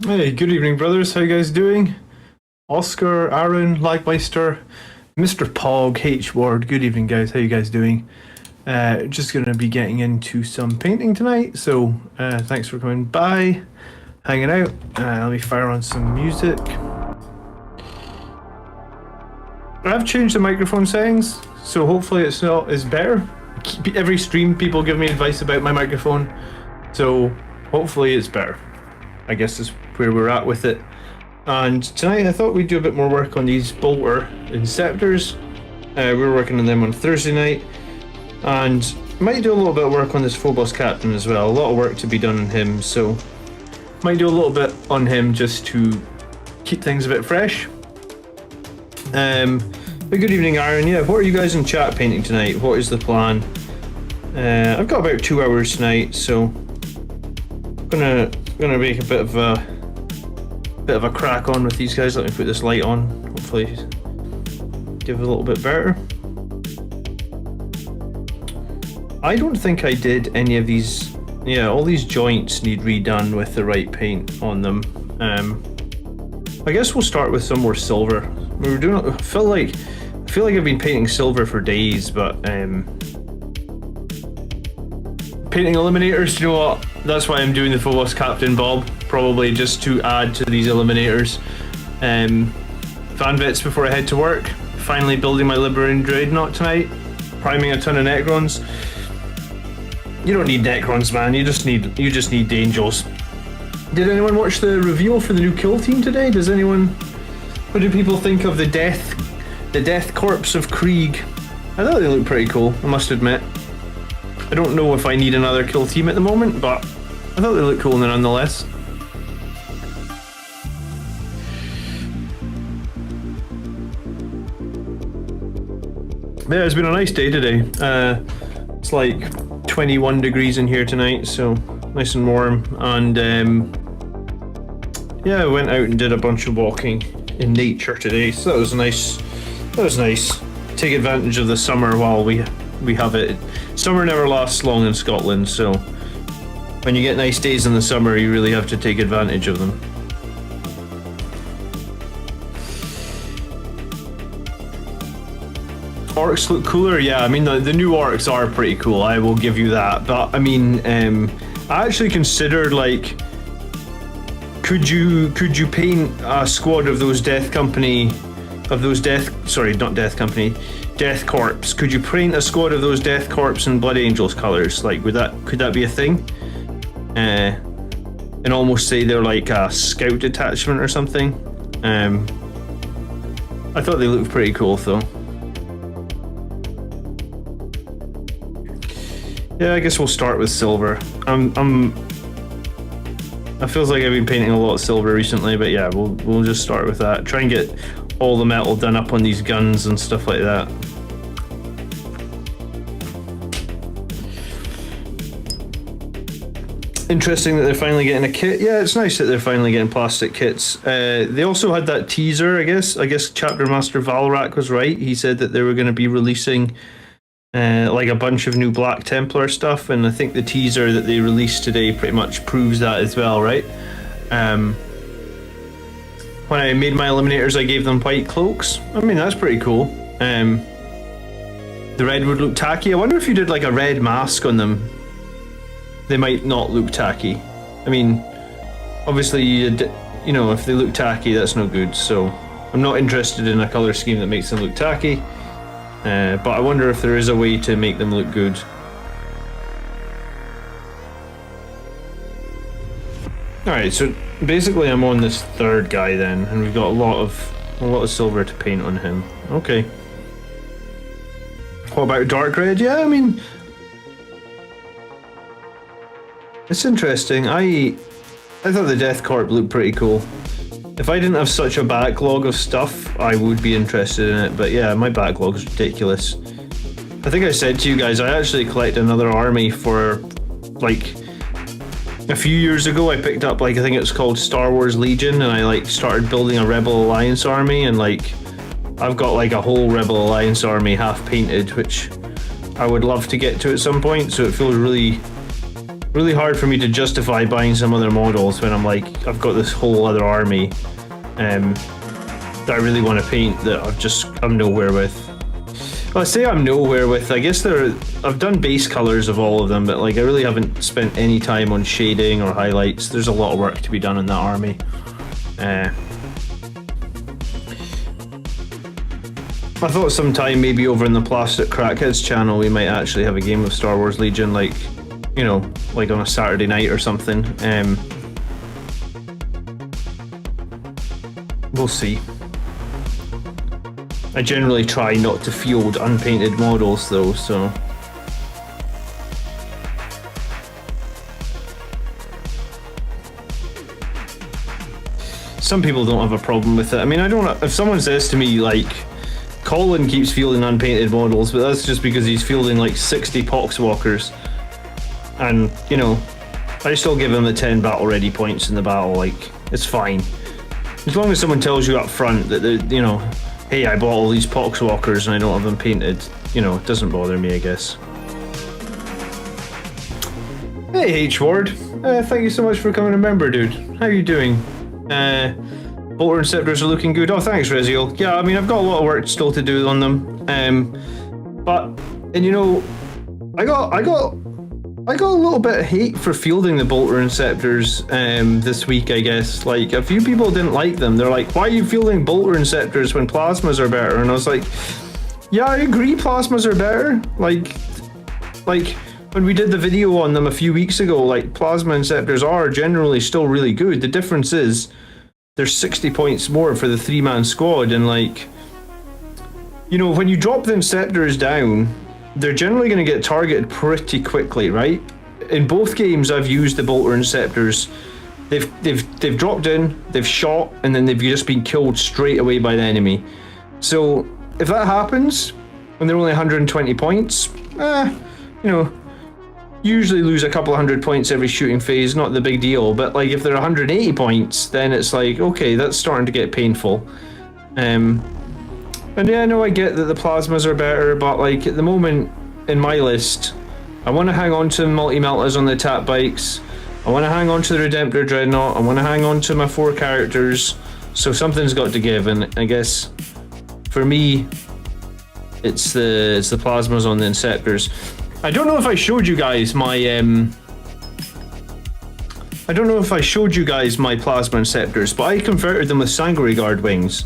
Hey, good evening, brothers. How you guys doing? Oscar, Aaron, Lagmeister, Mr. Pog, H Ward. Good evening, guys. How you guys doing? Just gonna be getting into some painting tonight. So thanks for coming by, hanging out. Let me fire on some music. I've changed the microphone settings, so hopefully it's better. Every stream, people give me advice about my microphone, so hopefully it's better. I guess is where we're at with it. And tonight I thought we'd do a bit more work on these bolter inceptors. We were working on them on Thursday night, and might do a little bit of work on this Phobos captain as well. A lot of work to be done on him, so might do a little bit on him just to keep things a bit fresh. But good evening, Aaron. Yeah, what are you guys in chat painting tonight? What is the plan? I've got about 2 hours tonight, so gonna make a bit of a crack on with these guys. Let me put this light on. Hopefully, give it a little bit better. I don't think I did any of these. Yeah, all these joints need redone with the right paint on them. I guess we'll start with some more silver. We were doing. I feel like I've been painting silver for days, but painting eliminators. You know what? That's why I'm doing the Phobos Captain Bob. Probably just to add to these eliminators. Van Vets before I head to work. Finally building my Liberating Dreadnought tonight. Priming a ton of Necrons. You don't need Necrons, man. You just need Angels. Did anyone watch the reveal for the new kill team today? Does anyone? What do people think of the death corpse of Krieg? I thought they looked pretty cool, I must admit. I don't know if I need another kill team at the moment, but I thought they looked cool nonetheless. Yeah, it's been a nice day today. It's like 21 degrees in here tonight, so nice and warm. And yeah, I went out and did a bunch of walking in nature today, so that was nice. That was nice. Take advantage of the summer while we have it. Summer never lasts long in Scotland, so when you get nice days in the summer, you really have to take advantage of them. Orcs look cooler, yeah. I mean, the new orcs are pretty cool. I will give you that. But I mean, I actually considered, like, could you paint a squad of those Death Corps? Could you paint a squad of those Death Corps in Blood Angels colors? Like, could that be a thing? And almost say they're like a scout detachment or something. I thought they looked pretty cool, though. Yeah, I guess we'll start with silver. It feels like I've been painting a lot of silver recently, but yeah, we'll just start with that. Try and get all the metal done up on these guns and stuff like that. Interesting that they're finally getting a kit. Yeah, it's nice that they're finally getting plastic kits. They also had that teaser, I guess Chapter Master Valrak was right. He said that they were going to be releasing like a bunch of new Black Templar stuff, and I think the teaser that they released today pretty much proves that as well, right? When I made my eliminators, I gave them white cloaks. I mean, that's pretty cool. The red would look tacky. I wonder if you did like a red mask on them, they might not look tacky. I mean, obviously, you know, if they look tacky, that's no good. So I'm not interested in a color scheme that makes them look tacky. But I wonder if there is a way to make them look good. Alright, so basically I'm on this third guy then, and we've got a lot of silver to paint on him. Okay. What about dark red? Yeah, I mean, it's interesting. I thought the Death Corp looked pretty cool. If I didn't have such a backlog of stuff, I would be interested in it, but yeah, my backlog's ridiculous. I think I said to you guys, I actually collected another army for, like, a few years ago. I picked up, like, I think it's called Star Wars Legion, and I, like, started building a Rebel Alliance army, and, like, I've got, like, a whole Rebel Alliance army half painted, which I would love to get to at some point, so it feels really really hard for me to justify buying some other models when I'm like, I've got this whole other army that I really want to paint that I'm nowhere with. Well, I say I'm nowhere with. I guess I've done base colors of all of them, but like I really haven't spent any time on shading or highlights. There's a lot of work to be done in that army. I thought sometime maybe over in the Plastic Crackheads channel we might actually have a game of Star Wars Legion, like, you know, like on a Saturday night or something. We'll see. I generally try not to field unpainted models though, so... Some people don't have a problem with it. I mean, I don't... If someone says to me, like, Colin keeps fielding unpainted models, but that's just because he's fielding like 60 Poxwalkers. And, you know, I still give him the 10 battle ready points in the battle, like, it's fine. As long as someone tells you up front that, you know, hey, I bought all these Poxwalkers and I don't have them painted, you know, it doesn't bother me, I guess. Hey, H-Ward. Thank you so much for becoming a member, dude. How are you doing? Bolter and Scepters are looking good. Oh, thanks, Reziel. Yeah, I mean, I've got a lot of work still to do on them. And you know, I got a little bit of hate for fielding the Bolter and Scepters this week, I guess. Like, a few people didn't like them. They're like, why are you fielding Bolter and Scepters when Plasmas are better? And I was like, yeah, I agree, Plasmas are better. Like when we did the video on them a few weeks ago, like, Plasma and Scepters are generally still really good. The difference is there's 60 points more for the 3-man squad, and like, you know, when you drop them Scepters down, they're generally going to get targeted pretty quickly, right? In both games I've used the Bolter and Scepters. They've dropped in, they've shot, and then they've just been killed straight away by the enemy. So if that happens when they're only 120 points, you know, usually lose a couple 100 points every shooting phase, not the big deal. But like if they're 180 points, then it's like, okay, that's starting to get painful. And yeah, no, I get that the Plasmas are better, but like at the moment in my list, I want to hang on to multi-meltas on the tap bikes. I want to hang on to the Redemptor Dreadnought. I want to hang on to my 4 characters. So something's got to give, and I guess for me, it's the Plasmas on the Inceptors. I don't know if I showed you guys my Plasma Inceptors, but I converted them with Sanguinary Guard wings.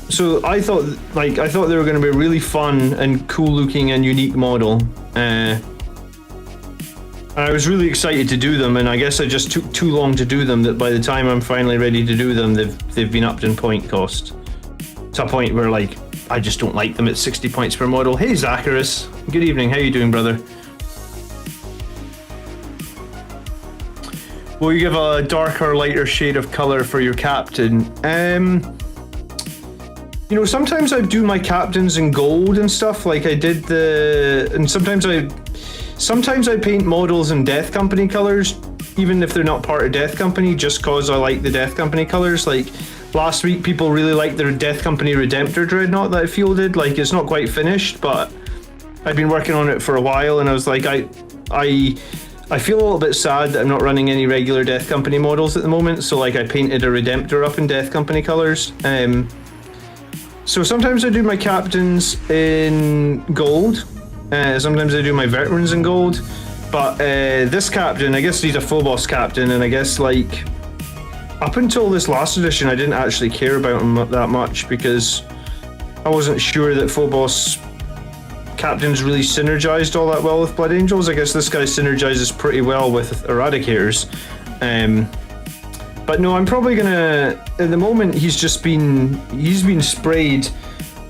So I thought they were going to be a really fun and cool looking and unique model. And I was really excited to do them, and I guess I just took too long to do them that by the time I'm finally ready to do them, they've been upped in point cost. To a point where like I just don't like them at 60 points per model. Hey Zacharis, good evening, how you doing, brother? Will you give a darker, lighter shade of colour for your captain? You know, sometimes I do my captains in gold and stuff, like I did and sometimes I paint models in Death Company colours, even if they're not part of Death Company, just cause I like the Death Company colours. Like last week, people really liked the Death Company Redemptor Dreadnought that I fielded. Like, it's not quite finished, but I've been working on it for a while, and I was like, I feel a little bit sad that I'm not running any regular Death Company models at the moment, so like I painted a Redemptor up in Death Company colours. So sometimes I do my captains in gold, sometimes I do my veterans in gold, but this captain, I guess he's a Phobos captain, and I guess like up until this last edition I didn't actually care about him that much because I wasn't sure that Phobos captains really synergized all that well with Blood Angels. I guess this guy synergizes pretty well with Eradicators. But no, I'm probably gonna, at the moment he's been sprayed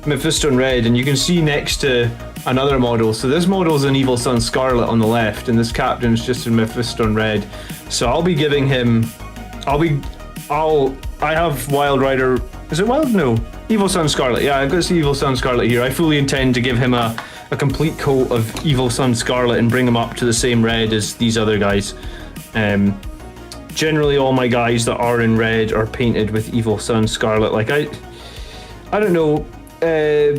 Mephiston Red, and you can see next to another model. So this model's an Evil Sun Scarlet on the left, and this captain's just in Mephiston Red. So I'll be giving him, I have Wild Rider, is it Wild? No, Evil Sun Scarlet. Yeah, I've got the Evil Sun Scarlet here. I fully intend to give him a complete coat of Evil Sun Scarlet and bring him up to the same red as these other guys. Generally all my guys that are in red are painted with Evil Sun Scarlet. Like I don't know,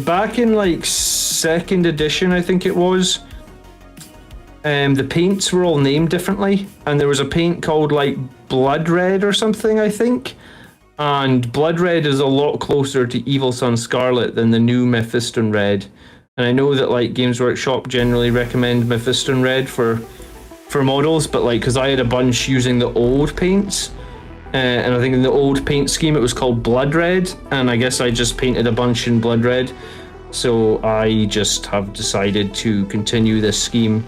back in like 2nd edition I think it was, the paints were all named differently, and there was a paint called like Blood Red or something, I think. And Blood Red is a lot closer to Evil Sun Scarlet than the new Mephiston Red. And I know that like Games Workshop generally recommend Mephiston Red for models, but like because I had a bunch using the old paints, and I think in the old paint scheme it was called Blood Red, and I guess I just painted a bunch in Blood Red. So I just have decided to continue this scheme.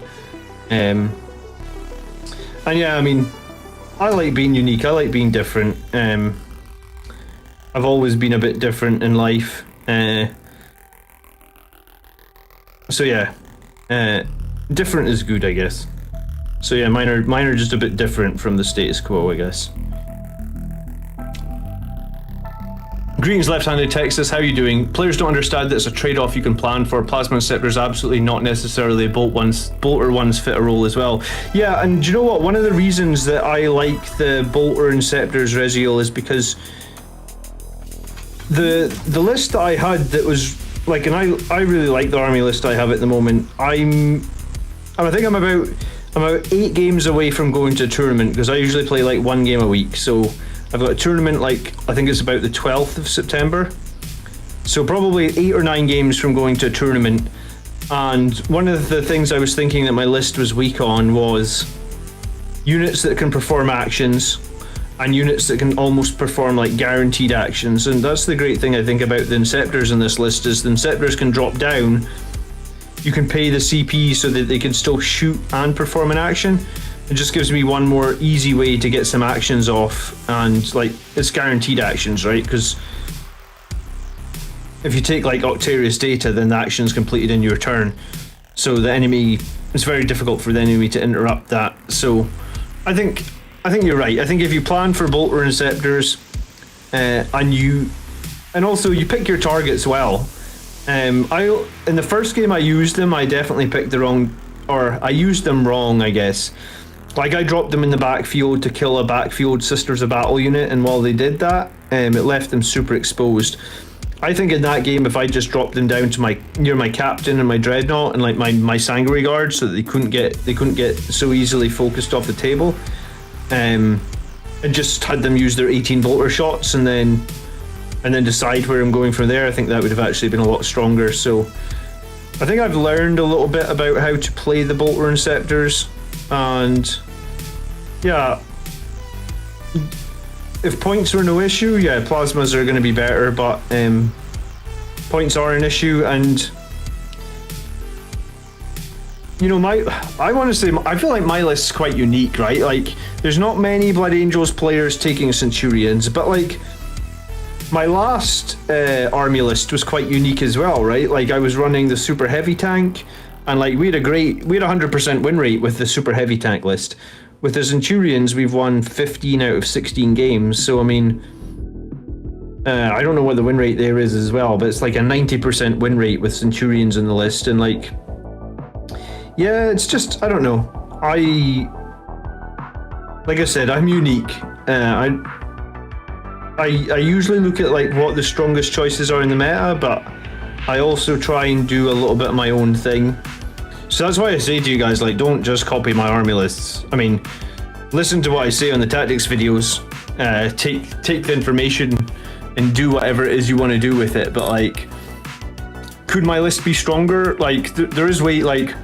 And yeah, I mean, I like being unique. I like being different. I've always been a bit different in life. So yeah, different is good, I guess. So yeah, mine are just a bit different from the status quo, I guess. Greetings, left-handed Texas. How are you doing? Players don't understand that it's a trade-off you can plan for. Plasma Scepter is absolutely not necessarily a bolter ones fit a role as well. Yeah, and do you know what? One of the reasons that I like the bolter and scepters Reziel is because the list that I had that was like, and I really like the army list I have at the moment. I think I'm about 8 games away from going to a tournament, because I usually play like 1 game a week. So I've got a tournament, like, I think it's about the 12th of September. So probably 8 or 9 games from going to a tournament. And one of the things I was thinking that my list was weak on was units that can perform actions and units that can almost perform like guaranteed actions. And that's the great thing I think about the Inceptors in this list, is the Inceptors can drop down. You can pay the CP so that they can still shoot and perform an action. It just gives me one more easy way to get some actions off, and like, it's guaranteed actions, right? Because if you take like Octarius Data, then the action's completed in your turn. So the enemy, it's very difficult for the enemy to interrupt that. So I think you're right. I think if you plan for Bolter and Scepters, and also you pick your targets well. In the first game I used them, I definitely picked the wrong, or I used them wrong, I guess. Like, I dropped them in the backfield to kill a backfield Sisters of Battle unit, and while they did that, it left them super exposed. I think in that game, if I just dropped them down to near my captain and my dreadnought and like my sanguinary guard, so that they couldn't get so easily focused off the table, and just had them use their 18 bolter shots and then decide where I'm going from there, I think that would have actually been a lot stronger. So I think I've learned a little bit about how to play the bolter and scepters, and yeah, if points were no issue, yeah, plasmas are going to be better, but points are an issue. And you know, I want to say, I feel like my list's quite unique, right? Like, there's not many Blood Angels players taking Centurions, but like, my last army list was quite unique as well, right? Like, I was running the super heavy tank, and like, we had 100% win rate with the super heavy tank list. With the Centurions, we've won 15 out of 16 games. So I mean, I don't know what the win rate there is as well, but it's like a 90% win rate with Centurions in the list. And like, yeah, it's just, I don't know. Like I said, I'm unique. I usually look at like what the strongest choices are in the meta, but I also try and do a little bit of my own thing. So that's why I say to you guys, like, don't just copy my army lists. I mean, listen to what I say on the tactics videos, take the information and do whatever it is you want to do with it. But like, could my list be stronger? Like, there is way, like,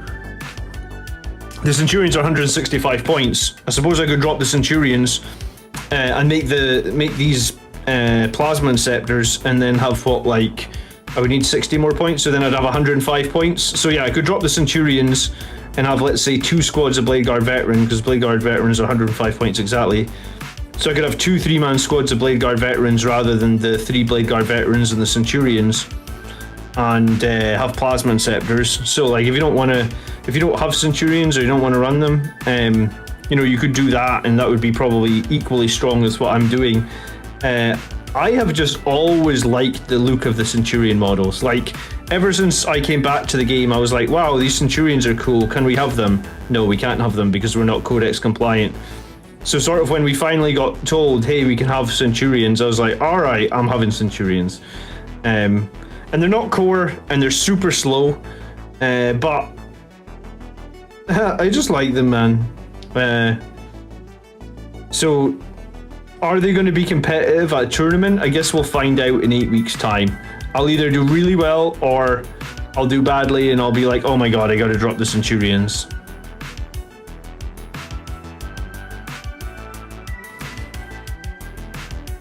the Centurions are 165 points. I suppose I could drop the Centurions and make these plasma inceptors, and then have what, like, I would need 60 more points, so then I'd have 105 points. So yeah, I could drop the Centurions and have, let's say, 2 squads of Blade Guard Veteran, because Blade Guard Veterans are 105 points exactly. So I could have 2 3-man squads of Blade Guard Veterans rather than the 3 Blade Guard Veterans and the Centurions, and have plasma inceptors. So like, if you don't have Centurions or you don't want to run them, you know, you could do that, and that would be probably equally strong as what I'm doing. I have just always liked the look of the Centurion models. Like, ever since I came back to the game, I was like, wow, these Centurions are cool. Can we have them? No, we can't have them because we're not Codex compliant. So sort of when we finally got told, hey, we can have Centurions, I was like, all right, I'm having Centurions. And they're not core, and they're super slow, but I just like them, man. So, are they going to be competitive at a tournament? I guess we'll find out in 8 weeks' time. I'll either do really well or I'll do badly and I'll be like, oh my god, I gotta drop the Centurions.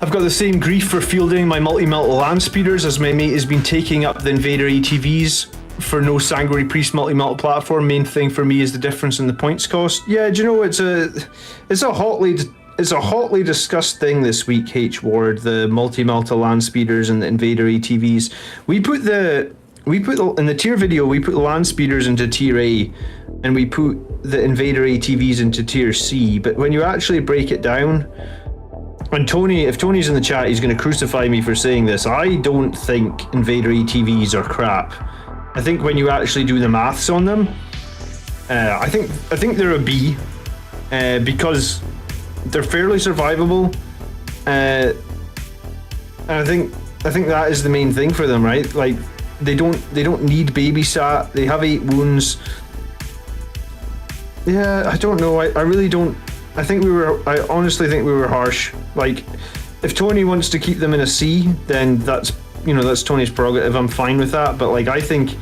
I've got the same grief for fielding my multi-melt land speeders as my mate has been taking up the Invader ATVs for no Sanguinary Priest multi-melt platform. Main thing for me is the difference in the points cost. Yeah, do you know, it's a hotly discussed thing this week, H Ward, the multi-melta land speeders and the Invader ATVs. We put in the tier video, we put the land speeders into tier A and we put the Invader ATVs into tier C, but when you actually break it down, and Tony, if Tony's in the chat, he's going to crucify me for saying this. I don't think Invader ATVs are crap. I think when you actually do the maths on them, I think they're a B, because they're fairly survivable, and I think that is the main thing for them, right? Like they don't need babysat. They have 8 wounds. Yeah, I don't know. I really don't. I honestly think we were harsh. Like, if Tony wants to keep them in a C, then that's Tony's prerogative. I'm fine with that. But like, I think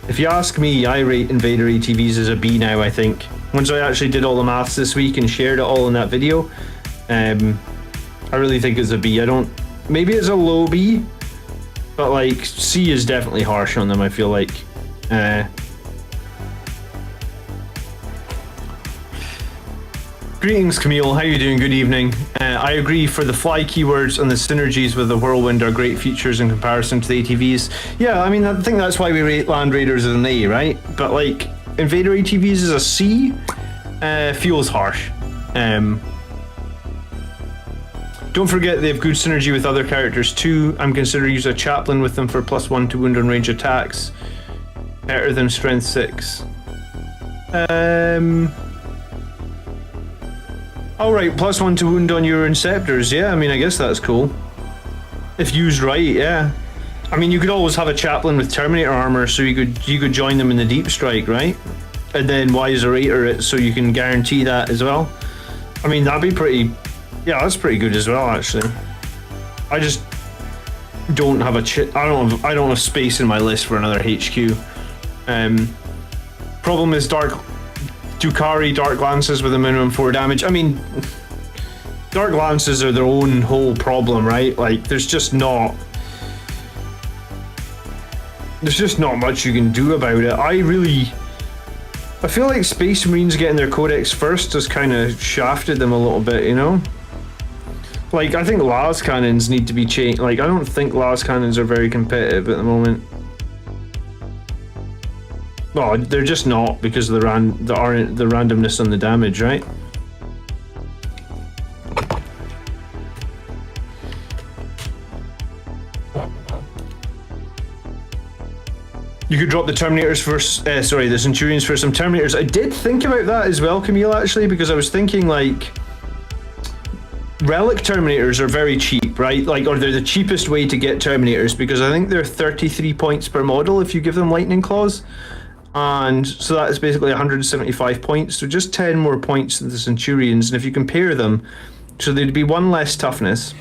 if you ask me, I rate Invader ATVs as a B now. I think once I actually did all the maths this week and shared it all in that video, I really think it's a B. Maybe it's a low B, but like C is definitely harsh on them. I feel like. Greetings, Camille. How are you doing? Good evening. I agree, for the fly keywords and the synergies with the Whirlwind are great features in comparison to the ATVs. Yeah, I mean, I think that's why we rate Land Raiders as an A, right? But like, Invader ATVs as a C feels harsh. Don't forget they have good synergy with other characters too. I'm considering using a chaplain with them for +1 to wound on range attacks. Better than strength 6. Alright, +1 to wound on your Inceptors. Yeah, I mean, I guess that's cool. If used right, yeah. I mean, you could always have a chaplain with Terminator armor, so you could join them in the deep strike, right? And then Wiserator it, so you can guarantee that as well. I mean, that'd be pretty. Yeah, that's pretty good as well, actually. I just don't have I don't have space in my list for another HQ. Problem is Dukari Dark Lances with a minimum 4 damage. I mean, Dark Lances are their own whole problem, right? Like, there's just not much you can do about it. I feel like Space Marines getting their Codex first has kind of shafted them a little bit, you know? Like, I think Las Cannons need to be changed. Like, I don't think Las Cannons are very competitive at the moment. Well, they're just not, because of the randomness on the damage, right? You could drop the Terminators for, the Centurions for some Terminators. I did think about that as well, Camille, actually, because I was thinking, like, Relic Terminators are very cheap, right? Like, or they're the cheapest way to get Terminators, because I think they're 33 points per model if you give them Lightning Claws. And so that is basically 175 points, so just 10 more points than the Centurions. And if you compare them, so they'd be 1 less toughness.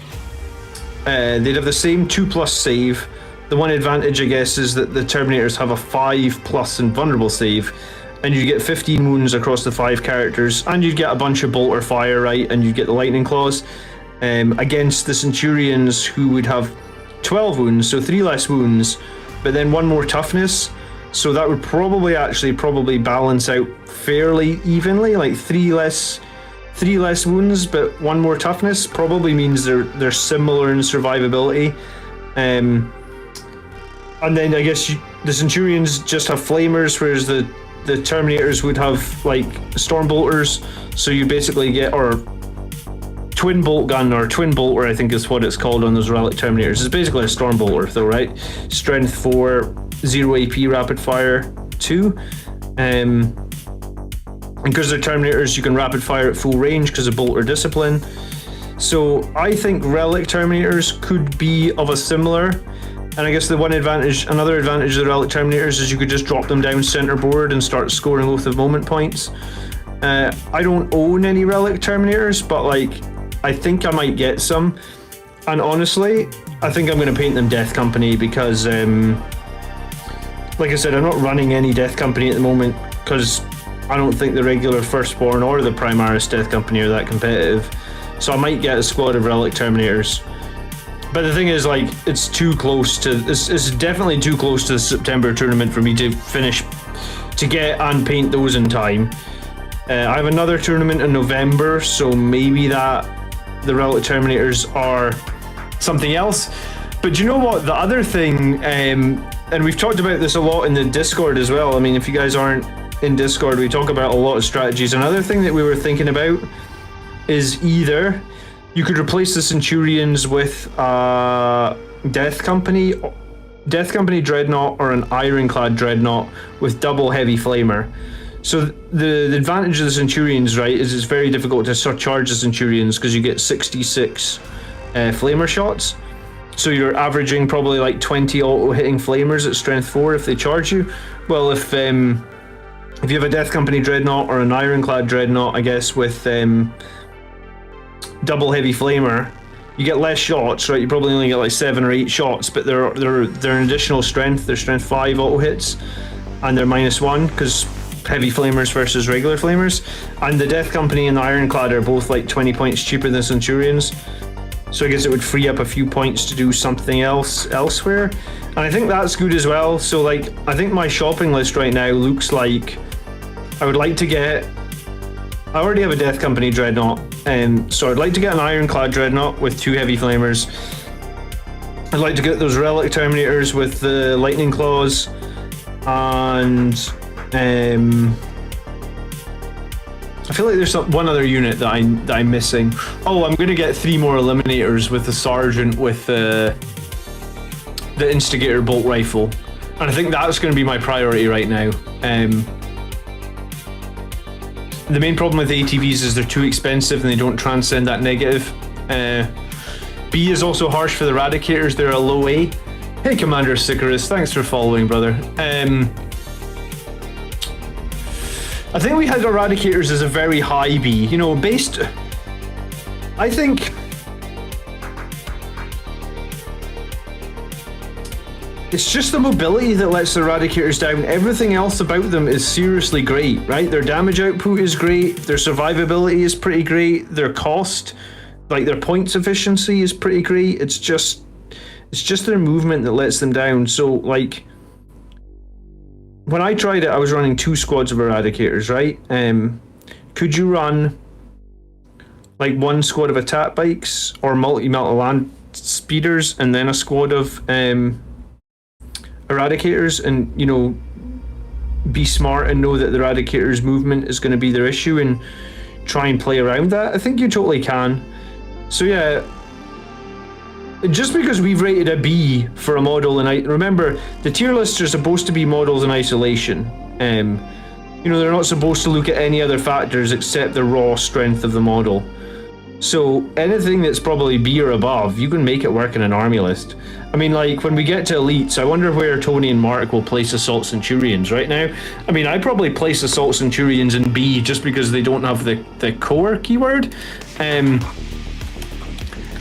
They'd have the same 2+ save. The one advantage, I guess, is that the Terminators have a 5+ invulnerable save, and you get 15 wounds across the 5 characters, and you'd get a bunch of bolter fire, right? And you'd get the Lightning Claws against the Centurions, who would have 12 wounds, so 3 less wounds, but then 1 more toughness. So that would probably balance out fairly evenly, like 3 less wounds, but 1 more toughness probably means they're similar in survivability. And then I guess the Centurions just have flamers, whereas the Terminators would have like storm bolters. So you basically get, or twin bolt gun, or twin bolter, I think is what it's called on those Relic Terminators. It's basically a storm bolter though, right? Strength 4, 0 AP rapid fire 2. And because they're Terminators, you can rapid fire at full range because of bolter discipline. So I think Relic Terminators could be of a similar. And I guess another advantage of the Relic Terminators is you could just drop them down center board and start scoring loads of moment points. I don't own any Relic Terminators, but like, I think I might get some. And honestly, I think I'm going to paint them Death Company because, like I said, I'm not running any Death Company at the moment because I don't think the regular Firstborn or the Primaris Death Company are that competitive. So I might get a squad of Relic Terminators. But the thing is, like, it's definitely too close to the September tournament for me to get and paint those in time. I have another tournament in November, so maybe the Relic Terminators are something else. But you know what? The other thing, and we've talked about this a lot in the Discord as well. I mean, if you guys aren't in Discord, we talk about a lot of strategies. Another thing that we were thinking about is either you could replace the Centurions with Death Company Dreadnought or an Ironclad Dreadnought with double Heavy Flamer. So the advantage of the Centurions, right, is it's very difficult to surcharge the Centurions because you get 66 Flamer shots. So you're averaging probably like 20 auto-hitting Flamers at Strength 4 if they charge you. Well, if you have a Death Company Dreadnought or an Ironclad Dreadnought, I guess, with double Heavy Flamer, you get less shots, right? You probably only get like 7 or 8 shots, but they're an additional strength. They're Strength 5 auto-hits, and they're -1 because Heavy Flamers versus regular Flamers. And the Death Company and the Ironclad are both like 20 points cheaper than Centurions. So I guess it would free up a few points to do something else elsewhere. And I think that's good as well. So like, I think my shopping list right now looks like I would like to get... I already have a Death Company Dreadnought, so I'd like to get an Ironclad Dreadnought with 2 Heavy Flamers. I'd like to get those Relic Terminators with the Lightning Claws, and I feel like there's one other unit that I'm missing. Oh, I'm gonna get 3 more Eliminators with the Sergeant with the Instigator Bolt Rifle, and I think that's gonna be my priority right now. The main problem with ATVs is they're too expensive and they don't transcend that negative. B is also harsh for the Eradicators. They're a low A. Hey, Commander Sicarus, thanks for following, brother. I think we had Eradicators as a very high B. You know, I think... It's just the mobility that lets the Eradicators down. Everything else about them is seriously great, right? Their damage output is great, their survivability is pretty great, their cost, like their points efficiency is pretty great. It's just their movement that lets them down. So, like, when I tried it, I was running 2 squads of Eradicators, right? Could you run like 1 squad of attack bikes or multi-metal land speeders and then a squad of Eradicators, and, you know, be smart and know that the Eradicators' movement is going to be their issue and try and play around that? I think you totally can. So yeah, just because we've rated a B for a model, and remember, the tier lists are supposed to be models in isolation. You know, they're not supposed to look at any other factors except the raw strength of the model. So anything that's probably B or above, you can make it work in an army list. I mean, like, when we get to elites, I wonder where Tony and Mark will place Assault Centurions right now. I mean, I probably place Assault Centurions in B just because they don't have the core keyword. And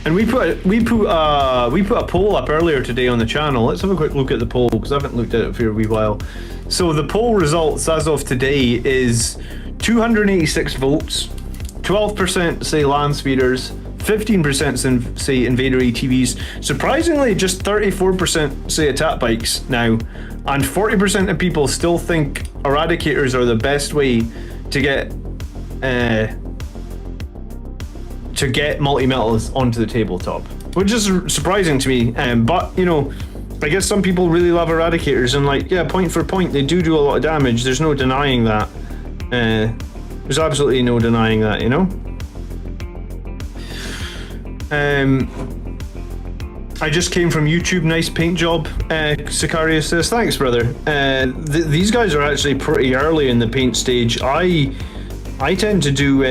we put a poll up earlier today on the channel. Let's have a quick look at the poll because I haven't looked at it for a wee while. So the poll results as of today is 286 votes. 12% say land speeders, 15% say invader ATVs. Surprisingly, just 34% say attack bikes now, and 40% of people still think Eradicators are the best way to get multi-metals onto the tabletop, which is surprising to me. But, you know, I guess some people really love Eradicators, and, like, yeah, point for point, they do a lot of damage. There's no denying that. There's absolutely no denying that, you know? I just came from YouTube, nice paint job, Sicarius says. Thanks, brother. These guys are actually pretty early in the paint stage. I tend to do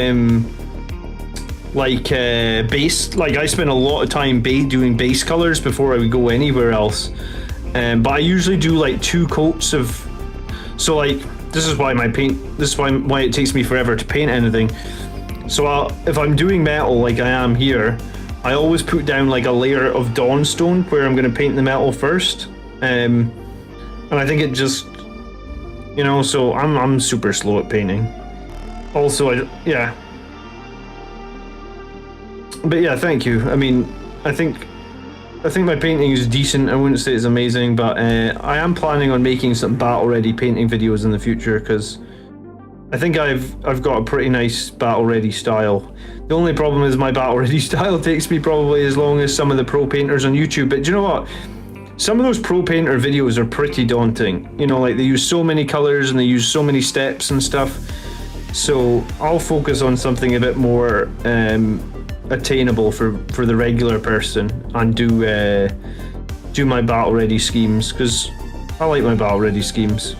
base. Like I spend a lot of time doing base colors before I would go anywhere else. But I usually do like 2 coats of. So like this is why why it takes me forever to paint anything. So if I'm doing metal like I am here, I always put down like a layer of Dawnstone where I'm going to paint the metal first. And I think it just, you know, so I'm super slow at painting. Also, yeah. But yeah, thank you. I mean, I think my painting is decent. I wouldn't say it's amazing, but I am planning on making some battle-ready painting videos in the future because I think I've got a pretty nice battle-ready style. The only problem is my battle-ready style takes me probably as long as some of the pro painters on YouTube. But do you know what? Some of those pro painter videos are pretty daunting. You know, like they use so many colors and they use so many steps and stuff. So I'll focus on something a bit more attainable for the regular person and do my battle ready schemes because I like my battle ready schemes.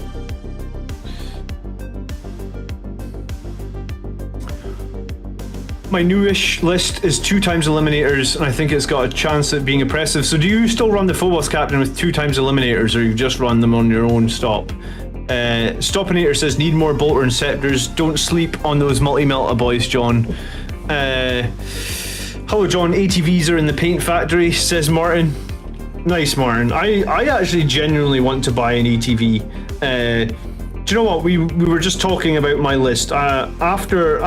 My newish list is 2 times eliminators, and I think it's got a chance at being impressive. So do you still run the Phobos Captain with 2 times eliminators, or you just run them on your own stop? Stopinator says, need more bolter and scepters. Don't sleep on those multi-melta boys, John. Hello, John. ATVs are in the paint factory, says Martin. Nice, Martin. I actually genuinely want to buy an ATV. Do you know what? We were just talking about my list. After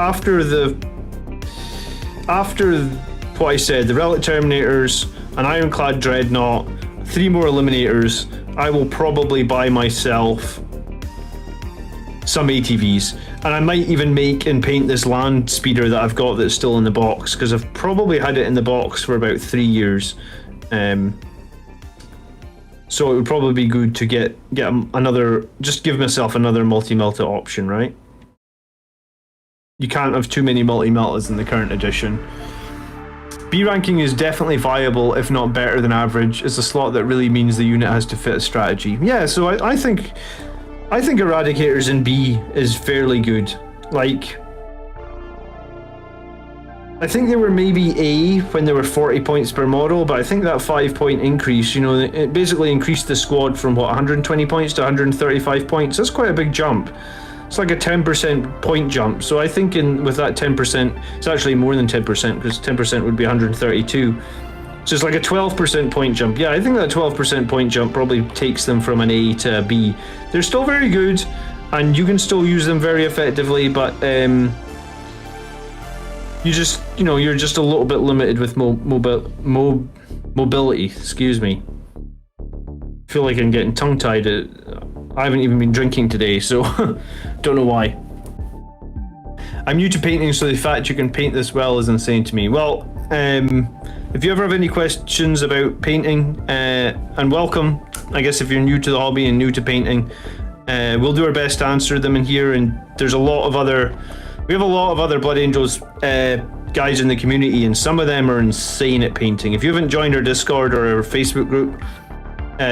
what I said, the Relic Terminators, an Ironclad Dreadnought, 3 more Eliminators, I will probably buy myself some ATVs. And I might even make and paint this land speeder that I've got that's still in the box, because I've probably had it in the box for about 3 years. So it would probably be good to get another, just give myself another multi-melta option, right? You can't have too many multi-meltas in the current edition. B ranking is definitely viable, if not better than average. It's a slot that really means the unit has to fit a strategy. Yeah, so I think Eradicators in B is fairly good. Like, I think they were maybe A when they were 40 points per model, but I think that 5-point increase, you know, it basically increased the squad from what, 120 points to 135 points. That's quite a big jump. It's like a 10% point jump. So I think with that 10%, it's actually more than 10% because 10% would be 132. So it's like a 12% point jump. Yeah, I think that 12% point jump probably takes them from an A to a B. They're still very good, and you can still use them very effectively, but you're just a little bit limited with mobility. Excuse me. I feel like I'm getting tongue-tied. I haven't even been drinking today, so don't know why. I'm new to painting, so the fact you can paint this well is insane to me. Well, if you ever have any questions about painting, and welcome, I guess if you're new to the hobby and new to painting, we'll do our best to answer them in here. And there's we have a lot of other Blood Angels guys in the community, and some of them are insane at painting. If you haven't joined our Discord or our Facebook group,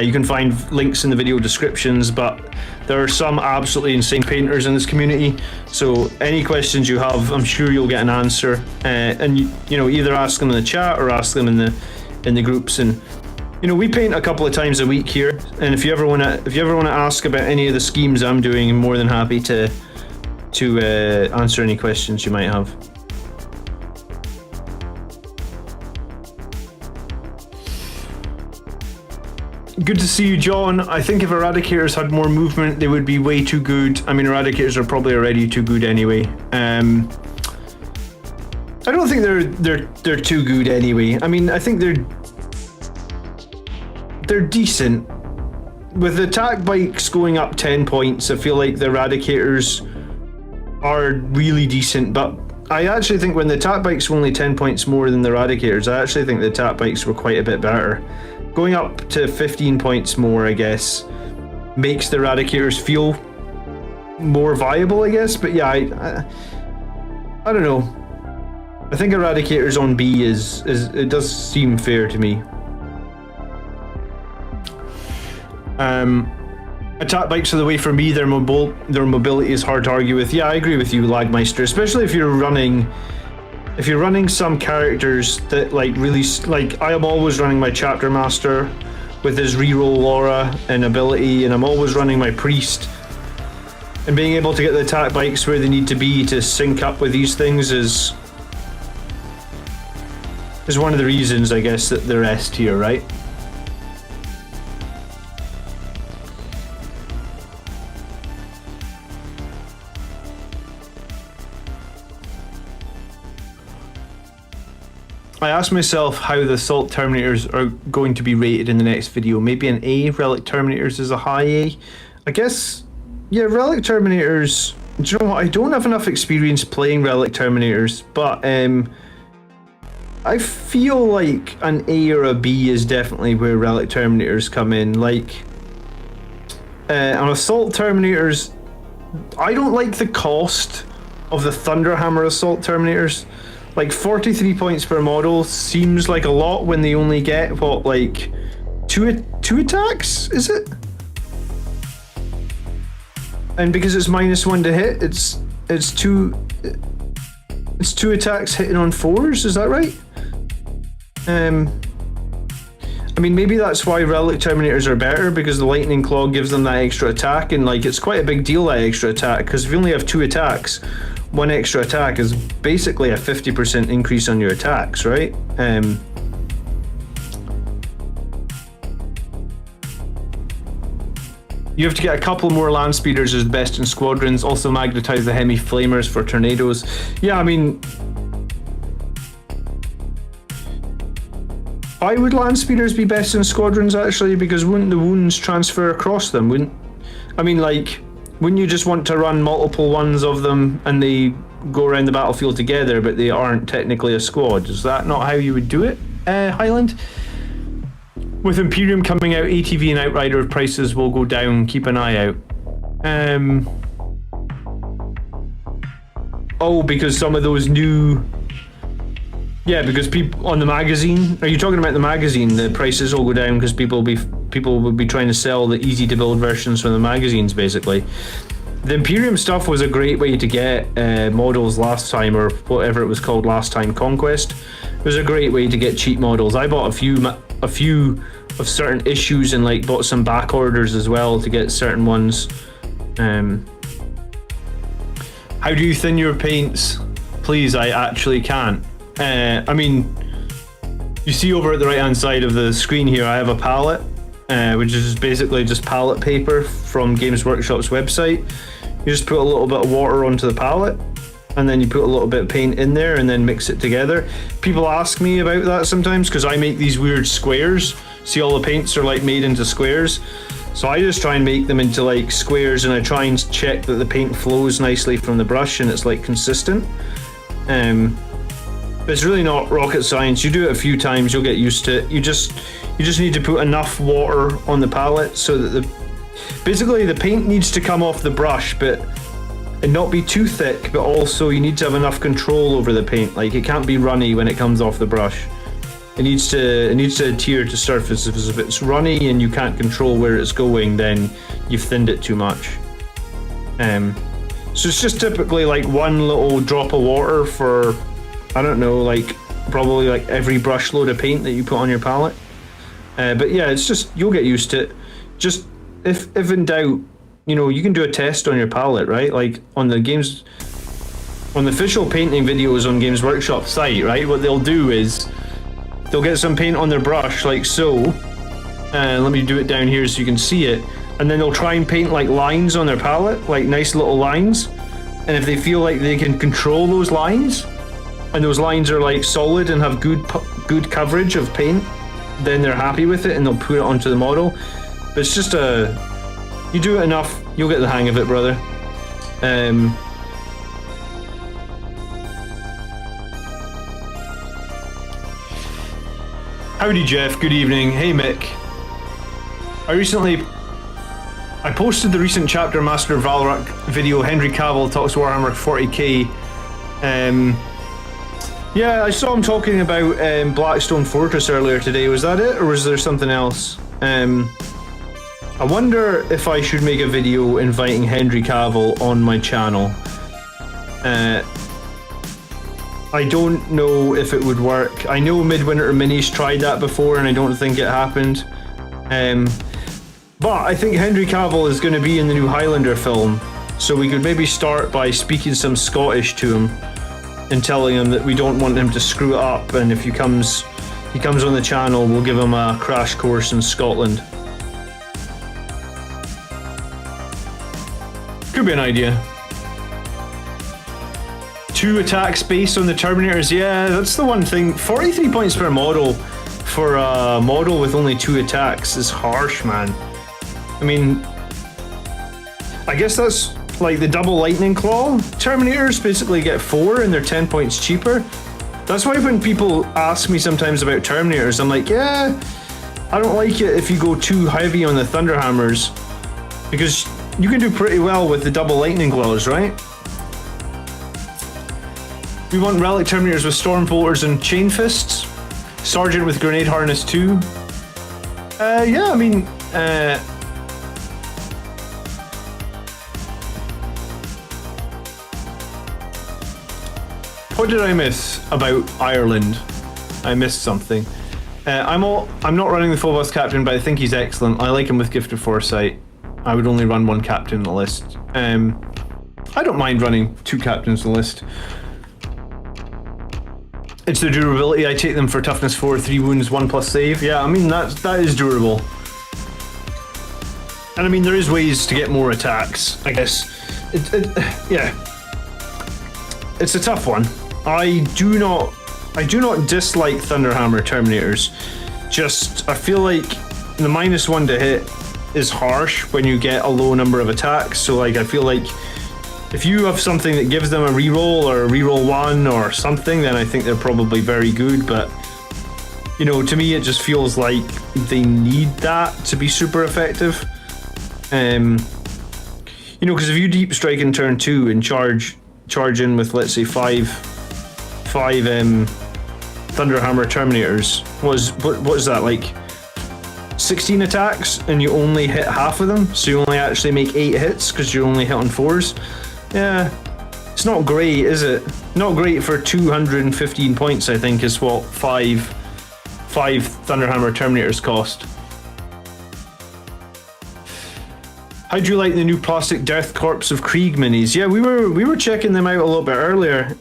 you can find links in the video descriptions, but there are some absolutely insane painters in this community. So any questions you have, I'm sure you'll get an answer. And you know, either ask them in the chat or ask them in the groups. And you know, we paint a couple of times a week here. And if you ever want to ask about any of the schemes I'm doing, I'm more than happy to answer any questions you might have. Good to see you, John. I think if Eradicators had more movement, they would be way too good. I mean, Eradicators are probably already too good anyway. I don't think they're too good anyway. I mean, I think they're decent. With the attack bikes going up 10 points, I feel like the Eradicators are really decent, but I actually think when the attack bikes were only 10 points more than the Eradicators, I actually think the attack bikes were quite a bit better. Going up to 15 points more, I guess, makes the Eradicators feel more viable, I guess. But yeah, I don't know. I think Eradicators on B it does seem fair to me. Attack bikes are the way for me. Their mobility is hard to argue with. Yeah, I agree with you, Lagmeister, especially if you're running if you're running some characters that like really, like I am always running my chapter master with his reroll aura and ability, and I'm always running my priest, and being able to get the attack bikes where they need to be to sync up with these things is one of the reasons, I guess, that they're S tier, right? I asked myself how the Assault Terminators are going to be rated in the next video. Maybe an A, Relic Terminators is a high A. I guess, yeah, Relic Terminators, do you know what, I don't have enough experience playing Relic Terminators, but I feel like an A or a B is definitely where Relic Terminators come in. Like, on Assault Terminators, I don't like the cost of the Thunderhammer Assault Terminators. Like 43 points per model seems like a lot when they only get, what, like two attacks, is it? And because it's -1 to hit, it's two attacks hitting on 4s, is that right? I mean, maybe that's why Relic Terminators are better, because the Lightning Claw gives them that extra attack, and like it's quite a big deal, that extra attack, because if you only have 2 attacks, 1 extra attack is basically a 50% increase on your attacks, right? You have to get a couple more land speeders as the best in squadrons, also magnetize the Hemi Flamers for tornadoes. Yeah, I mean, why would land speeders be best in squadrons actually? Because wouldn't the wounds transfer across them? Wouldn't you just want to run multiple ones of them and they go around the battlefield together, but they aren't technically a squad? Is that not how you would do it, Highland? With Imperium coming out, ATV and Outrider prices will go down. Keep an eye out. Oh, because some of those new... Yeah, because people on the magazine. Are you talking about the magazine? The prices will go down because people will be trying to sell the easy to build versions from the magazines, basically. The Imperium stuff was a great way to get models last time, or whatever it was called last time, Conquest. It was a great way to get cheap models. I bought a few of certain issues and like bought some back orders as well to get certain ones. How do you thin your paints? Please, I actually can't. I mean, you see over at the right hand side of the screen here, I have a palette, which is basically just palette paper from Games Workshop's website. You just put a little bit of water onto the palette, and then you put a little bit of paint in there and then mix it together. People ask me about that sometimes because I make these weird squares. See, all the paints are like made into squares. So I just try and make them into like squares, and I try and check that the paint flows nicely from the brush and it's like consistent. But it's really not rocket science. You do it a few times, you'll get used to it. You just need to put enough water on the palette so that basically the paint needs to come off the brush, and not be too thick, but also you need to have enough control over the paint. Like, it can't be runny when it comes off the brush. It needs to adhere to surface. If it's runny and you can't control where it's going, then you've thinned it too much. So it's just typically like one little drop of water for, I don't know, like probably like every brush load of paint that you put on your palette. But yeah, it's just, you'll get used to it. Just if in doubt, you know, you can do a test on your palette, right? Like on the official painting videos on Games Workshop site, right? What they'll do is they'll get some paint on their brush like so. Let me do it down here so you can see it. And then they'll try and paint like lines on their palette, like nice little lines. And if they feel like they can control those lines, and those lines are like solid and have good coverage of paint, then they're happy with it and they'll put it onto the model. But it's just you do it enough, you'll get the hang of it, brother. Howdy, Jeff. Good evening. Hey, Mick. I posted the recent Chapter Master Valorant video. Henry Cavill talks Warhammer 40k. Yeah, I saw him talking about Blackstone Fortress earlier today. Was that it, or was there something else? I wonder if I should make a video inviting Henry Cavill on my channel. I don't know if it would work. I know Midwinter Minis tried that before, and I don't think it happened. But I think Henry Cavill is going to be in the new Highlander film, so we could maybe start by speaking some Scottish to him and telling him that we don't want him to screw it up, and if he comes on the channel, we'll give him a crash course in Scotland. Could be an idea. 2 attacks based on the Terminators. Yeah, that's the one thing. 43 points per model for a model with only 2 attacks is harsh, man. I mean, I guess that's like the double lightning claw. Terminators basically get 4 and they're 10 points cheaper. That's why when people ask me sometimes about Terminators, I'm like, yeah, I don't like it if you go too heavy on the Thunderhammers, because you can do pretty well with the double lightning claws, right? We want relic Terminators with storm bolters and chain fists. Sergeant with grenade harness too. Yeah, I mean, what did I miss about Ireland? I missed something. I'm not running the full boss captain, but I think he's excellent. I like him with Gift of Foresight. I would only run 1 captain in the list. I don't mind running 2 captains in the list. It's the durability. I take them for toughness 4, 3 wounds, 1+ save. Yeah, I mean that is durable. And I mean there is ways to get more attacks, I guess. Yeah. It's a tough one. I do not dislike Thunderhammer Terminators. Just I feel like the -1 to hit is harsh when you get a low number of attacks. So like I feel like if you have something that gives them a reroll or a reroll 1 or something, then I think they're probably very good. But you know, to me it just feels like they need that to be super effective. You know, because if you deep strike in turn 2 and charge in with, let's say, 5 Thunderhammer Terminators, what is that, like 16 attacks, and you only hit half of them, so you only actually make 8 hits because you only hit on 4s. Yeah, it's not great, is it? Not great for 215 points, I think, is what 5 Thunderhammer Terminators cost. How'd you like the new plastic Death Corps of Krieg minis? Yeah, we were checking them out a little bit earlier.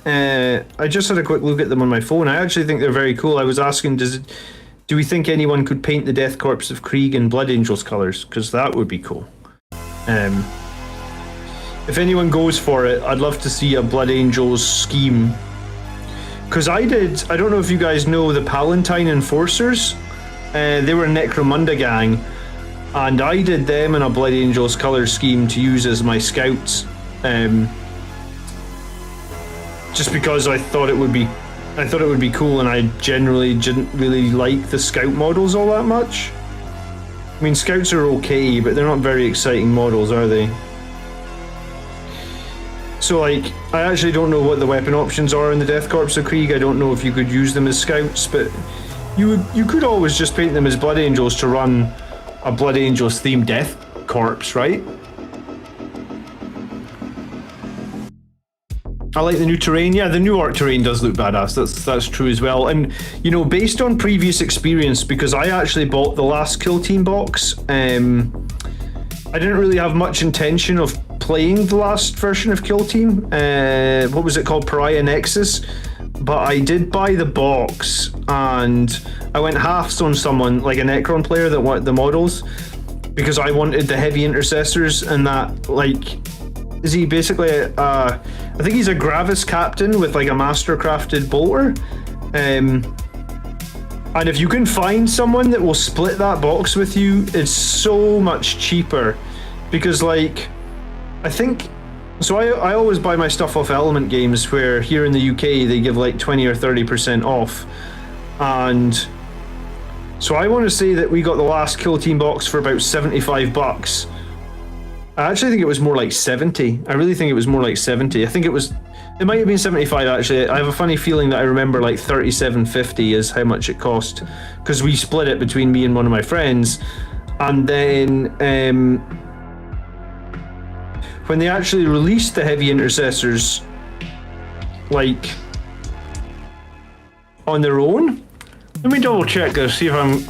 I just had a quick look at them on my phone. I actually think they're very cool. I was asking, do we think anyone could paint the Death Corps of Krieg in Blood Angels colors? Because that would be cool. If anyone goes for it, I'd love to see a Blood Angels scheme. Because I don't know if you guys know the Palatine Enforcers. They were a Necromunda gang. And I did them in a Blood Angels color scheme to use as my scouts. Just because I thought it would be cool, and I generally didn't really like the scout models all that much. I mean, scouts are okay, but they're not very exciting models, are they? So like, I actually don't know what the weapon options are in the Death Corps of Krieg. I don't know if you could use them as scouts, but you could always just paint them as Blood Angels to run a Blood Angels themed Death Corps, right? I like the new terrain. Yeah, the new art terrain does look badass. That's true as well. And you know, based on previous experience, because I actually bought the last Kill Team box, I didn't really have much intention of playing the last version of Kill Team. What was it called? Pariah Nexus. But I did buy the box, and I went halves on someone, like a Necron player that wanted the models, because I wanted the heavy intercessors, and that, like, is he basically I think he's a Gravis captain with like a master crafted bolter. And if you can find someone that will split that box with you, it's so much cheaper, because like, I think, so I always buy my stuff off Element Games, where here in the UK they give like 20 or 30% off. And so I want to say that we got the last Kill Team box for about 75 bucks. I actually think it was more like 70. I really think it was more like 70. I think it might have been 75 actually. I have a funny feeling that I remember like 37.50 is how much it cost, because we split it between me and one of my friends. And then when they actually released the heavy intercessors, like on their own. Let me double check this. See if I'm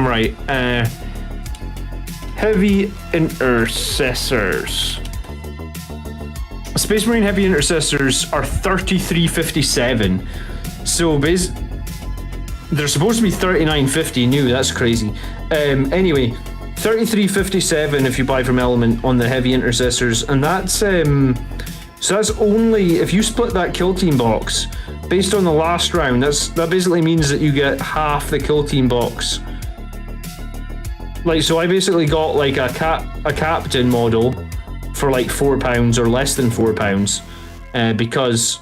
right. Heavy intercessors. Space Marine heavy intercessors are 3357. So they're supposed to be 3950 new. That's crazy. Anyway, 3357 if you buy from Element on the heavy intercessors, and that's so that's only if you split that kill team box based on the last round. That basically means that you get half the kill team box. Like, so I basically got like a captain model for like £4 or less than £4 because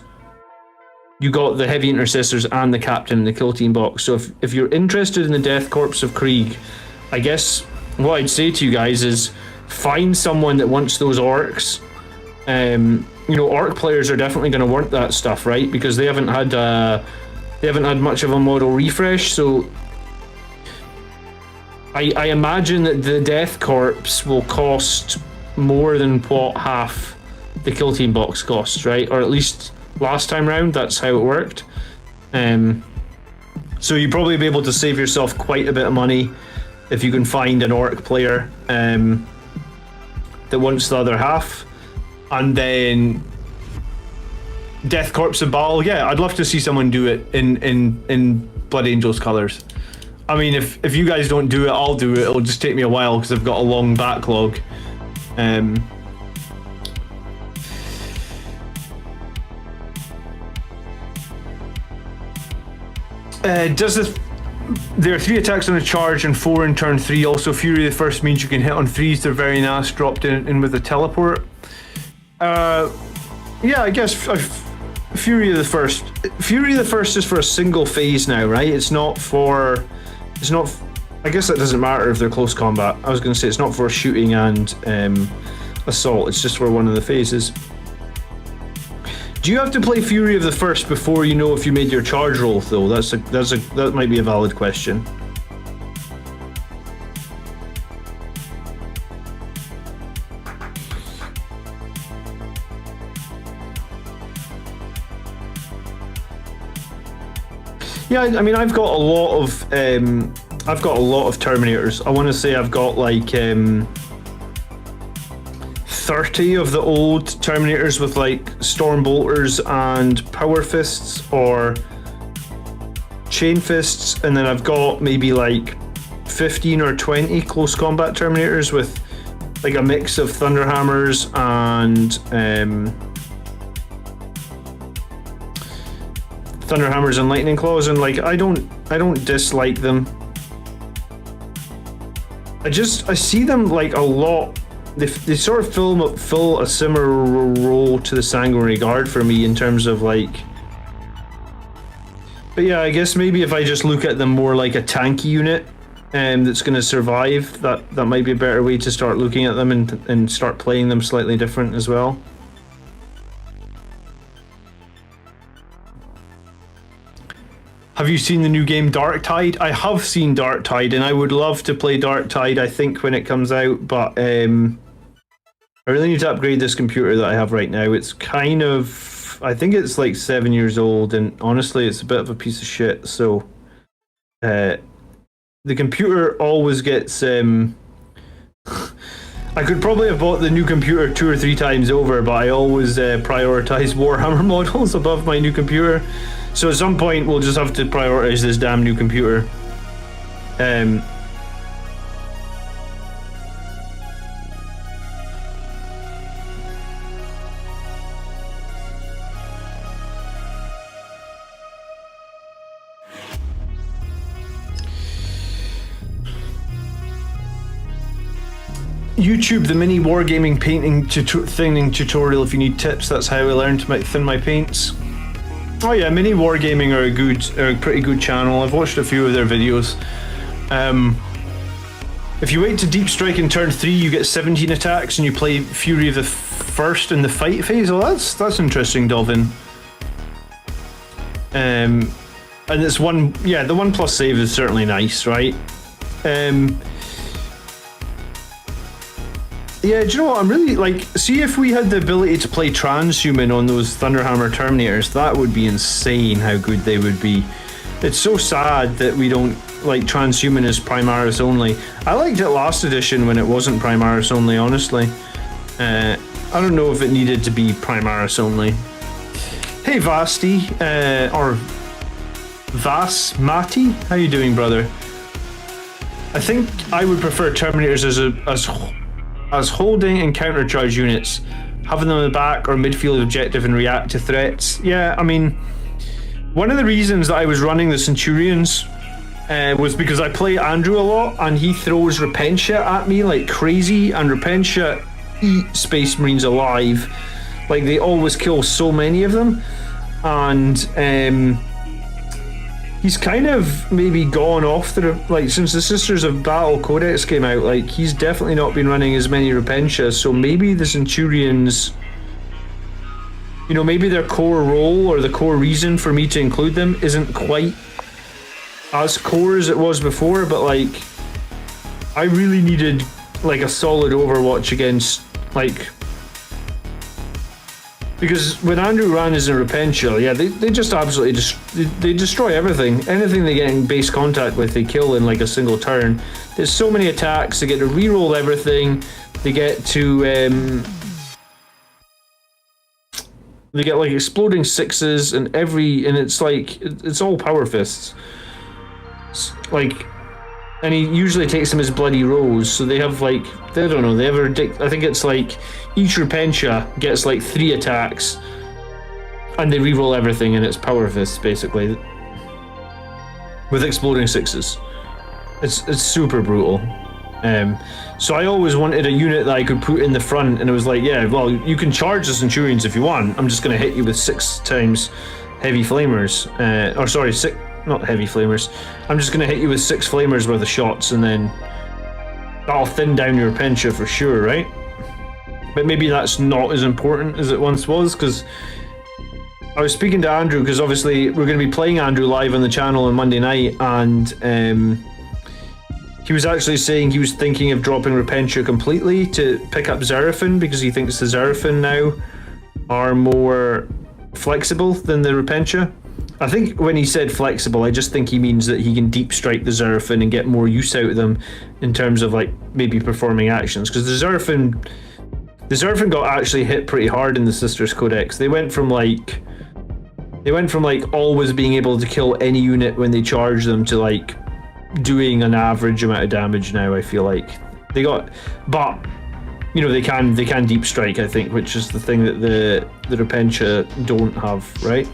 you got the heavy intercessors and the captain in the kill team box. So if you're interested in the Death Corps of Krieg, I guess what I'd say to you guys is find someone that wants those orcs. You know, orc players are definitely going to want that stuff, right? Because they haven't had much of a model refresh. So I imagine that the Death Corps will cost more than what half the kill team box costs, right? Or at least last time round, that's how it worked. So you'd probably be able to save yourself quite a bit of money if you can find an orc player that wants the other half. And then Death Corps of Baal, yeah, I'd love to see someone do it in Blood Angels colours. I mean, if you guys don't do it, I'll do it. It'll just take me a while because I've got a long backlog. There are 3 attacks on a charge and 4 in turn 3. Also, Fury of the First means you can hit on 3s. They're very nice, dropped in with a teleport. Yeah, I guess Fury of the First. Fury of the First is for a single phase now, right? It's not. I guess that doesn't matter if they're close combat. I was going to say it's not for shooting and assault. It's just for one of the phases. Do you have to play Fury of the First before you know if you made your charge roll, though? That might be a valid question. Yeah, I mean, I've got a lot of Terminators. I want to say I've got like 30 of the old Terminators with like Storm Bolters and Power Fists or Chain Fists, and then I've got maybe like 15 or 20 close combat Terminators with like a mix of Thunderhammers and Lightning Claws, and like I don't dislike them. I see them like a lot. They sort of fill a similar role to the Sanguinary Guard for me in terms of like. But yeah, I guess maybe if I just look at them more like a tanky unit that's going to survive, that might be a better way to start looking at them and start playing them slightly different as well. Have you seen the new game Darktide? I have seen Darktide, and I would love to play Darktide, I think, when it comes out, but I really need to upgrade this computer that I have right now. It's kind of, I think it's like 7 years old, and honestly, it's a bit of a piece of shit, so the computer always gets, I could probably have bought the new computer 2 or 3 times over, but I always prioritize Warhammer models above my new computer. So at some point, we'll just have to prioritize this damn new computer. YouTube, the mini wargaming painting thinning tutorial if you need tips. That's how I learned to thin my paints. Oh yeah, mini wargaming are a pretty good channel. I've watched a few of their videos. If you wait to deep strike in turn 3, you get 17 attacks, and you play Fury of the First in the fight phase. Oh, that's interesting, Dolvin. And it's one, yeah, the 1+ save is certainly nice, right? Yeah, do you know what? I'm really like, see if we had the ability to play transhuman on those Thunderhammer Terminators, that would be insane how good they would be. It's so sad that we don't like transhuman as Primaris only. I liked it last edition when it wasn't Primaris only, honestly. I don't know if it needed to be Primaris only. Hey Vasti, or Vas Mati, how you doing, brother? I think I would prefer Terminators as holding and countercharge units, having them in the back or midfield objective and react to threats. Yeah, I mean, one of the reasons that I was running the Centurions was because I play Andrew a lot and he throws Repentia at me like crazy, and Repentia eat Space Marines alive. Like, they always kill so many of them, and he's kind of maybe gone off the, like, since the Sisters of Battle Codex came out, like, he's definitely not been running as many Repentias, so maybe the Centurions, you know, maybe their core role or the core reason for me to include them isn't quite as core as it was before, but like, I really needed like a solid Overwatch against, like, because when Andrew ran as a Repentia, yeah, they just absolutely they destroy everything. Anything they get in base contact with, they kill in like a single turn. There's so many attacks. They get to reroll everything. They get to they get like exploding sixes and it's like it's all power fists. Like, and he usually takes them as bloody rolls, so they have like, I don't know, they have I think it's like each Repentia gets like 3 attacks and they reroll everything, and it's power fists basically with exploding sixes. It's super brutal. So I always wanted a unit that I could put in the front, and it was like, yeah, well, you can charge the Centurions if you want. I'm just going to hit you with 6 times heavy flamers, or sorry, 6, not heavy flamers. I'm just going to hit you with 6 flamers worth of shots, and then that'll thin down your Repentia for sure, right? But maybe that's not as important as it once was, because I was speaking to Andrew, because obviously we're going to be playing Andrew live on the channel on Monday night, and he was actually saying he was thinking of dropping Repentia completely to pick up Zerafin, because he thinks the Zerafin now are more flexible than the Repentia. I think when he said flexible, I just think he means that he can deep strike the Zerafin and get more use out of them in terms of like maybe performing actions, because the Zerafin got actually hit pretty hard in the Sisters Codex. They went from like always being able to kill any unit when they charge them to like doing an average amount of damage now. I feel like they got, but you know, they can deep strike, I think, which is the thing that the Repentia don't have, right?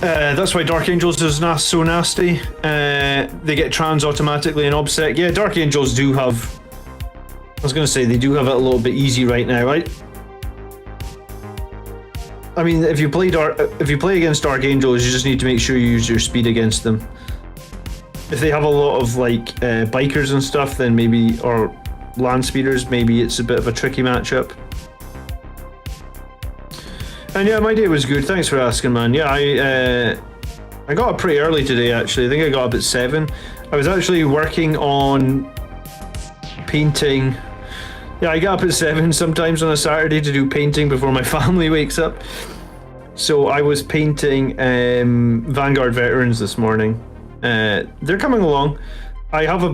That's why Dark Angels is so nasty. They get trans automatically in OBSEC. Yeah, Dark Angels do have, I was going to say, they do have it a little bit easy right now. I mean, if you play against Dark Angels, you just need to make sure you use your speed against them. If they have a lot of like bikers and stuff, then maybe, or land speeders, maybe it's a bit of a tricky matchup. And yeah, my day was good. Thanks for asking, man. Yeah, I got up pretty early today, actually. I think I got up at 7. I was actually working on painting. Yeah, I get up at 7 sometimes on a Saturday to do painting before my family wakes up. So I was painting Vanguard Veterans this morning. They're coming along. I have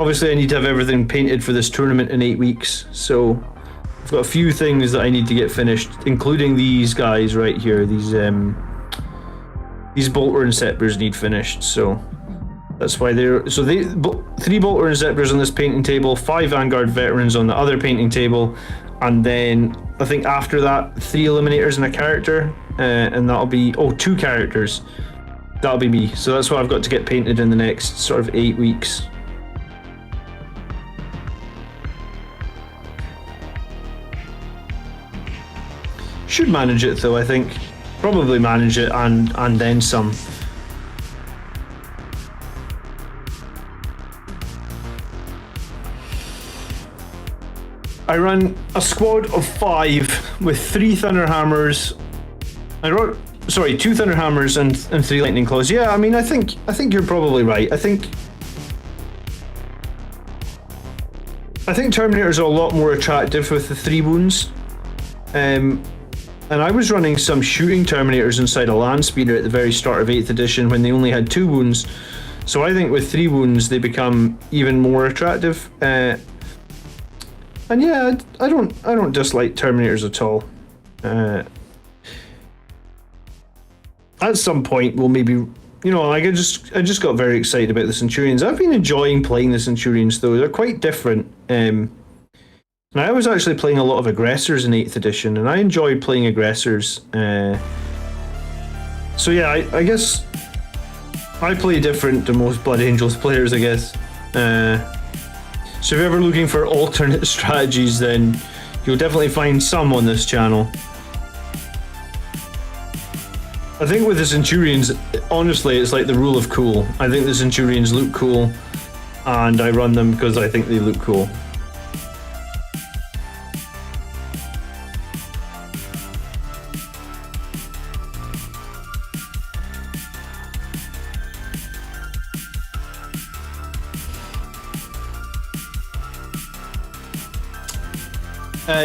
obviously I need to have everything painted for this tournament in 8 weeks. So I've got a few things that I need to get finished, including these guys right here. These bolter inceptors need finished, so that's why they're 3 bolter inceptors on this painting table, 5 Vanguard Veterans on the other painting table, and then I think after that 3 eliminators and a character, and that'll be 2 characters. That'll be me. So that's what I've got to get painted in the next sort of 8 weeks. Should manage it though, I think. Probably manage it and then some. I run a squad of 5 with 3 Thunderhammers. 2 Thunderhammers and 3 Lightning Claws. Yeah, I mean, I think you're probably right. I think I think Terminators are a lot more attractive with the 3 wounds. And I was running some shooting Terminators inside a land speeder at the very start of 8th edition when they only had 2 wounds. So I think with 3 wounds they become even more attractive. And yeah, I don't dislike Terminators at all. At some point we'll maybe, you know, like I just got very excited about the Centurions. I've been enjoying playing the Centurions though. They're quite different. And I was actually playing a lot of aggressors in 8th edition, and I enjoyed playing aggressors. So yeah, I guess I play different to most Blood Angels players, I guess. So if you're ever looking for alternate strategies, then you'll definitely find some on this channel. I think with the Centurions, honestly, it's like the rule of cool. I think the Centurions look cool, and I run them because I think they look cool.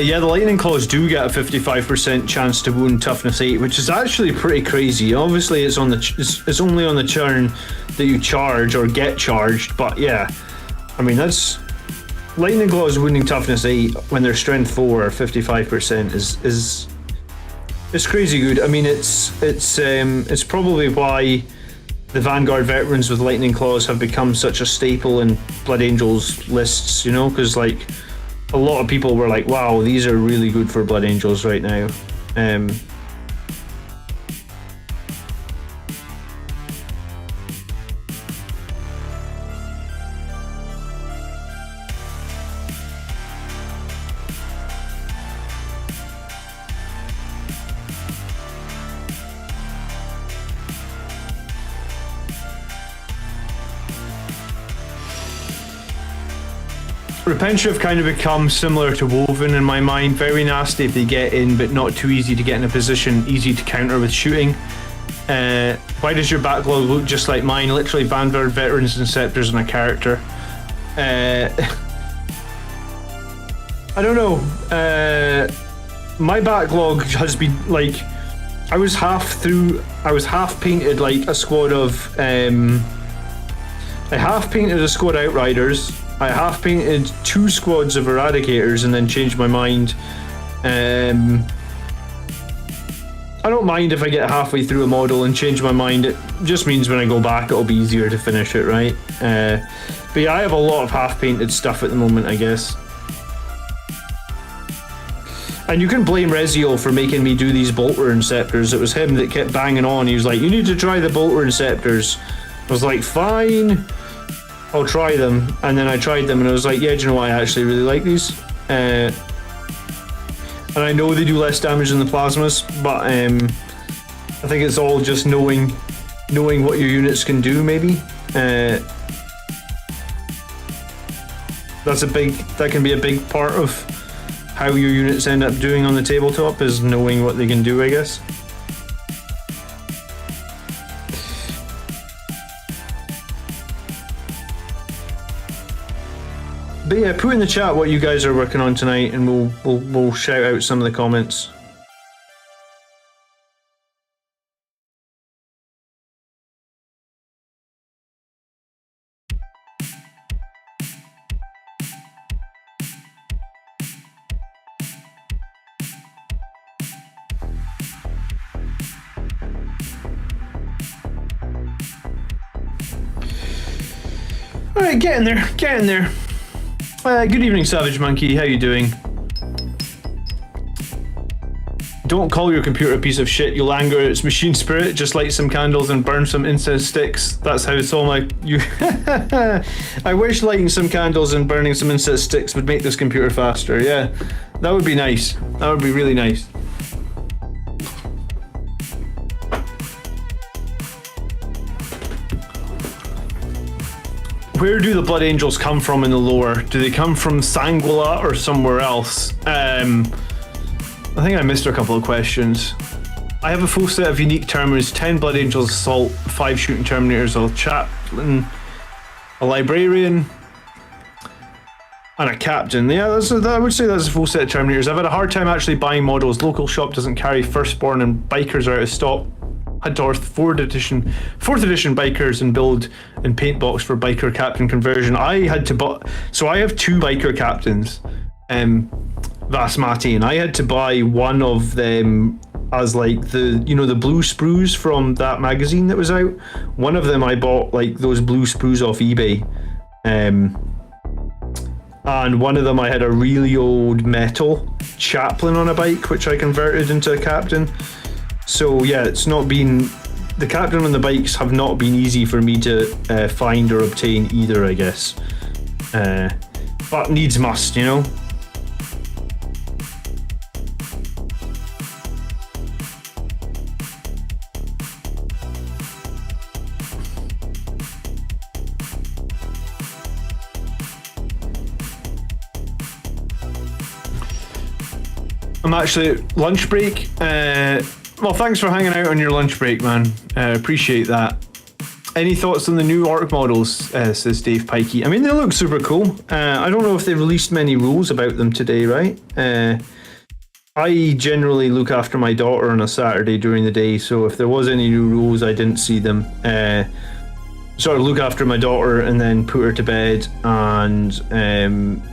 Yeah, the Lightning Claws do get a 55% chance to wound toughness 8, which is actually pretty crazy. Obviously, it's only on the turn that you charge or get charged, but yeah, I mean that's Lightning Claws wounding toughness 8 when they're strength 4 or 55% is crazy good. I mean it's probably why the Vanguard Veterans with Lightning Claws have become such a staple in Blood Angels lists, you know, because like a lot of people were like, wow, these are really good for Blood Angels right now. Repentia have kind of become similar to Woven in my mind. Very nasty if they get in, but not too easy to get in a position, easy to counter with shooting. Why does your backlog look just like mine? Literally Vanguard Veterans and Scepters and a character. I don't know. My backlog has been like, I was half painted like a squad of, I half painted a squad Outriders. I half painted 2 squads of Eradicators and then changed my mind. I don't mind if I get halfway through a model and change my mind. It just means when I go back it'll be easier to finish it, right? But yeah, I have a lot of half painted stuff at the moment, I guess. And you can blame Rezio for making me do these Bolter Inceptors. It was him that kept banging on. He was like, you need to try the Bolter Inceptors. I was like, fine, I'll try them. And then I tried them and I was like, yeah, do you know what, I actually really like these. And I know they do less damage than the plasmas, but I think it's all just knowing what your units can do, maybe. That can be a big part of how your units end up doing on the tabletop, is knowing what they can do, I guess. But yeah, put in the chat what you guys are working on tonight, and we'll shout out some of the comments. All right, get in there, get in there. Good evening, Savage Monkey. How you doing? Don't call your computer a piece of shit. You'll anger its machine spirit. Just light some candles and burn some incense sticks. That's how it's all my... I wish lighting some candles and burning some incense sticks would make this computer faster. Yeah, that would be nice. That would be really nice. Where do the Blood Angels come from in the lore? Do they come from Sanguila or somewhere else? I think I missed a couple of questions. I have a full set of unique terminators, 10 Blood Angels Assault, 5 Shooting Terminators, a Chaplain, a Librarian. And a captain. Yeah, I would say that's a full set of Terminators. I've had a hard time actually buying models. Local shop doesn't carry Firstborn, and bikers are out of stock. Had to order fourth edition bikers and build and paint box for biker captain conversion. I had to buy, so I have 2 biker captains, Vasmati, and I had to buy one of them as like the blue sprues from that magazine that was out. One of them I bought like those blue sprues off eBay, and one of them I had a really old metal chaplain on a bike which I converted into a captain. So yeah, it's not been, the captain and the bikes have not been easy for me to find or obtain either, I guess. But needs must, you know? I'm actually at lunch break. Well, thanks for hanging out on your lunch break, man. Appreciate that. Any thoughts on the new orc models, says Dave Pikey. I mean, they look super cool. I don't know if they've released many rules about them today, right? I generally look after my daughter on a Saturday during the day, so if there was any new rules, I didn't see them. Sort of look after my daughter and then put her to bed, and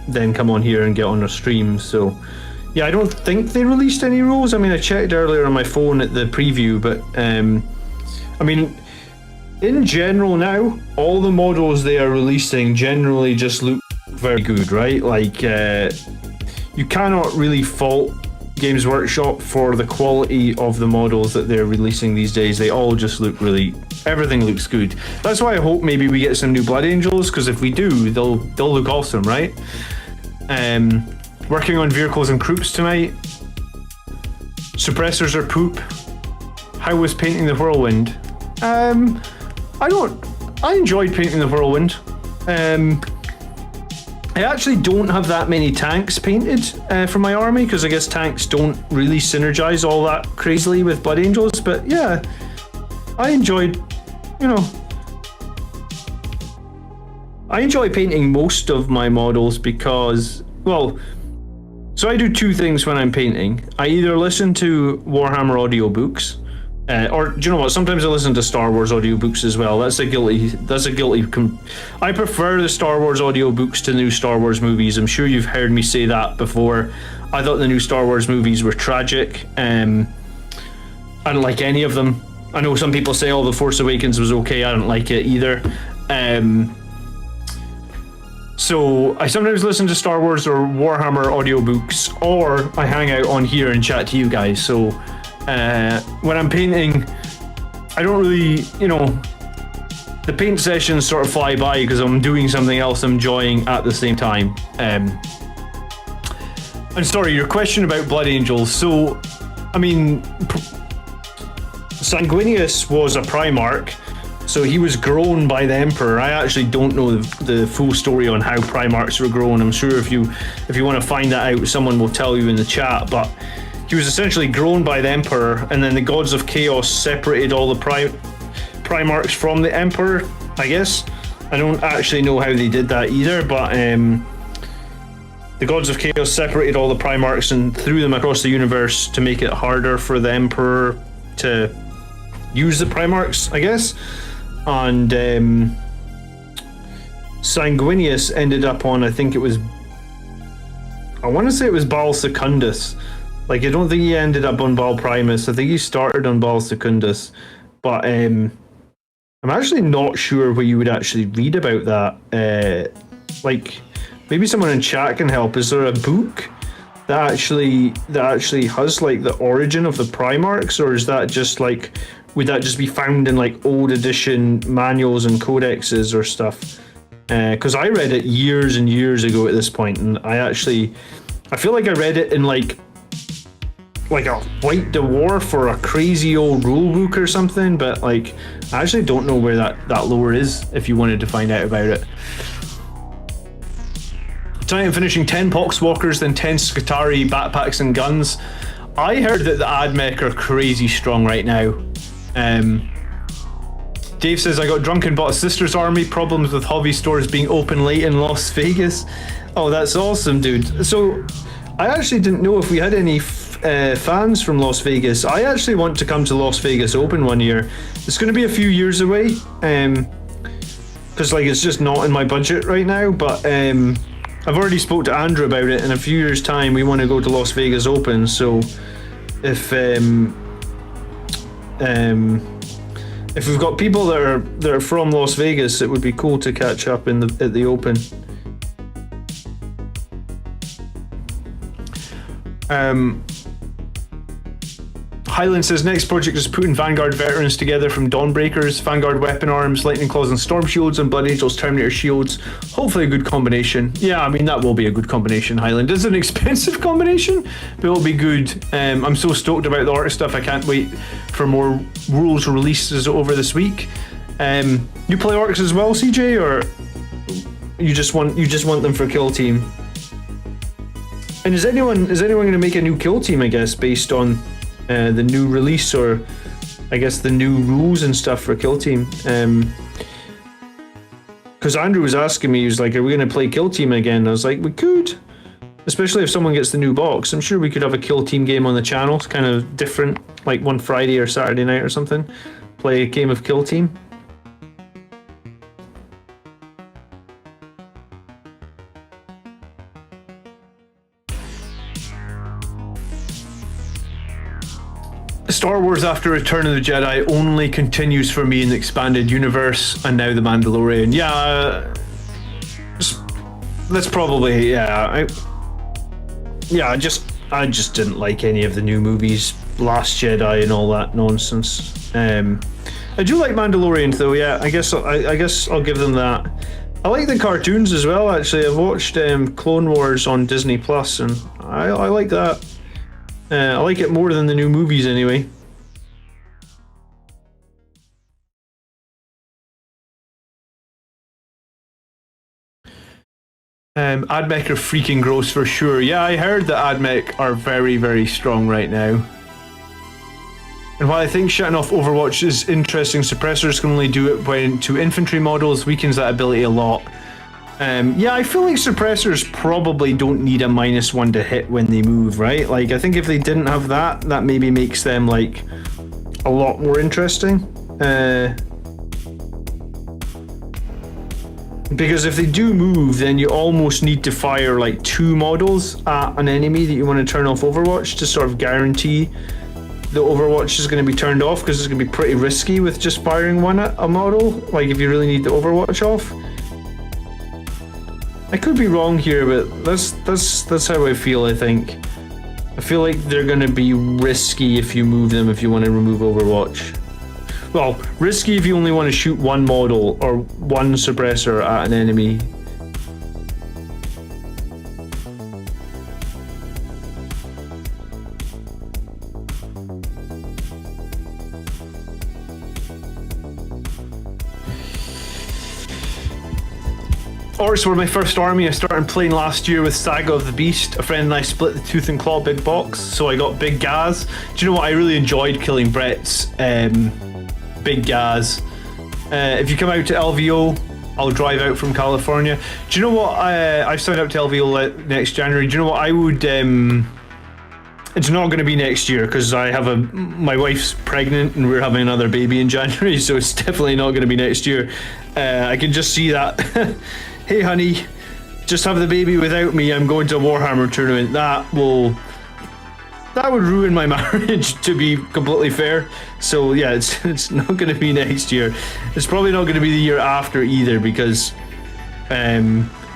then come on here and get on a stream, so... Yeah, I don't think they released any rules. I mean, I checked earlier on my phone at the preview, but I mean, in general now, all the models they are releasing generally just look very good, right? Like, you cannot really fault Games Workshop for the quality of the models that they're releasing these days. They all just look really, everything looks good. That's why I hope maybe we get some new Blood Angels, because if we do, they'll look awesome, right? Working on vehicles and croups tonight. Suppressors are poop. How was painting the Whirlwind? I enjoyed painting the Whirlwind. I actually don't have that many tanks painted for my army, because I guess tanks don't really synergize all that crazily with Blood Angels, but yeah, I enjoyed, I enjoy painting most of my models because, well, so I do 2 things when I'm painting. I either listen to Warhammer audiobooks, or do you know what? Sometimes I listen to Star Wars audiobooks as well. That's a guilty. I prefer the Star Wars audiobooks to new Star Wars movies. I'm sure you've heard me say that before. I thought the new Star Wars movies were tragic. I don't like any of them. I know some people say, "Oh, The Force Awakens was okay." I don't like it either. So I sometimes listen to Star Wars or Warhammer audiobooks, or I hang out on here and chat to you guys. So when I'm painting, I don't really, the paint sessions sort of fly by because I'm doing something else I'm enjoying at the same time. And sorry, your question about Blood Angels. So, I mean, Sanguinius was a Primarch. So he was grown by the Emperor. I actually don't know the full story on how Primarchs were grown. I'm sure if you want to find that out, someone will tell you in the chat. But he was essentially grown by the Emperor, and then the Gods of Chaos separated all the Primarchs from the Emperor, I guess. I don't actually know how they did that either, but the Gods of Chaos separated all the Primarchs and threw them across the universe to make it harder for the Emperor to use the Primarchs, I guess. And Sanguinius ended up on, I think it was, I want to say it was Baal Secundus. Like, I don't think he ended up on Baal Primus. I think he started on Baal Secundus. But I'm actually not sure what you would actually read about that. Like, maybe someone in chat can help. Is there a book that actually has like the origin of the Primarchs, or is that just like, would that just be found in like old edition manuals and codexes or stuff? Because I read it years and years ago at this point, and I feel like I read it in like a White Dwarf or a crazy old rule book or something, but like I actually don't know where that lore is if you wanted to find out about it. Tonight I'm finishing 10 Poxwalkers, then 10 Skitarii backpacks and guns. I heard that the AdMech are crazy strong right now. Dave says, I got drunk and bought a sister's army. Problems with hobby stores being open late in Las Vegas. Oh, that's awesome, dude. So, I actually didn't know if we had any fans from Las Vegas. I actually want to come to Las Vegas Open one year. It's going to be a few years away, because like it's just not in my budget right now. But I've already spoke to Andrew about it. In a few years' time, we want to go to Las Vegas Open. So, if we've got people that are from Las Vegas, it would be cool to catch up at the Open. Highland says next project is putting Vanguard Veterans together from Dawnbreakers, Vanguard Weapon Arms, Lightning Claws and Storm Shields, and Blood Angels Terminator Shields. Hopefully a good combination. Yeah, I mean that will be a good combination, Highland. It's an expensive combination, but it'll be good. I'm so stoked about the art stuff. I can't wait for more rules releases over this week. You play orcs as well, CJ, or you just want them for Kill Team? And is anyone going to make a new Kill Team, I guess, based on the new release, or I guess the new rules and stuff for Kill Team? Because Andrew was asking me, he was like, are we going to play Kill Team again? I was like, we could, especially if someone gets the new box. I'm sure we could have a Kill Team game on the channel. It's kind of different, like one Friday or Saturday night or something. Play a game of Kill Team. Star Wars after Return of the Jedi only continues for me in the expanded universe, and now The Mandalorian. Yeah, that's probably, I just didn't like any of the new movies, Last Jedi and all that nonsense. I do like Mandalorian though. Yeah, I guess I'll give them that. I like the cartoons as well. Actually, I've watched Clone Wars on Disney Plus, and I like that. I like it more than the new movies anyway. AdMech are freaking gross for sure. Yeah, I heard that AdMech are very, very strong right now. And while I think shutting off Overwatch is interesting, suppressors can only do it when to infantry models, weakens that ability a lot. Yeah, I feel like suppressors probably don't need a -1 to hit when they move, right? Like, I think if they didn't have that, that maybe makes them, like, a lot more interesting. Because if they do move, then you almost need to fire, like, 2 models at an enemy that you want to turn off Overwatch to sort of guarantee the Overwatch is going to be turned off, because it's going to be pretty risky with just firing one at a model, like, if you really need the Overwatch off. I could be wrong here, but that's how I feel, I think. I feel like they're going to be risky if you move them, if you want to remove Overwatch. Well, risky if you only want to shoot one model or one suppressor at an enemy. Orcs were my first army. I started playing last year with Saga of the Beast. A friend and I split the Tooth and Claw big box, so I got Big Gaz. Do you know what? I really enjoyed killing Brett's Big Gaz. If you come out to LVO, I'll drive out from California. Do you know what? I've signed up to LVO next January. Do you know what? I would... it's not going to be next year, because I have my wife's pregnant and we're having another baby in January, so it's definitely not going to be next year. I can just see that. Hey honey, just have the baby without me, I'm going to a Warhammer tournament. That would ruin my marriage, to be completely fair. So yeah, it's not going to be next year. It's probably not going to be the year after either, because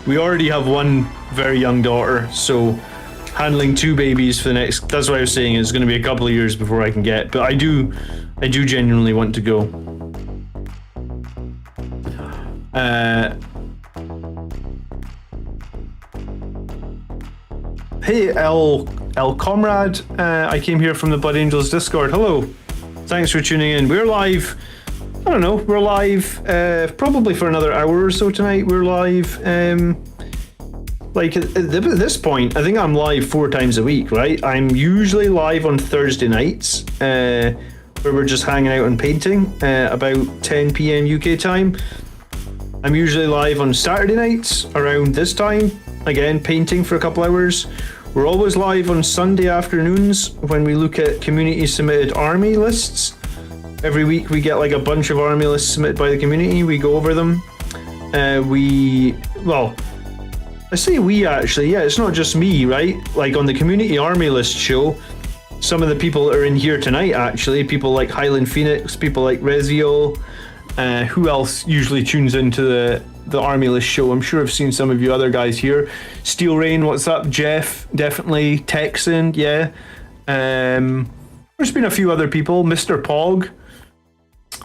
we already have one very young daughter, so handling 2 babies for the next, that's what I was saying, it's going to be a couple of years before I can get, but I do genuinely want to go. Hey El Comrade, I came here from the Blood Angels Discord. Hello, thanks for tuning in. We're live, I don't know, we're live probably for another hour or so tonight. We're live, like at this point, I think I'm live 4 times a week, right? I'm usually live on Thursday nights, where we're just hanging out and painting, about 10 PM UK time. I'm usually live on Saturday nights around this time, again, painting for a couple hours. We're always live on Sunday afternoons when we look at community submitted army lists. Every week we get like a bunch of army lists submitted by the community. We go over them. Well, I say we actually, yeah, it's not just me, right? Like on the community army list show, some of the people that are in here tonight actually, people like Highland Phoenix, people like Rezio, who else usually tunes into the army list show? I'm sure I've seen some of you other guys here. Steel Rain, what's up? Jeff, definitely. Texan, yeah. There's been a few other people. Mr. Pog.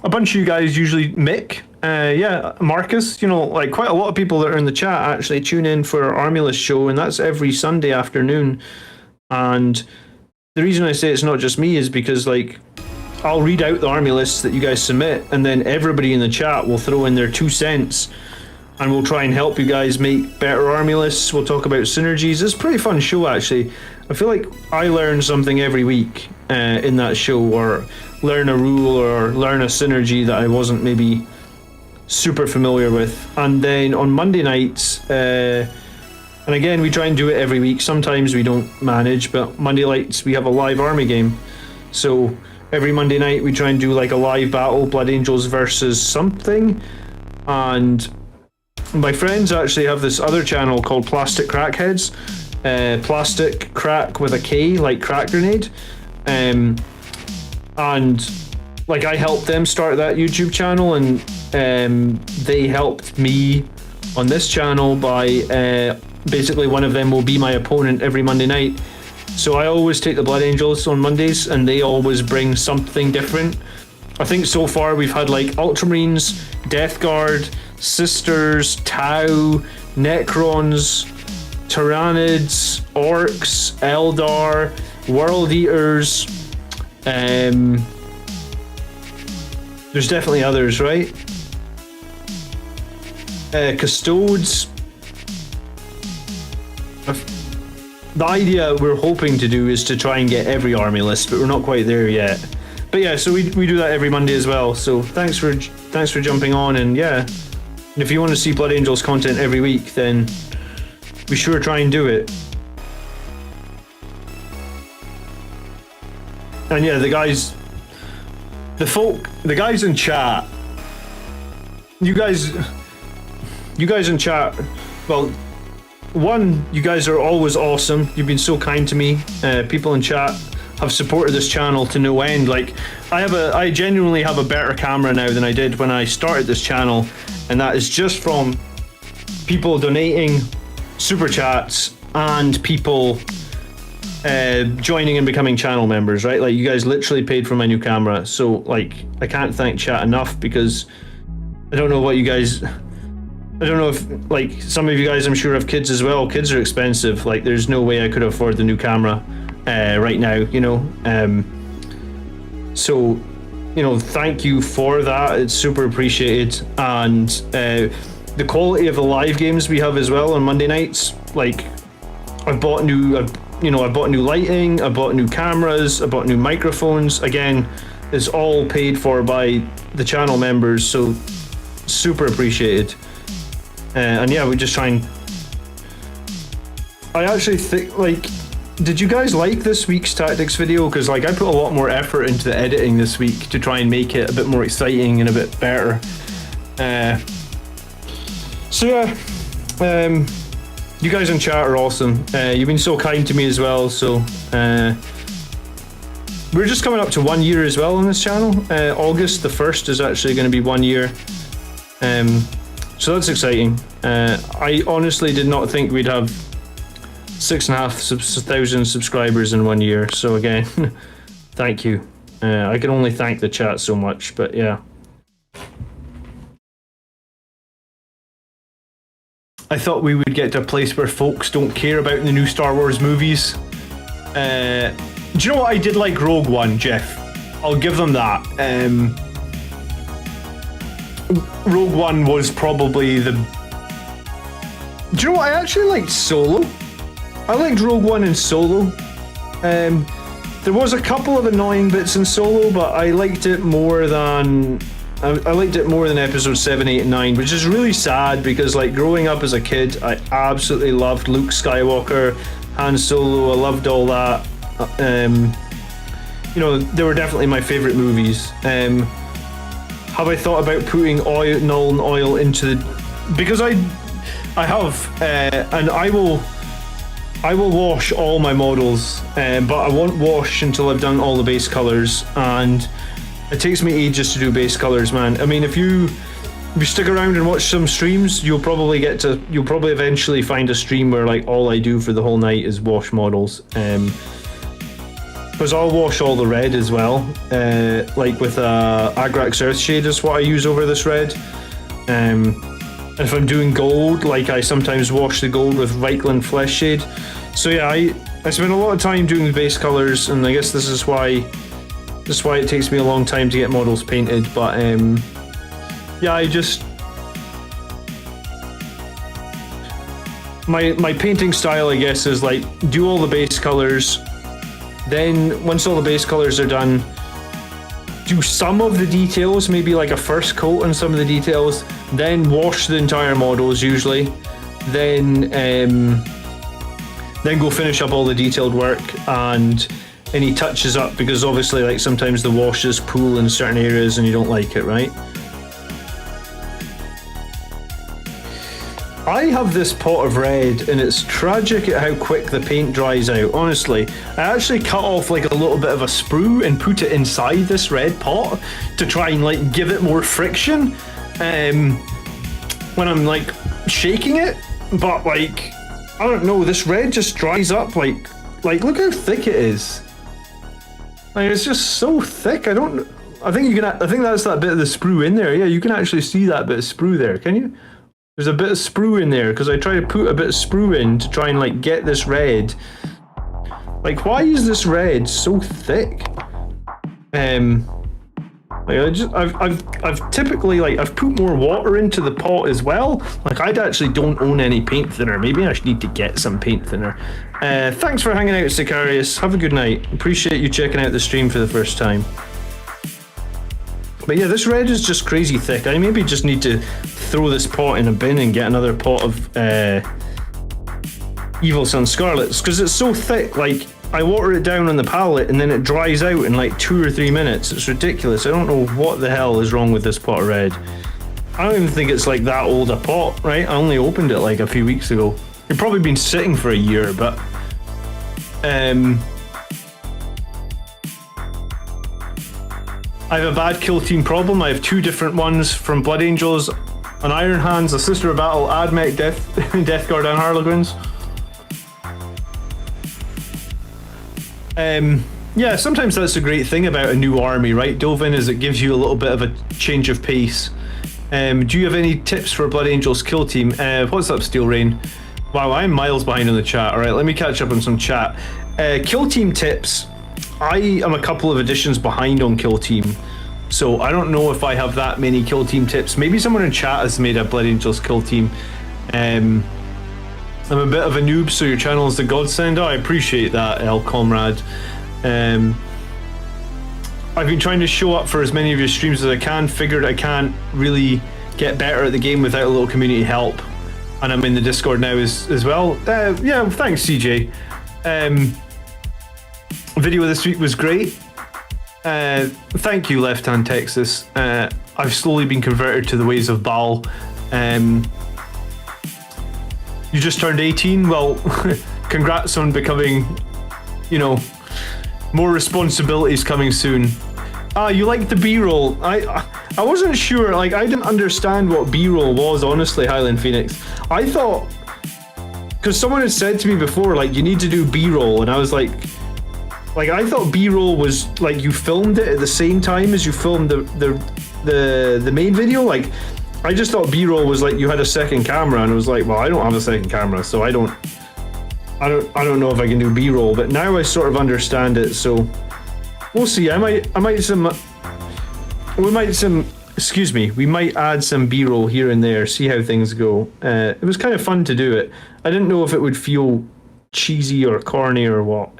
A bunch of you guys usually. Mick. Yeah, Marcus. You know, like quite a lot of people that are in the chat actually tune in for our army list show, and that's every Sunday afternoon. And the reason I say it's not just me is because like I'll read out the army lists that you guys submit, and then everybody in the chat will throw in their 2 cents. And we'll try and help you guys make better army lists. We'll talk about synergies. It's a pretty fun show, actually. I feel like I learn something every week in that show, or learn a rule or learn a synergy that I wasn't maybe super familiar with. And then on Monday nights, and again, we try and do it every week. Sometimes we don't manage, but Monday nights we have a live army game. So every Monday night we try and do like a live battle, Blood Angels versus something. And my friends actually have this other channel called Plastic Crackheads. Plastic crack with a K, like crack grenade. And like I helped them start that YouTube channel, and they helped me on this channel by basically one of them will be my opponent every Monday night. So I always take the Blood Angels on Mondays, and they always bring something different. I think so far we've had like Ultramarines, Death Guard, Sisters, Tau, Necrons, Tyrannids, Orcs, Eldar, World Eaters. There's definitely others, right? Custodes. The idea we're hoping to do is to try and get every army list, but we're not quite there yet. But yeah, so we do that every Monday as well. So thanks for jumping on, and yeah. And if you want to see Blood Angels content every week, then we sure try and do it. And yeah, the guys in chat, you guys in chat, well, one, you guys are always awesome. You've been so kind to me. People in chat have supported this channel to no end. Like, I genuinely have a better camera now than I did when I started this channel, and that is just from people donating super chats and people joining and becoming channel members, right? Like, you guys literally paid for my new camera. So like, I can't thank chat enough, because I don't know what you guys, I don't know if like some of you guys I'm sure have kids as well. Kids are expensive. Like, there's no way I could afford the new camera right now, you know. So, you know, thank you for that. It's super appreciated. And the quality of the live games we have as well on Monday nights, like I bought new lighting, I bought new cameras, I bought new microphones. Again, it's all paid for by the channel members, so super appreciated. And yeah, we just try and, I actually think, like, did you guys like this week's tactics video? Because like I put a lot more effort into the editing this week to try and make it a bit more exciting and a bit better. So yeah, you guys in chat are awesome. You've been so kind to me as well. So we're just coming up to 1 year as well on this channel. August the 1st is actually going to be 1 year. So that's exciting. I honestly did not think we'd have 6,500 subscribers in 1 year. So again, thank you. I can only thank the chat so much, but yeah. I thought we would get to a place where folks don't care about the new Star Wars movies. Do you know what? I did like Rogue One, Jeff. I'll give them that. Rogue One was probably the... Do you know what? I actually liked Solo. I liked Rogue One and Solo. There was a couple of annoying bits in Solo, but I liked it more than I liked it more than episode 7, 8, and 9, which is really sad because, like, growing up as a kid, I absolutely loved Luke Skywalker, Han Solo. I loved all that. You know, they were definitely my favorite movies. Have I thought about putting Nuln Oil into the... Because I have, and I will wash all my models, but I won't wash until I've done all the base colors, and it takes me ages to do base colors, man. I mean, if you stick around and watch some streams, you'll probably eventually find a stream where, like, all I do for the whole night is wash models. Because I'll wash all the red as well, like with Agrax Earthshade is what I use over this red. And if I'm doing gold, like, I sometimes wash the gold with Reikland Flesh Shade. So yeah, I spend a lot of time doing the base colors, and I guess this is why it takes me a long time to get models painted. But yeah, my painting style, I guess, is like do all the base colors. Then once all the base colors are done, do some of the details, maybe like a first coat on some of the details, then wash the entire models usually, then go finish up all the detailed work and any touches up, because obviously, like, sometimes the washes pool in certain areas and you don't like it, right? I have this pot of red, and it's tragic at how quick the paint dries out, honestly. I actually cut off like a little bit of a sprue and put it inside this red pot to try and, like, give it more friction when I'm, like, shaking it. But, like, I don't know, this red just dries up like look how thick it is. Like, it's just so thick. I think that's that bit of the sprue in there. Yeah, you can actually see that bit of sprue there, can you? There's a bit of sprue in there because I try to put a bit of sprue in to try and, like, get this red. Like, why is this red so thick? Like, I've typically, like, I've put more water into the pot as well. Like, I actually don't own any paint thinner. Maybe I should need to get some paint thinner. Thanks for hanging out, Sicarius. Have a good night. Appreciate you checking out the stream for the first time. But yeah, this red is just crazy thick. I maybe just need to throw this pot in a bin and get another pot of Evil Sun Scarlets, because it's so thick. Like, I water it down on the palette and then it dries out in like 2 or 3 minutes. It's ridiculous. I don't know what the hell is wrong with this pot of red. I don't even think it's like that old a pot, right? I only opened it like a few weeks ago. It's probably been sitting for a year, but I have a bad kill team problem. I have 2 different ones from Blood Angels, an Iron Hands, a Sister of Battle, Admech, Death Guard, and Harlequins. Yeah, sometimes that's a great thing about a new army, right, Dovin, is it gives you a little bit of a change of pace. Do you have any tips for Blood Angels kill team? What's up, Steel Rain? Wow, I'm miles behind on the chat. All right, let me catch up on some chat. Kill team tips. I am a couple of editions behind on kill team, so I don't know if I have that many kill team tips. Maybe someone in chat has made a Blood Angels kill team. I'm a bit of a noob, so your channel is the godsend. Oh, I appreciate that, El Comrade. I've been trying to show up for as many of your streams as I can. Figured I can't really get better at the game without a little community help, and I'm in the Discord now as well. Yeah, thanks, CJ. Video this week was great. Thank you, Left Hand Texas. I've slowly been converted to the ways of Baal. You just turned 18. Well, congrats on becoming, you know, more responsibilities coming soon. You like the B-roll. I wasn't sure, like, I didn't understand what B-roll was, honestly, Highland Phoenix. I thought, because someone had said to me before, like, you need to do B-roll, and I was like, I thought B-roll was like you filmed it at the same time as you filmed the main video. Like, I just thought B-roll was like you had a second camera, and I was like, well, I don't have a second camera, so I don't know if I can do B-roll. But now I sort of understand it, so we'll see. We might add some B-roll here and there, see how things go. It was kind of fun to do it. I didn't know if it would feel cheesy or corny or what.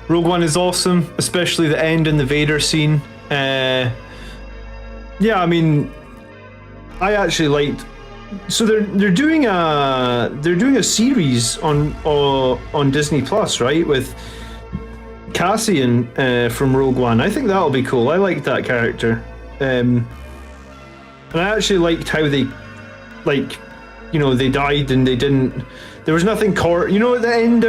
Rogue One is awesome, especially the end and the Vader scene. Yeah, I mean, I actually liked. So they're doing a series on Disney Plus, right, with Cassian from Rogue One. I think that'll be cool. I like that character, and I actually liked how they, like, you know, they died and they didn't. There was nothing you know, at the end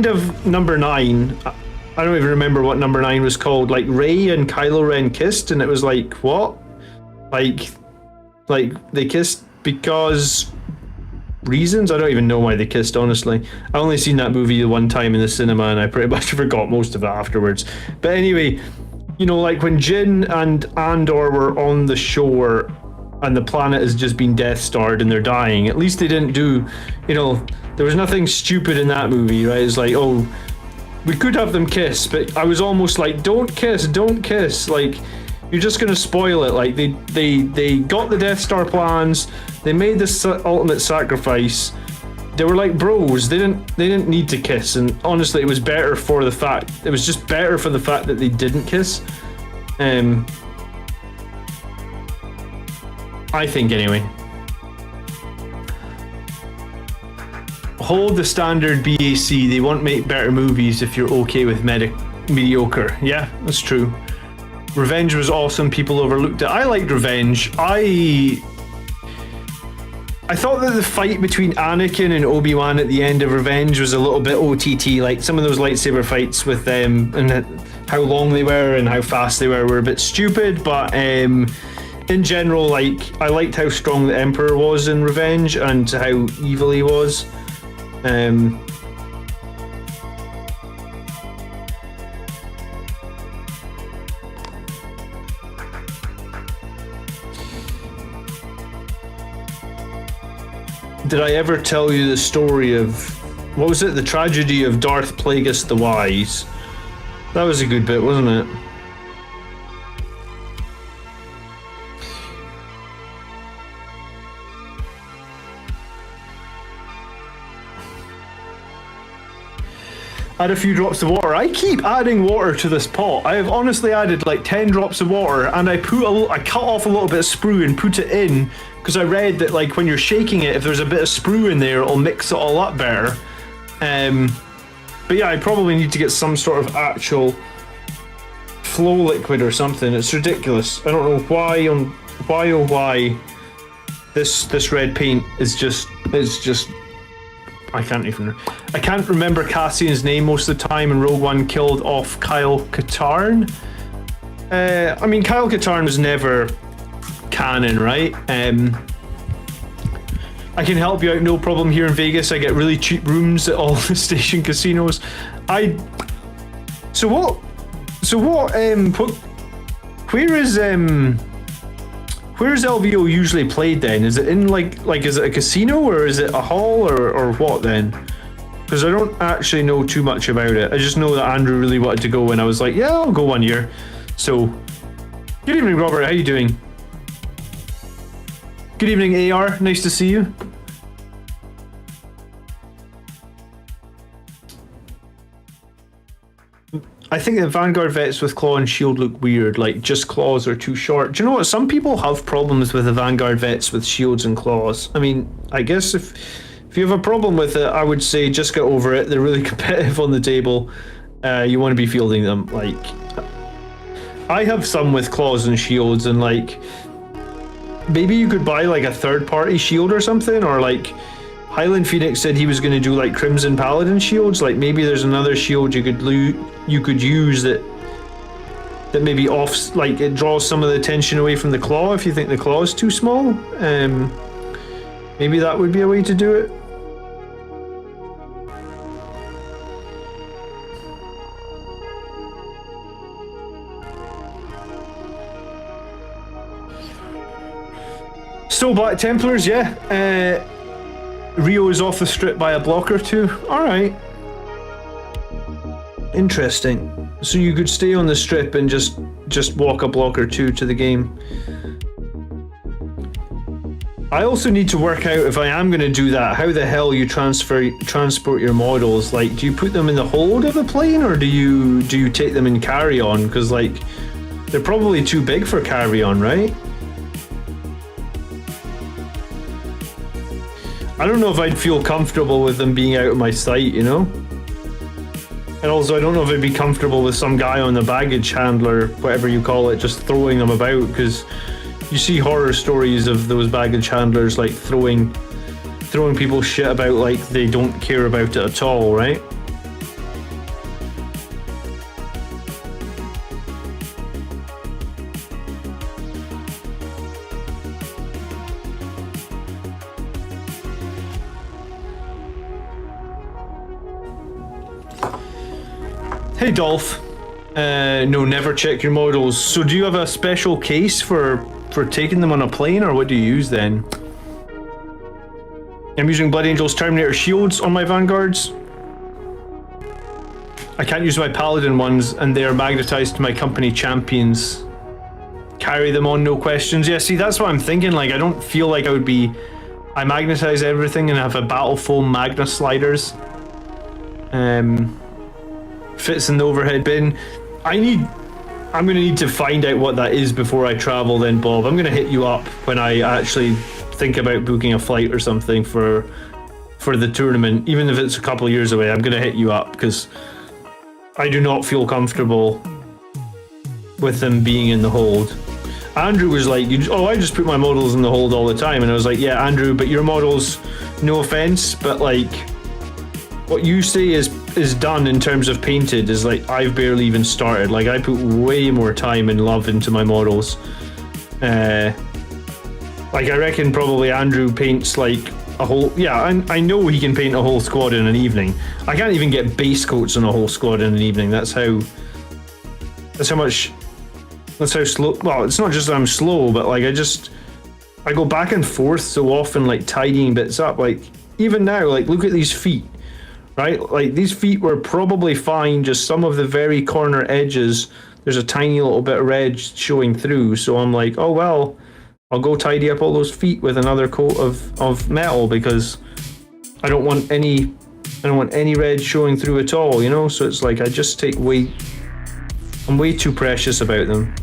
of number 9. I don't even remember what number 9 was called. Like, Rey and Kylo Ren kissed, and it was like, what? Like they kissed because reasons? I don't even know why they kissed, honestly. I only seen that movie the one time in the cinema, and I pretty much forgot most of it afterwards. But anyway, you know, like when Jyn and Andor were on the shore and the planet has just been Death Starred and they're dying, at least they didn't do, you know, there was nothing stupid in that movie, right? It's like, oh, we could have them kiss, but I was almost like, don't kiss. Like, you're just gonna spoil it. Like, they got the Death Star plans, they made this ultimate sacrifice. They were like bros. They didn't need to kiss, and honestly, it was better for the fact. It was just better for the fact that they didn't kiss. I think anyway. Hold the standard BAC. They won't make better movies if you're okay with mediocre. Yeah, that's true. Revenge was awesome. People overlooked it. I liked Revenge. I thought that the fight between Anakin and Obi-Wan at the end of Revenge was a little bit OTT. Like, some of those lightsaber fights with them and how long they were and how fast they were a bit stupid. But in general, like, I liked how strong the Emperor was in Revenge and how evil he was. Did I ever tell you the story of, what was it? The tragedy of Darth Plagueis the Wise. That was a good bit, wasn't it? Add a few drops of water. I keep adding water to this pot. I have honestly added like 10 drops of water, and I cut off a little bit of sprue and put it in because I read that, like, when you're shaking it, if there's a bit of sprue in there, it'll mix it all up better. But yeah, I probably need to get some sort of actual flow liquid or something. It's ridiculous. I don't know why this red paint is just I can't remember Cassian's name most of the time, and Rogue One killed off Kyle Katarn. I mean, Kyle Katarn was never canon, right? I can help you out, no problem. Here in Vegas, I get really cheap rooms at all the station casinos. Where is LVO usually played then? Is it in like is it a casino, or is it a hall, or what then? Because I don't actually know too much about it. I just know that Andrew really wanted to go, and I was like, yeah, I'll go one year. So, good evening, Robert. How you doing? Good evening, AR. Nice to see you. I think the Vanguard vets with claw and shield look weird, like just claws are too short. Do you know what? Some people have problems with the Vanguard vets with shields and claws. I mean, I guess if you have a problem with it, I would say just get over it. They're really competitive on the table. You want to be fielding them. Like, I have some with claws and shields, and like, maybe you could buy like a third-party shield or something, or like Highland Phoenix said he was going to do like Crimson Paladin shields. Like, maybe there's another shield you could use that maybe like it draws some of the attention away from the claw if you think the claw is too small. Maybe that would be a way to do it. Still Black Templars, yeah. Rio is off the strip by a block or two. Alright. Interesting. So you could stay on the strip and just walk a block or two to the game. I also need to work out, if I am going to do that, how the hell you transport your models. Like, do you put them in the hold of the plane, or do you take them in carry-on? Because, like, they're probably too big for carry-on, right? I don't know if I'd feel comfortable with them being out of my sight, you know? And also, I don't know if I'd be comfortable with some guy on the baggage handler, whatever you call it, just throwing them about, because you see horror stories of those baggage handlers, like, throwing people shit about like they don't care about it at all, right? Hey Dolph, no, never check your models. So do you have a special case for taking them on a plane, or what do you use then? I'm using Blood Angel's Terminator shields on my Vanguards. I can't use my Paladin ones, and they are magnetized to my company champions. Carry them on, no questions. Yeah, see, that's what I'm thinking. Like, I don't feel like I would be... I magnetize everything and have a battle foam magna sliders. Fits in the overhead bin. I'm gonna need to find out what that is before I travel then, Bob. I'm gonna hit you up when I actually think about booking a flight or something for the tournament. Even if it's a couple of years away, I'm gonna hit you up, because I do not feel comfortable with them being in the hold. Andrew was like, I just put my models in the hold all the time. And I was like, yeah, Andrew, but your models, no offense, but like, what you say is done in terms of painted is like, I've barely even started. Like, I put way more time and love into my models. Like, I reckon probably Andrew paints like a whole... Yeah, I know he can paint a whole squad in an evening. I can't even get base coats on a whole squad in an evening. That's how slow... Well, it's not just that I'm slow, but like, I go back and forth so often, like tidying bits up. Like, even now, like, look at these feet. Right? Like, these feet were probably fine, just some of the very corner edges, there's a tiny little bit of red showing through, so I'm like, oh well, I'll go tidy up all those feet with another coat of metal, because I don't want any red showing through at all, you know? So it's like, I'm way too precious about them.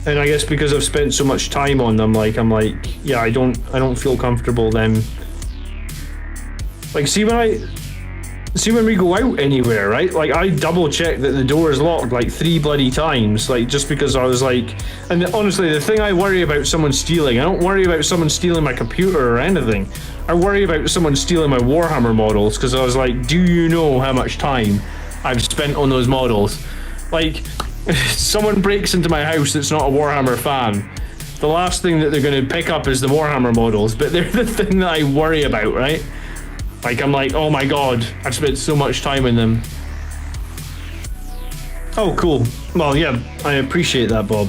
And I guess because I've spent so much time on them, like, I'm like, yeah, I don't feel comfortable then. Like, see when we go out anywhere, right? Like, I double check that the door is locked like 3 bloody times, like, just because I was like... And honestly, the thing I worry about someone stealing, I don't worry about someone stealing my computer or anything. I worry about someone stealing my Warhammer models, because I was like, do you know how much time I've spent on those models? Like, if someone breaks into my house that's not a Warhammer fan, the last thing that they're going to pick up is the Warhammer models, but they're the thing that I worry about, right? Like, I'm like, oh my god, I've spent so much time in them. Oh, cool. Well, yeah, I appreciate that, Bob.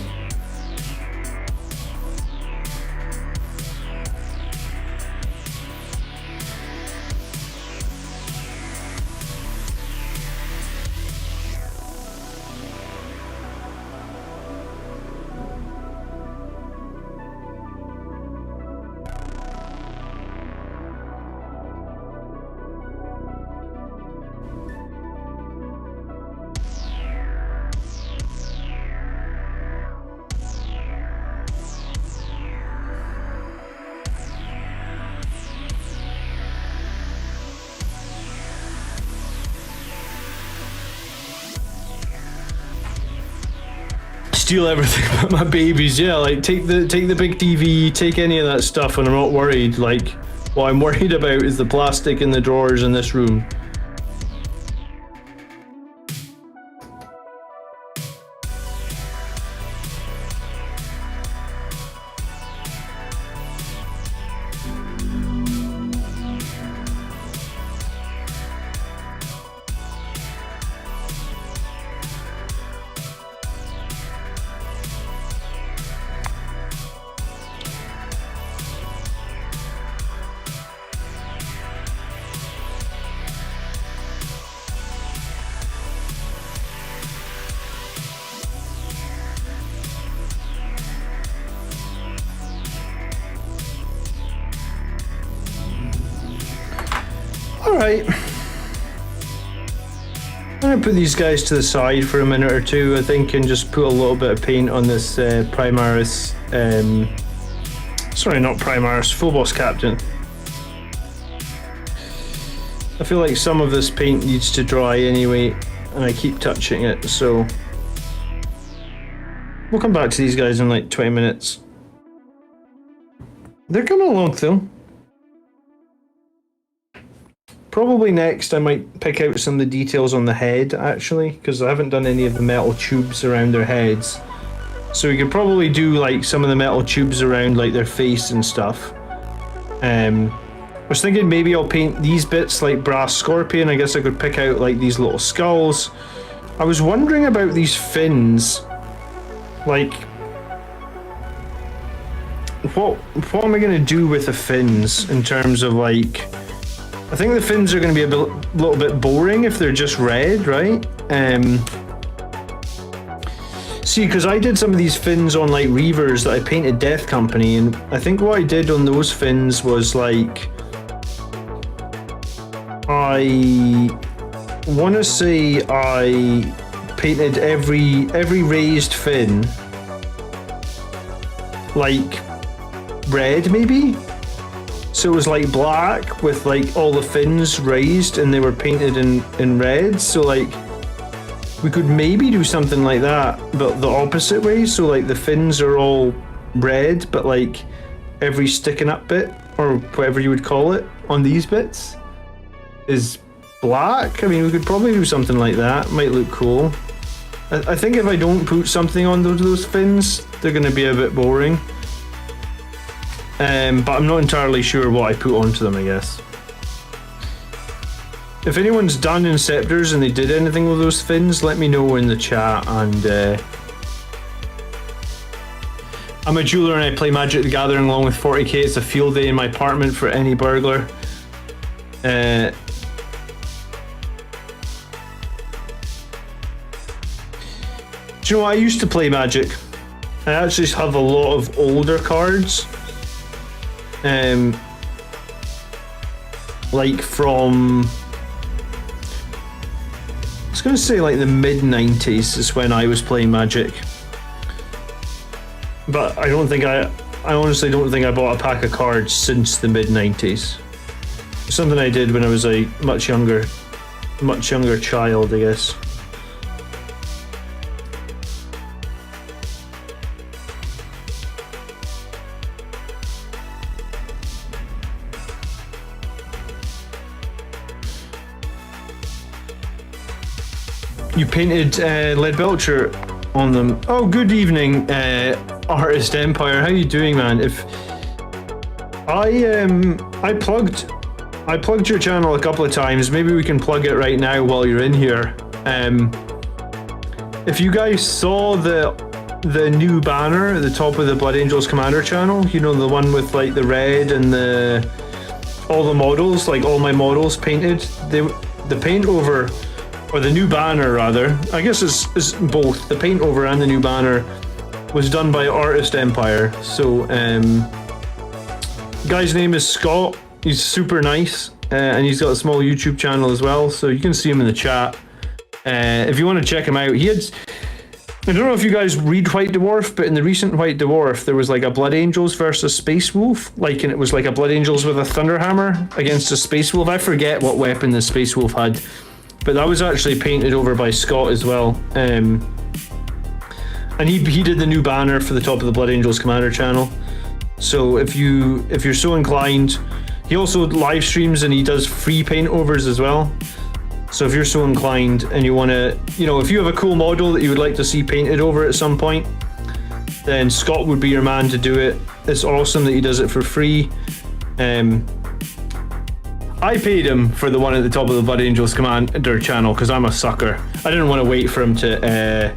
Steal everything but my babies, yeah, like, take the big TV, take any of that stuff, and I'm not worried. Like, what I'm worried about is the plastic in the drawers in this room. Alright. I'm gonna put these guys to the side for a minute or two, I think, and just put a little bit of paint on this Primaris, sorry, not Primaris, Full Boss Captain. I feel like some of this paint needs to dry anyway, and I keep touching it, so we'll come back to these guys in like 20 minutes. They're coming along though. Probably next I might pick out some of the details on the head, actually, because I haven't done any of the metal tubes around their heads. So we could probably do like some of the metal tubes around like their face and stuff. I was thinking maybe I'll paint these bits like brass scorpion. I guess I could pick out like these little skulls. I was wondering about these fins. Like, what am I gonna do with the fins in terms of like, I think the fins are going to be a little bit boring if they're just red, right? See, because I did some of these fins on like Reavers that I painted Death Company, and I think what I did on those fins was like, I want to say I painted every raised fin like red, maybe? So it was like black with like all the fins raised and they were painted in red. So like we could maybe do something like that, but the opposite way. So like the fins are all red, but like every sticking up bit or whatever you would call it on these bits is black. I mean, we could probably do something like that. Might look cool. I think if I don't put something on those fins, they're going to be a bit boring. But I'm not entirely sure what I put onto them, I guess. If anyone's done Inceptors and they did anything with those fins, let me know in the chat. And I'm a jeweler and I play Magic the Gathering along with 40k. It's a field day in my apartment for any burglar. Do you know what? I used to play Magic. I actually have a lot of older cards. Like from, I was going to say like the mid-90s is when I was playing Magic. But I honestly don't think I bought a pack of cards since the mid-90s. Something I did when I was a much younger child, I guess. You painted Leadbelcher on them. Oh, good evening, Artist Empire. How you doing, man? If I plugged your channel a couple of times. Maybe we can plug it right now while you're in here. If you guys saw the new banner at the top of the Blood Angels Commander channel, you know, the one with like the red and all the models, like all my models painted. The paint over. Or the new banner, rather. I guess it's both. The paint over and the new banner was done by Artist Empire. So, guy's name is Scott. He's super nice, and he's got a small YouTube channel as well. So you can see him in the chat. If you want to check him out, I don't know if you guys read White Dwarf, but in the recent White Dwarf, there was like a Blood Angels versus Space Wolf. And it was like a Blood Angels with a Thunderhammer against a Space Wolf. I forget what weapon the Space Wolf had. But that was actually painted over by Scott as well. And he did the new banner for the top of the Blood Angels Commander channel. So if you're so inclined, he also live streams and he does free paint overs as well. So if you're so inclined and you want to, if you have a cool model that you would like to see painted over at some point, then Scott would be your man to do it. It's awesome that he does it for free. I paid him for the one at the top of the Blood Angels Commander channel because I'm a sucker. I didn't want to wait for him to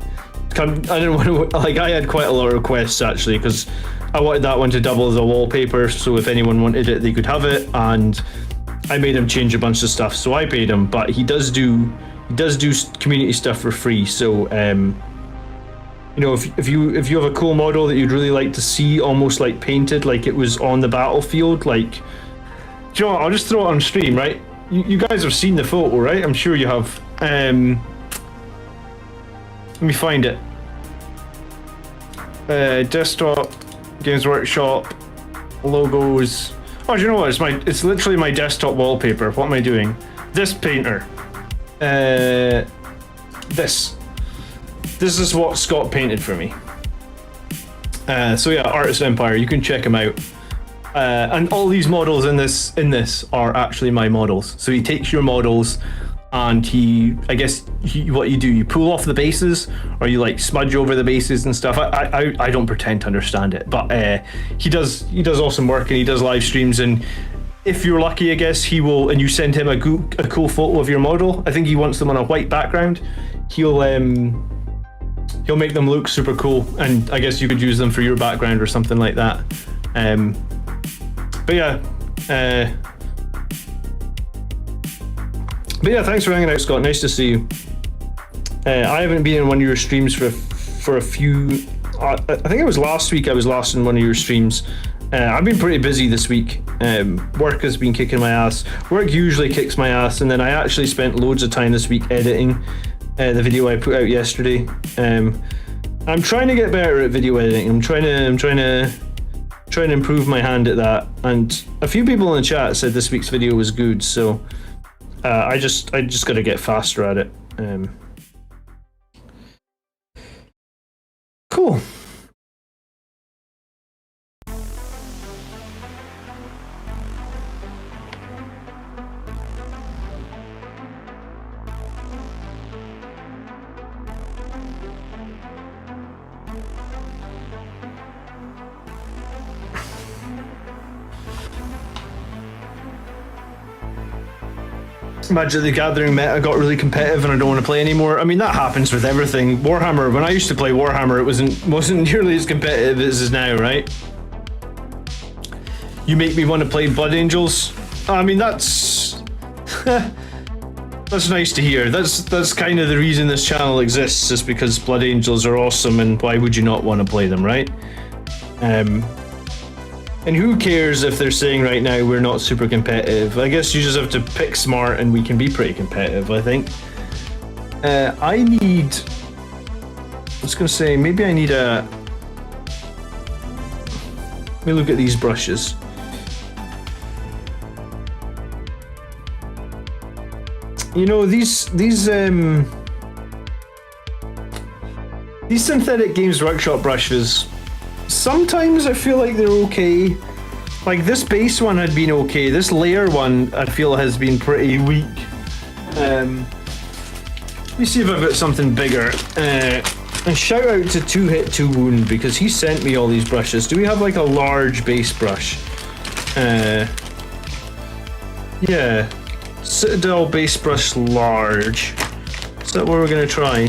come. I didn't want to, I had quite a lot of requests actually because I wanted that one to double as a wallpaper, so if anyone wanted it, they could have it. And I made him change a bunch of stuff, so I paid him. But he does do community stuff for free. So if you have a cool model that you'd really like to see almost like painted, like it was on the battlefield, like. Do you know what? I'll just throw it on stream, right? you guys have seen the photo, right? I'm sure you have. Let me find it. Desktop, Games Workshop, logos. Oh, do you know what? It's literally my desktop wallpaper. What am I doing? This painter. This is what Scott painted for me. So yeah, Artist Empire. You can check him out. And all these models in this are actually my models. So he takes your models, and what you do, you pull off the bases, or you like smudge over the bases and stuff. I don't pretend to understand it, but he does awesome work, and he does live streams. And if you're lucky, I guess he will, and you send him a cool photo of your model. I think he wants them on a white background. He'll make them look super cool, and I guess you could use them for your background or something like that. But yeah, thanks for hanging out, Scott. Nice to see you. I haven't been in one of your streams for a few. I think it was last week. I was last in one of your streams. I've been pretty busy this week. Work has been kicking my ass. Work usually kicks my ass, and then I actually spent loads of time this week editing the video I put out yesterday. I'm trying to get better at video editing. I'm trying to improve my hand at that, and a few people in the chat said this week's video was good, so I just got to get faster at it. Cool. Magic the Gathering meta got really competitive and I don't want to play anymore. I mean, that happens with everything. Warhammer, when I used to play Warhammer, it wasn't nearly as competitive as it is now, right? You make me want to play Blood Angels. I mean, that's that's nice to hear. That's kind of the reason this channel exists, is because Blood Angels are awesome, and why would you not want to play them, right? And who cares if they're saying right now we're not super competitive? I guess you just have to pick smart, and we can be pretty competitive, I think. I was gonna say, maybe I need let me look at these brushes. You know, these synthetic Games Workshop brushes, sometimes I feel like they're okay. Like this base one had been okay. This layer one I feel has been pretty weak. Let me see if I've got something bigger. And shout out to 2 Hit 2 Wound, because he sent me all these brushes. Do we have like a large base brush? Yeah. Citadel base brush large. Is that what we're gonna try?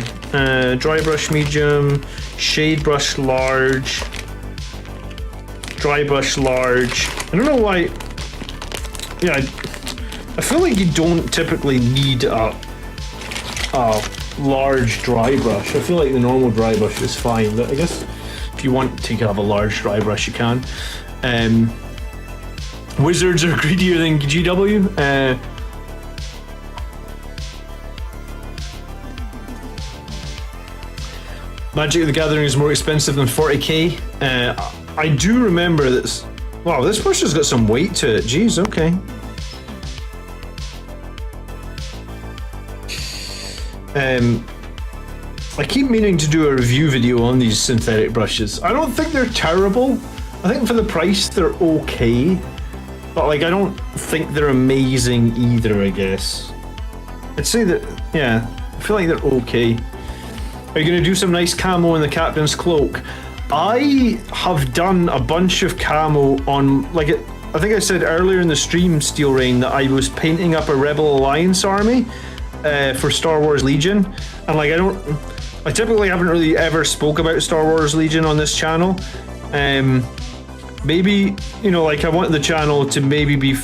Dry brush medium, shade brush large, dry brush large. I don't know why. Yeah, I feel like you don't typically need a large dry brush. I feel like the normal dry brush is fine, but I guess if you want to have a large dry brush, you can. Wizards are greedier than GW. Magic the Gathering is more expensive than 40k. I do remember this. Wow, this brush has got some weight to it. Jeez, okay. I keep meaning to do a review video on these synthetic brushes. I don't think they're terrible. I think for the price they're okay. But like, I don't think they're amazing either, I guess. I'd say that, yeah, I feel like they're okay. Are you going to do some nice camo in the captain's cloak? I have done a bunch of camo on, like, I think I said earlier in the stream, Steel Rain, that I was painting up a Rebel Alliance army for Star Wars Legion. And like, I typically haven't really ever spoke about Star Wars Legion on this channel. Maybe, you know, like I wanted the channel to maybe be,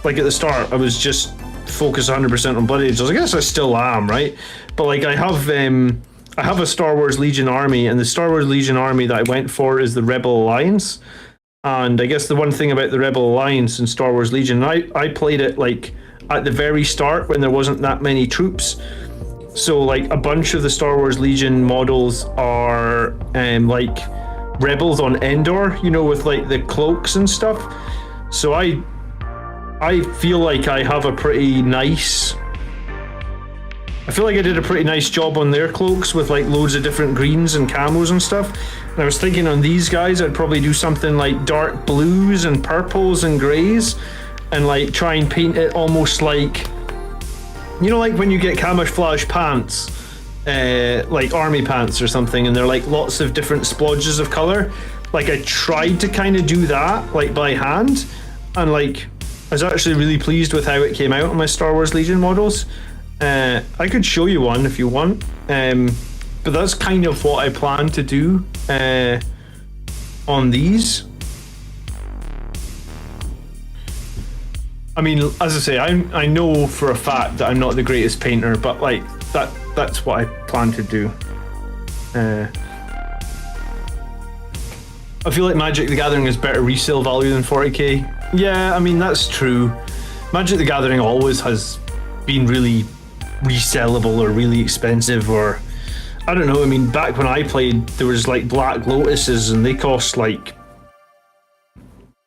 like at the start, I was just focused 100% on Blood Angels. I guess I still am, right? But like I have a Star Wars Legion army, and the Star Wars Legion army that I went for is the Rebel Alliance. And I guess the one thing about the Rebel Alliance and Star Wars Legion, I played it like at the very start when there wasn't that many troops. So like a bunch of the Star Wars Legion models are like rebels on Endor, you know, with like the cloaks and stuff. So I feel like I have a pretty nice... I feel like I did a pretty nice job on their cloaks with like loads of different greens and camos and stuff. And I was thinking on these guys, I'd probably do something like dark blues and purples and grays and like try and paint it almost like, you know, like when you get camouflage pants, like army pants or something, and they're like lots of different splodges of color. Like I tried to kind of do that like by hand, and like I was actually really pleased with how it came out on my Star Wars Legion models. I could show you one if you want, but that's kind of what I plan to do on these. I mean, as I say, I know for a fact that I'm not the greatest painter, but like that's what I plan to do. I feel like Magic the Gathering has better resale value than 40k. Yeah, I mean, that's true. Magic the Gathering always has been really resellable or really expensive, or I don't know. I mean, back when I played, there was like Black Lotuses and they cost like,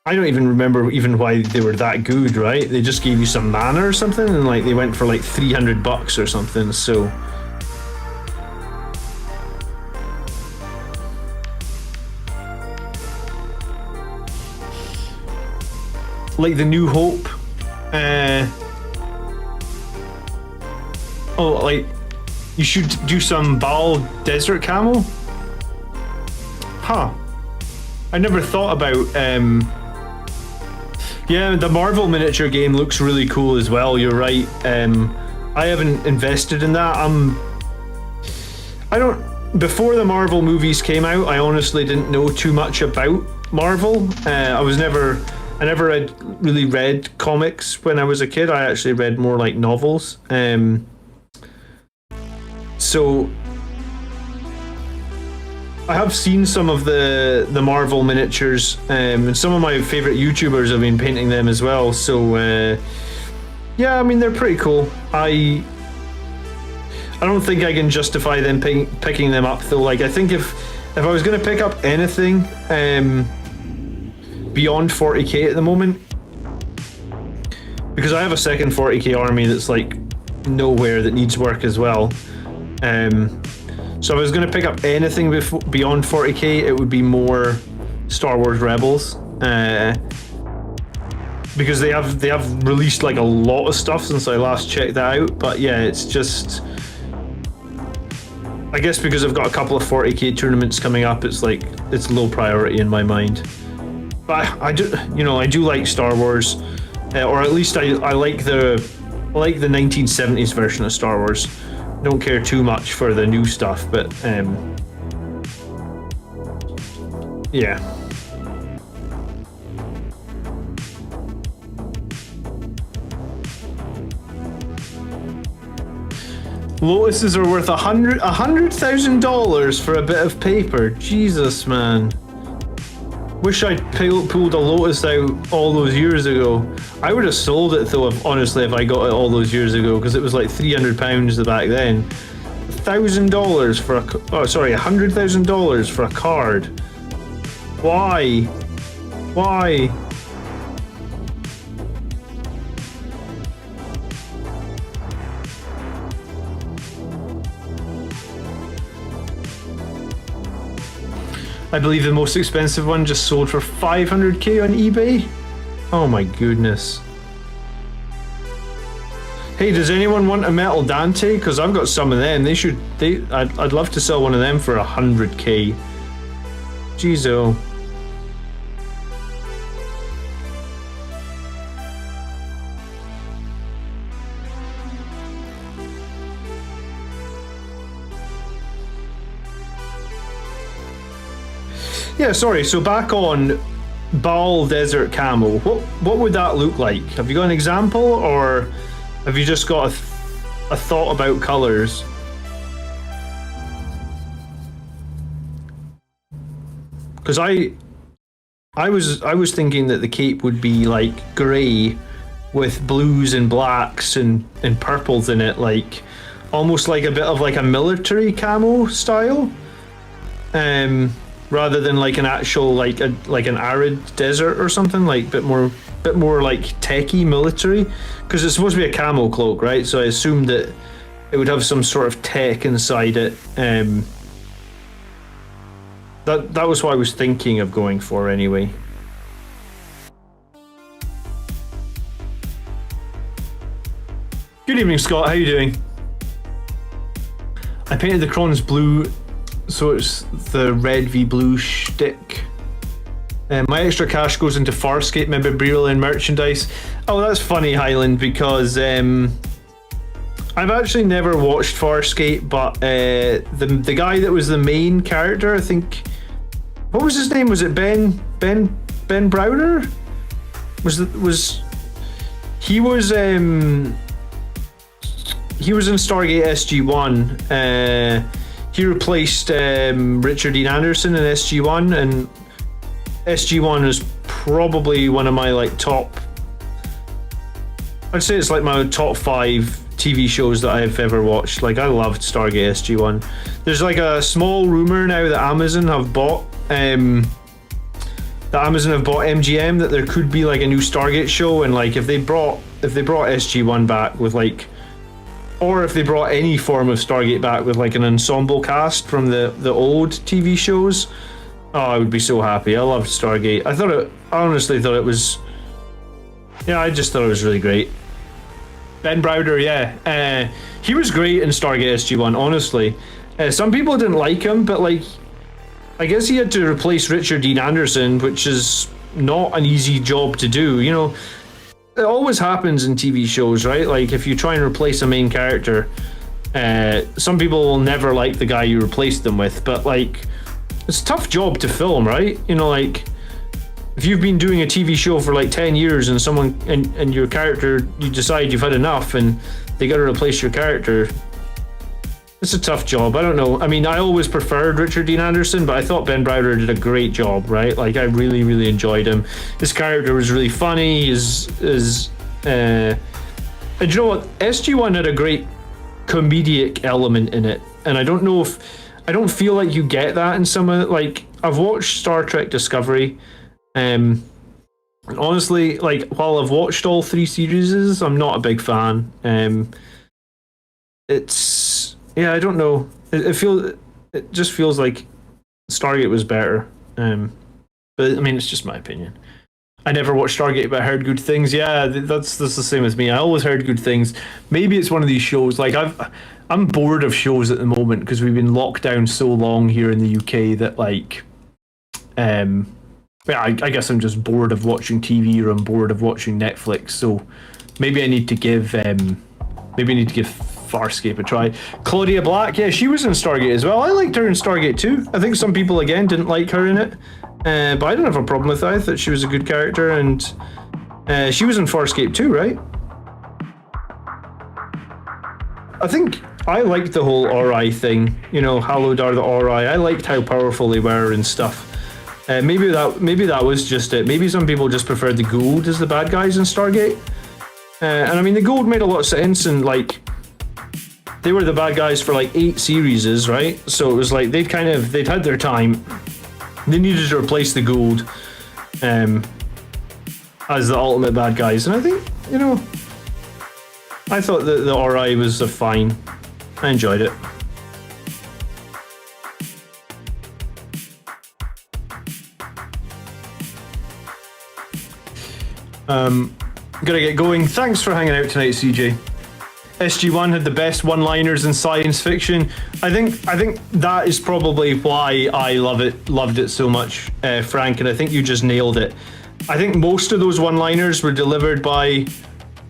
I don't even remember even why they were that good, right? They just gave you some mana or something, and like they went for like $300 or something. So like the New Hope, oh, like you should do some Baal Desert Camo. Huh. I never thought about yeah, the Marvel miniature game looks really cool as well, you're right. I haven't invested in that. Before the Marvel movies came out, I honestly didn't know too much about Marvel. I never really read comics when I was a kid. I actually read more like novels. So I have seen some of the Marvel miniatures, and some of my favorite YouTubers have been painting them as well. So yeah, I mean, they're pretty cool. I don't think I can justify them picking them up though. Like, I think if I was going to pick up anything beyond 40k at the moment, because I have a second 40k army that's like nowhere that needs work as well. So if I was going to pick up anything beyond 40k, it would be more Star Wars Rebels, because they have released like a lot of stuff since I last checked that out. But yeah, it's just, I guess because I've got a couple of 40k tournaments coming up, it's like it's low priority in my mind. But I do like Star Wars, or at least I like the 1970s version of Star Wars. Don't care too much for the new stuff, but yeah. Lotuses are worth $100,000 for a bit of paper. Jesus, man. Wish I'd pulled a Lotus out all those years ago. I would have sold it though, honestly, if I got it all those years ago, because it was like £300 back then. $1,000 for a... Oh, sorry, $100,000 for a card. Why? Why? I believe the most expensive one just sold for 500k on eBay. Oh my goodness. Hey, does anyone want a metal Dante? Because I've got some of them. I'd love to sell one of them for 100k. Jeez, oh. Yeah, sorry, so back on Baal Desert Camo, what would that look like? Have you got an example, or have you just got a thought about colours? Because I was thinking that the cape would be like grey with blues and blacks and purples in it, like almost like a bit of like a military camo style, rather than like an actual like an arid desert or something, like bit more like techie military, because it's supposed to be a camo cloak, right? So I assumed that it would have some sort of tech inside it. That was what I was thinking of going for anyway. Good evening, Scott. How you doing? I painted the crons blue, so it's the red v blue shtick. My extra cash goes into Farscape memorabilia and merchandise. Oh, that's funny, Highland, because I've actually never watched Farscape, but the guy that was the main character, I think, what was his name? Was it Ben Browder? He was in Stargate SG-1. He replaced Richard Dean Anderson in SG-1, and SG-1 is probably one of my like top. I'd say it's like my top 5 TV shows that I've ever watched. Like, I loved Stargate SG-1. There's like a small rumor now that Amazon have bought MGM, that there could be like a new Stargate show, and like if they brought SG-1 back with like, or if they brought any form of Stargate back with like an ensemble cast from the old TV shows, oh, I would be so happy. I loved Stargate. I honestly thought it was, I just thought it was really great. Ben Browder, yeah. He was great in Stargate SG-1, honestly. Some people didn't like him, but like, I guess he had to replace Richard Dean Anderson, which is not an easy job to do. You know, it always happens in TV shows, right? Like, if you try and replace a main character, some people will never like the guy you replaced them with, but like, it's a tough job to film, right? You know, like, if you've been doing a TV show for like 10 years and someone and your character, you decide you've had enough and they got to replace your character, it's a tough job. I don't know. I mean, I always preferred Richard Dean Anderson, but I thought Ben Browder did a great job, right? Like, I really, really enjoyed him. His character was really funny. And you know what? SG-1 had a great comedic element in it, and I don't feel like you get that in some of, like, I've watched Star Trek Discovery. Honestly, like, while I've watched all 3 series, I'm not a big fan. I don't know. It just feels like Stargate was better. But I mean, it's just my opinion. I never watched Stargate, but I heard good things. Yeah, that's the same as me. I always heard good things. Maybe it's one of these shows. Like, I'm bored of shows at the moment because we've been locked down so long here in the UK that, like, I guess I'm just bored of watching TV, or I'm bored of watching Netflix. So maybe I need to give Farscape a try. Claudia Black, yeah, she was in Stargate as well. I liked her in Stargate too. I think some people again didn't like her in it, but I didn't have a problem with it. I thought she was a good character, and she was in Farscape too, right? I think I liked the whole Ori thing. You know, hallowed are the Ori. I liked how powerful they were and stuff. Maybe that was just it. Maybe some people just preferred the Gould as the bad guys in Stargate. And I mean, the Gould made a lot of sense, and like, they were the bad guys for like 8 series, right? So it was like they'd had their time. They needed to replace the Gould as the ultimate bad guys, and I think, you know, I thought that the Ori was fine. I enjoyed it. Gotta get going. Thanks for hanging out tonight, CJ. SG-1 had the best one-liners in science fiction. I think that is probably why I loved it so much, Frank, and I think you just nailed it. I think most of those one-liners were delivered by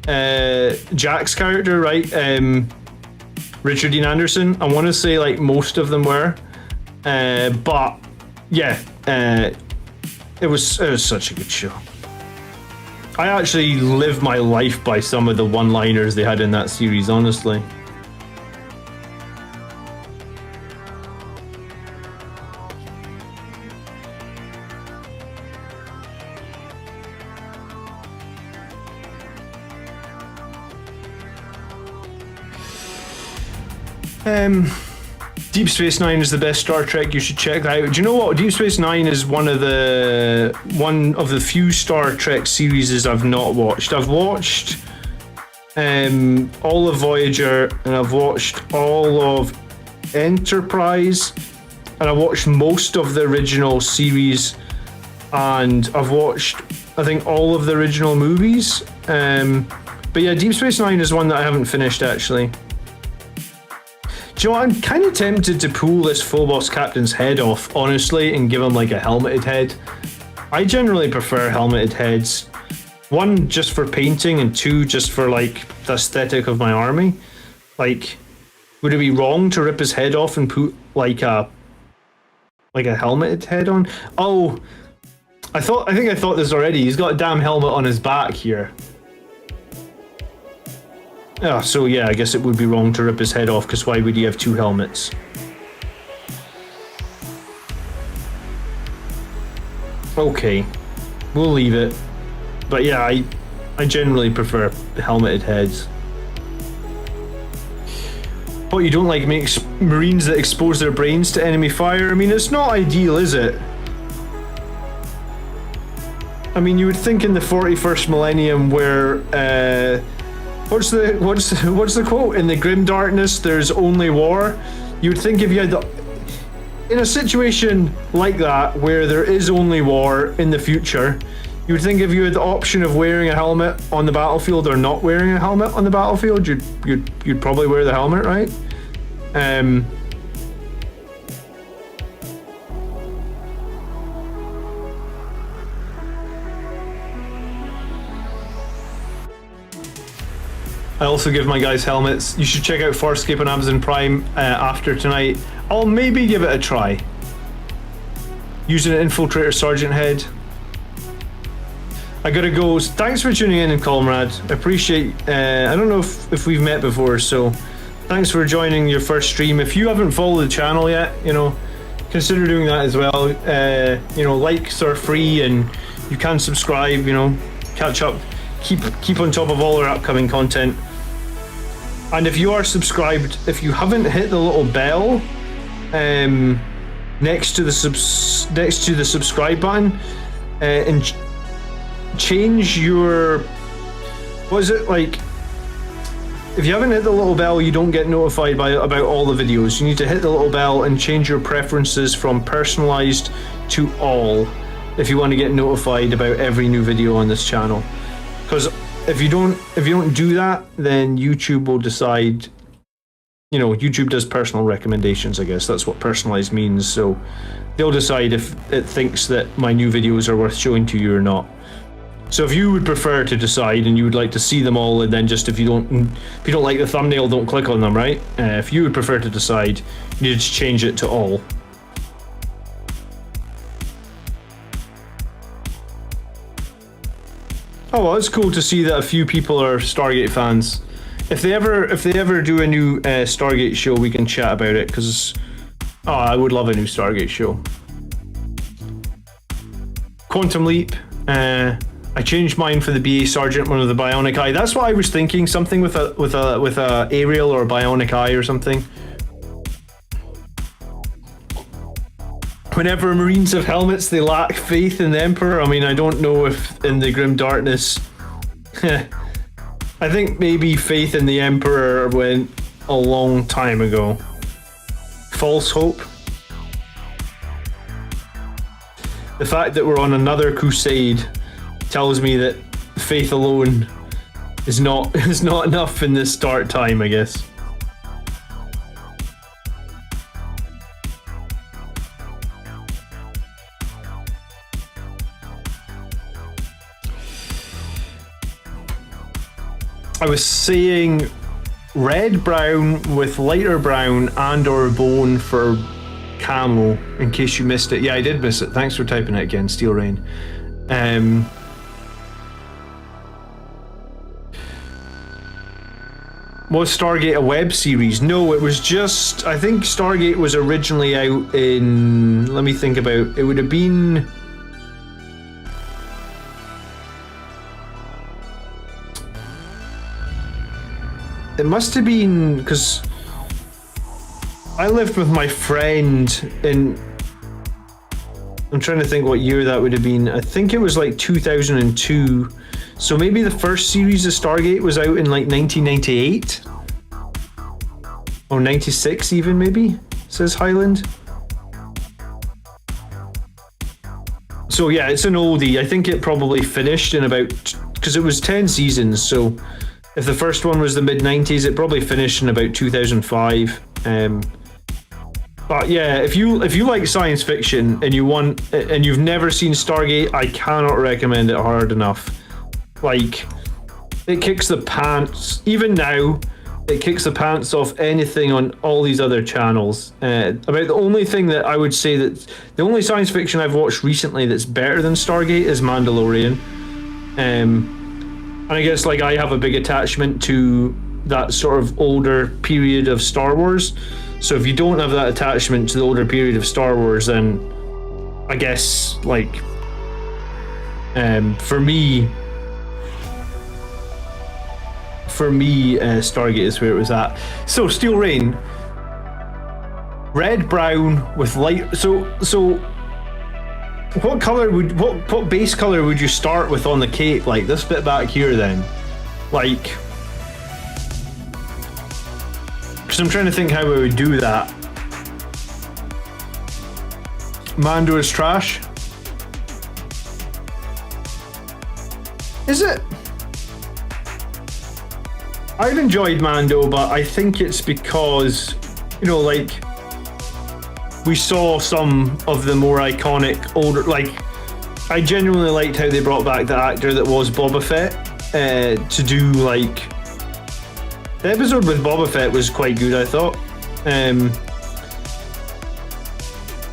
Jack's character, right? Richard Dean Anderson. I want to say like most of them were, but yeah, it was such a good show. I actually live my life by some of the one-liners they had in that series, honestly. Deep Space Nine is the best Star Trek. You should check that out. Do you know what? Deep Space Nine is one of the few Star Trek series I've not watched. I've watched all of Voyager, and I've watched all of Enterprise, and I watched most of the original series, and I've watched, I think, all of the original movies. But yeah, Deep Space Nine is one that I haven't finished, actually. Do you know what? I'm kind of tempted to pull this Phobos captain's head off, honestly, and give him like a helmeted head. I generally prefer helmeted heads. One, just for painting, and two, just for like the aesthetic of my army. Like, would it be wrong to rip his head off and put like a helmeted head on? Oh, I think I thought this already. He's got a damn helmet on his back here. Oh, so yeah, I guess it would be wrong to rip his head off, because why would he have two helmets? Okay, we'll leave it. But yeah, I generally prefer helmeted heads. What, you don't like makes Marines that expose their brains to enemy fire? I mean, it's not ideal, is it? I mean, you would think in the 41st millennium where what's the quote? In the grim darkness, there's only war. You would think if you had in a situation like that where there is only war in the future, you would think if you had the option of wearing a helmet on the battlefield or not wearing a helmet on the battlefield, you'd probably wear the helmet, right? I also give my guys helmets. You should check out Farscape on Amazon Prime after tonight. I'll maybe give it a try. Using an Infiltrator Sergeant head. I gotta go. Thanks for tuning in, comrade. I appreciate. I don't know if we've met before, so thanks for joining your first stream. If you haven't followed the channel yet, you know, consider doing that as well. You know, likes are free, and you can subscribe. You know, catch up, keep on top of all our upcoming content. And if you are subscribed, if you haven't hit the little bell next to the subscribe button, and change your, what is it, like, if you haven't hit the little bell, you don't get notified about all the videos. You need to hit the little bell and change your preferences from personalized to all if you want to get notified about every new video on this channel. Because if you don't do that, then YouTube will decide, you know, YouTube does personal recommendations, I guess. That's what personalized means. So they'll decide if it thinks that my new videos are worth showing to you or not. So if you would prefer to decide and you would like to see them all, and then just if you don't like the thumbnail, don't click on them, right? If you would prefer to decide, you need to change it to all. Oh well, it's cool to see that a few people are Stargate fans. If they ever do a new Stargate show, we can chat about it, because I would love a new Stargate show. Quantum Leap. I changed mine for the BA Sergeant, one of the bionic eye. That's what I was thinking. Something with a aerial or a bionic eye or something. Whenever Marines have helmets, they lack faith in the Emperor. I mean, I don't know if in the Grim Darkness... I think maybe faith in the Emperor went a long time ago. False hope. The fact that we're on another crusade tells me that faith alone is not enough in this start time, I guess. I was saying red brown with lighter brown and or bone for camo, in case you missed it. Yeah, I did miss it. Thanks for typing it again, Steel Rain. Was Stargate a web series? No, it was just, I think Stargate was originally out in, let me think about, it would have been... It must have been, because I lived with my friend in, I'm trying to think what year that would have been. I think it was like 2002. So maybe the first series of Stargate was out in like 1998 or 96 even, maybe, says Highland. So yeah, it's an oldie. I think it probably finished in about, because it was 10 seasons, so if the first one was the mid-90s, it probably finished in about 2005. But yeah, if you like science fiction and you've never seen Stargate, I cannot recommend it hard enough. Like, it kicks the pants, even now, it kicks the pants off anything on all these other channels. About the only thing that I would say that the only science fiction I've watched recently that's better than Stargate is Mandalorian. And I guess like I have a big attachment to that sort of older period of Star Wars. So if you don't have that attachment to the older period of Star Wars, then I guess like for me, Stargate is where it was at. So Steel Rain, red, brown with light. So what color would what base color would you start with on the cape? Like this bit back here, then, like, because I'm trying to think how we would do that. Mando is trash. Is it? I've enjoyed Mando, but I think it's because, you know, like, we saw some of the more iconic older, like, I genuinely liked how they brought back the actor that was Boba Fett to do, like, the episode with Boba Fett was quite good, I thought.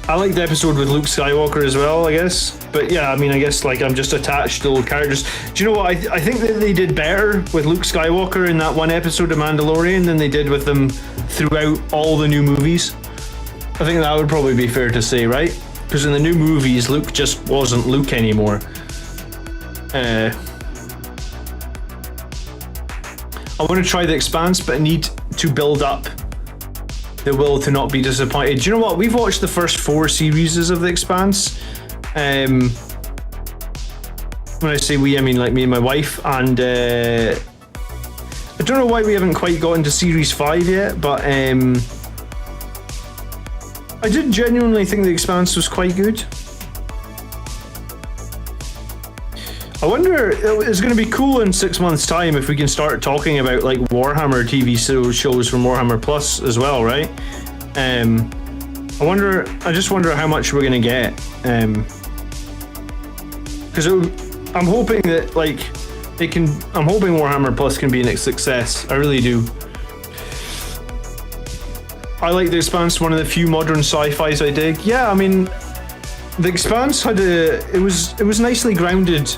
I like the episode with Luke Skywalker as well, I guess. But yeah, I mean, I guess like I'm just attached to old characters. Do you know what? I think that they did better with Luke Skywalker in that one episode of Mandalorian than they did with them throughout all the new movies. I think that would probably be fair to say, right? Because in the new movies, Luke just wasn't Luke anymore. I want to try The Expanse, but I need to build up the will to not be disappointed. Do you know what? We've watched the first 4 series of The Expanse. When I say we, I mean like me and my wife, and I don't know why we haven't quite gotten to series 5 yet, but I did genuinely think The Expanse was quite good. I wonder, it's going to be cool in 6 months' time if we can start talking about like Warhammer TV shows from Warhammer Plus as well, right? I just wonder how much we're going to get. Because I'm hoping that like I'm hoping Warhammer Plus can be a success. I really do. I like The Expanse, one of the few modern sci-fis I dig. Yeah, I mean, The Expanse had it was nicely grounded.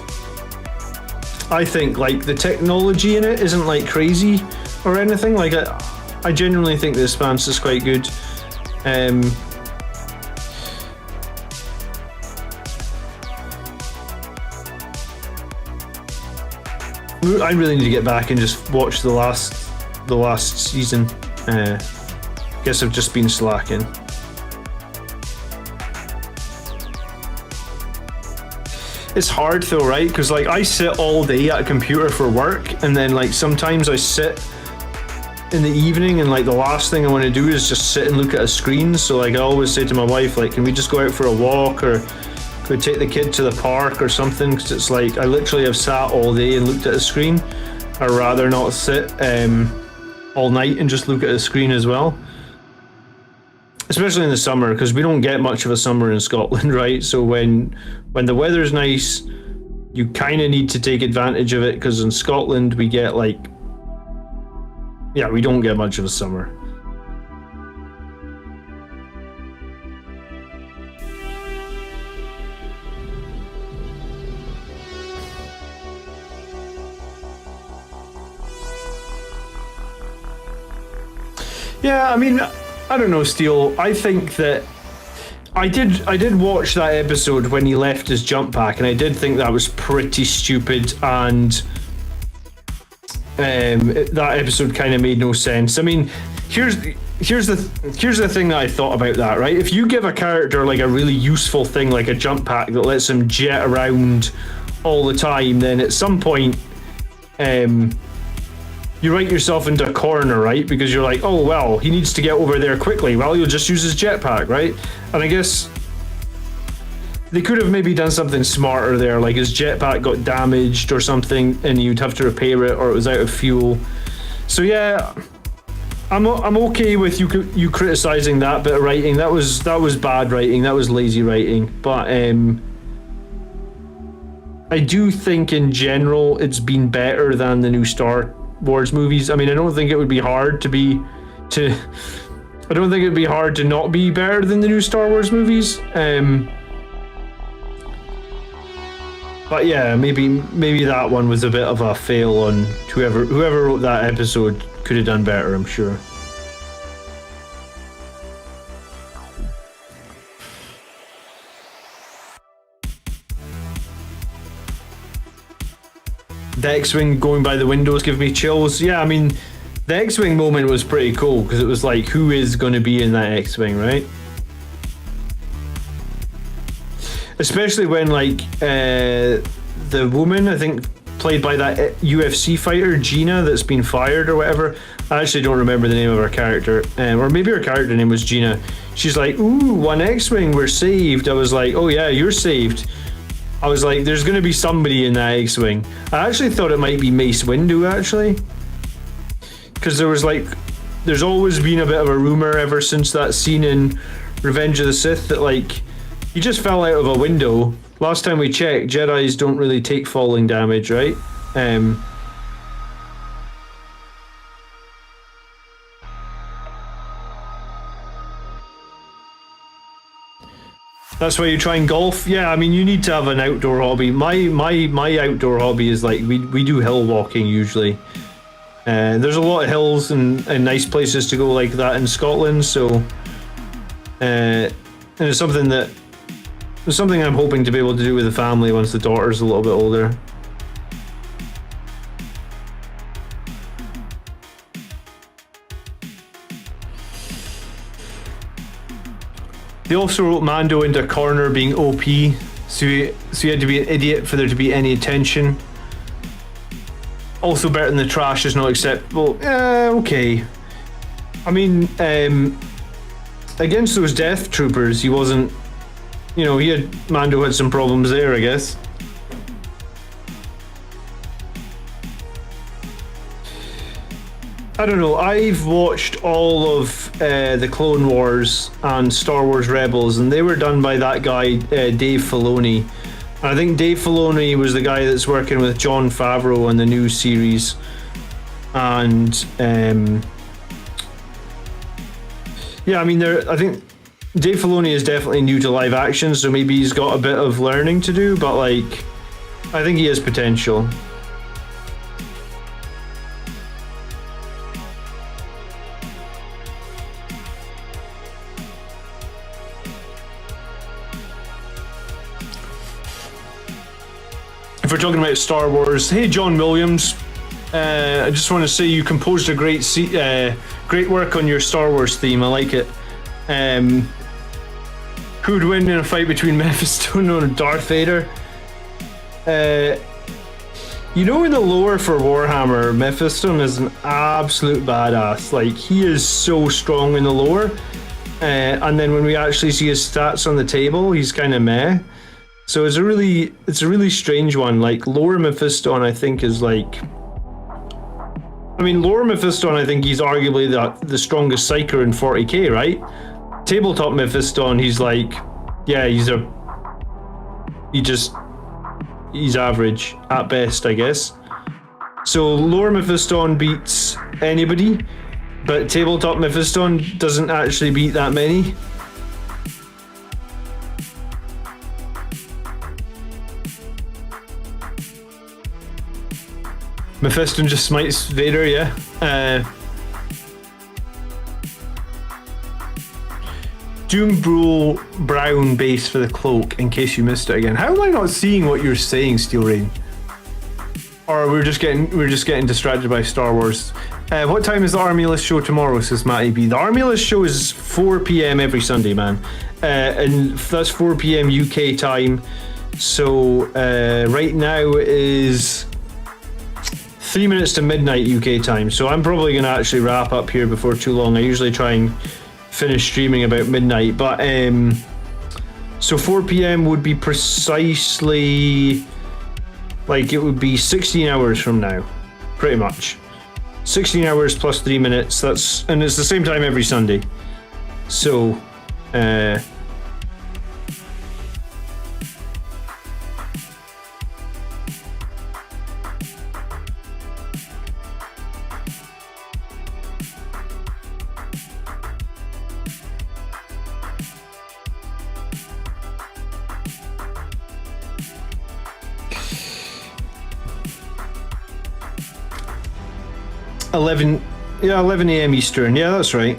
I think like the technology in it isn't like crazy or anything. Like I genuinely think The Expanse is quite good. I really need to get back and just watch the last season. Guess I've just been slacking. It's hard though, right? Because like I sit all day at a computer for work, and then like sometimes I sit in the evening and like the last thing I want to do is just sit and look at a screen. So like I always say to my wife, like, can we just go out for a walk, or could we take the kid to the park or something? Because it's like I literally have sat all day and looked at a screen. I'd rather not sit all night and just look at a screen as well. Especially in the summer, because we don't get much of a summer in Scotland, right? So when the weather's nice, you kind of need to take advantage of it, because in Scotland we get like, yeah, we don't get much of a summer. Yeah, I mean, I don't know, Steel. I think that I did watch that episode when he left his jump pack, and I did think that was pretty stupid, and that episode kind of made no sense. I mean, here's the thing that I thought about that, right? If you give a character like a really useful thing like a jump pack that lets him jet around all the time, then at some point you write yourself into a corner, right? Because you're like, oh well, he needs to get over there quickly. Well, you'll just use his jetpack, right? And I guess they could have maybe done something smarter there, like his jetpack got damaged or something and you'd have to repair it, or it was out of fuel. So yeah, I'm okay with you criticizing that bit of writing. That was bad writing. That was lazy writing. But I do think in general it's been better than the new Star Wars movies. I mean, I don't think it would be hard to not be better than the new Star Wars movies. But yeah, maybe that one was a bit of a fail on whoever wrote that episode. Could have done better, I'm sure. The X-Wing going by the windows give me chills. Yeah, I mean, the X-Wing moment was pretty cool because it was like, who is going to be in that X-Wing, right? Especially when like the woman, I think played by that UFC fighter Gina that's been fired or whatever. I actually don't remember the name of her character, or maybe her character name was Gina. She's like, ooh, one X-Wing, we're saved. I was like, oh yeah, you're saved. I was like, there's going to be somebody in that X-Wing. I actually thought it might be Mace Windu, actually. Because there's always been a bit of a rumor ever since that scene in Revenge of the Sith that, like, he just fell out of a window. Last time we checked, Jedis don't really take falling damage, right? That's why you try and golf. Yeah, I mean, you need to have an outdoor hobby. My outdoor hobby is like we do hill walking usually. There's a lot of hills and nice places to go like that in Scotland. So, and it's something I'm hoping to be able to do with the family once the daughter's a little bit older. They also wrote Mando into a corner being OP, so he had to be an idiot for there to be any attention. Also, better than the trash is not acceptable. Okay. I mean, against those Death Troopers, he wasn't. You know, Mando had some problems there, I guess. I don't know, I've watched all of the Clone Wars and Star Wars Rebels, and they were done by that guy, Dave Filoni. I think Dave Filoni was the guy that's working with Jon Favreau on the new series. And, yeah, I mean, I think Dave Filoni is definitely new to live action, so maybe he's got a bit of learning to do, but, like, I think he has potential. If we're talking about Star Wars, hey John Williams, I just want to say you composed a great work on your Star Wars theme. I like it. Who would win in a fight between Mephisto and Darth Vader? You know, in the lore for Warhammer, Mephisto is an absolute badass. Like, he is so strong in the lore, and then when we actually see his stats on the table, he's kind of meh. So it's a really strange one. Like, lore Mephisto, I think is like, I mean, lore Mephisto, I think he's arguably the strongest psyker in 40k, right? Tabletop Mephisto, he's like, yeah, he's average at best, I guess. So lore Mephisto beats anybody, but tabletop Mephisto doesn't actually beat that many. Mephisto just smites Vader, yeah. Doom Brule Brown base for the cloak, in case you missed it again. How am I not seeing what you're saying, Steel Rain? Or we're just getting distracted by Star Wars. What time is the Army List show tomorrow? Says Matty B. The Army List show is 4 p.m. every Sunday, man, and that's 4 p.m. UK time. So right now is 3 minutes to midnight UK time. So I'm probably gonna actually wrap up here before too long. I usually try and finish streaming about midnight, but so 4 p.m. would be precisely. Like, it would be 16 hours from now, pretty much. 16 hours plus 3 minutes, and it's the same time every Sunday. So, 11 a.m. Eastern. Yeah, that's right.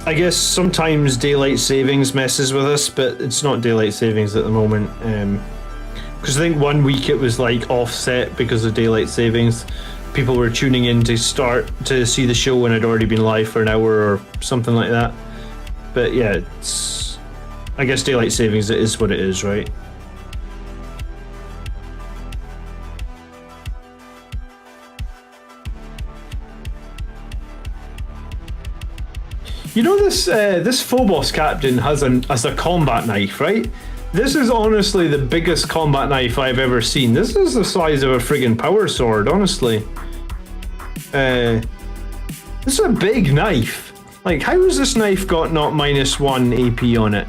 I guess sometimes daylight savings messes with us, but it's not daylight savings at the moment. Because I think 1 week it was like offset because of daylight savings. People were tuning in to start to see the show when it had already been live for an hour or something like that. But yeah, I guess daylight savings, it is what it is, right? You know, this Phobos captain has a combat knife, right? This is honestly the biggest combat knife I've ever seen. This is the size of a friggin' power sword, honestly. This is a big knife. Like, how has this knife got not -1 AP on it?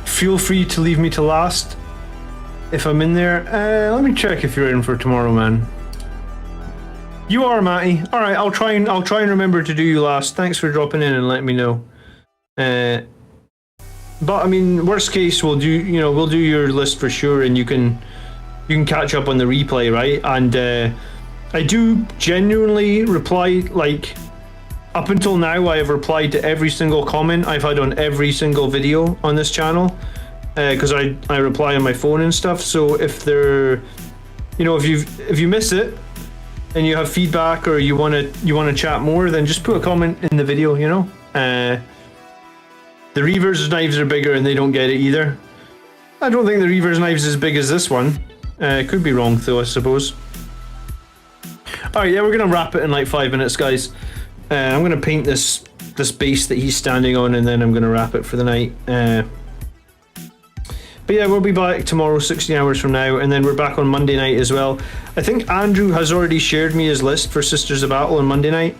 Feel free to leave me to last if I'm in there. Let me check if you're in for tomorrow, man. You are, Matty. All right, I'll try and remember to do you last. Thanks for dropping in and letting me know. But I mean, worst case, we'll do your list for sure, and you can catch up on the replay, right? And I do genuinely reply, like, up until now, I have replied to every single comment I've had on every single video on this channel, because I reply on my phone and stuff. So if if you miss it and you have feedback or you wanna chat more, then just put a comment in the video. The Reaver's knives are bigger and they don't get it either. I don't think the Reaver's knives is as big as this one. Could be wrong though, I suppose. All right, yeah, we're gonna wrap it in like 5 minutes, guys. I'm gonna paint this base that he's standing on, and then I'm gonna wrap it for the night. But yeah, we'll be back tomorrow, 16 hours from now, and then we're back on Monday night as well. I think Andrew has already shared me his list for Sisters of Battle on Monday night,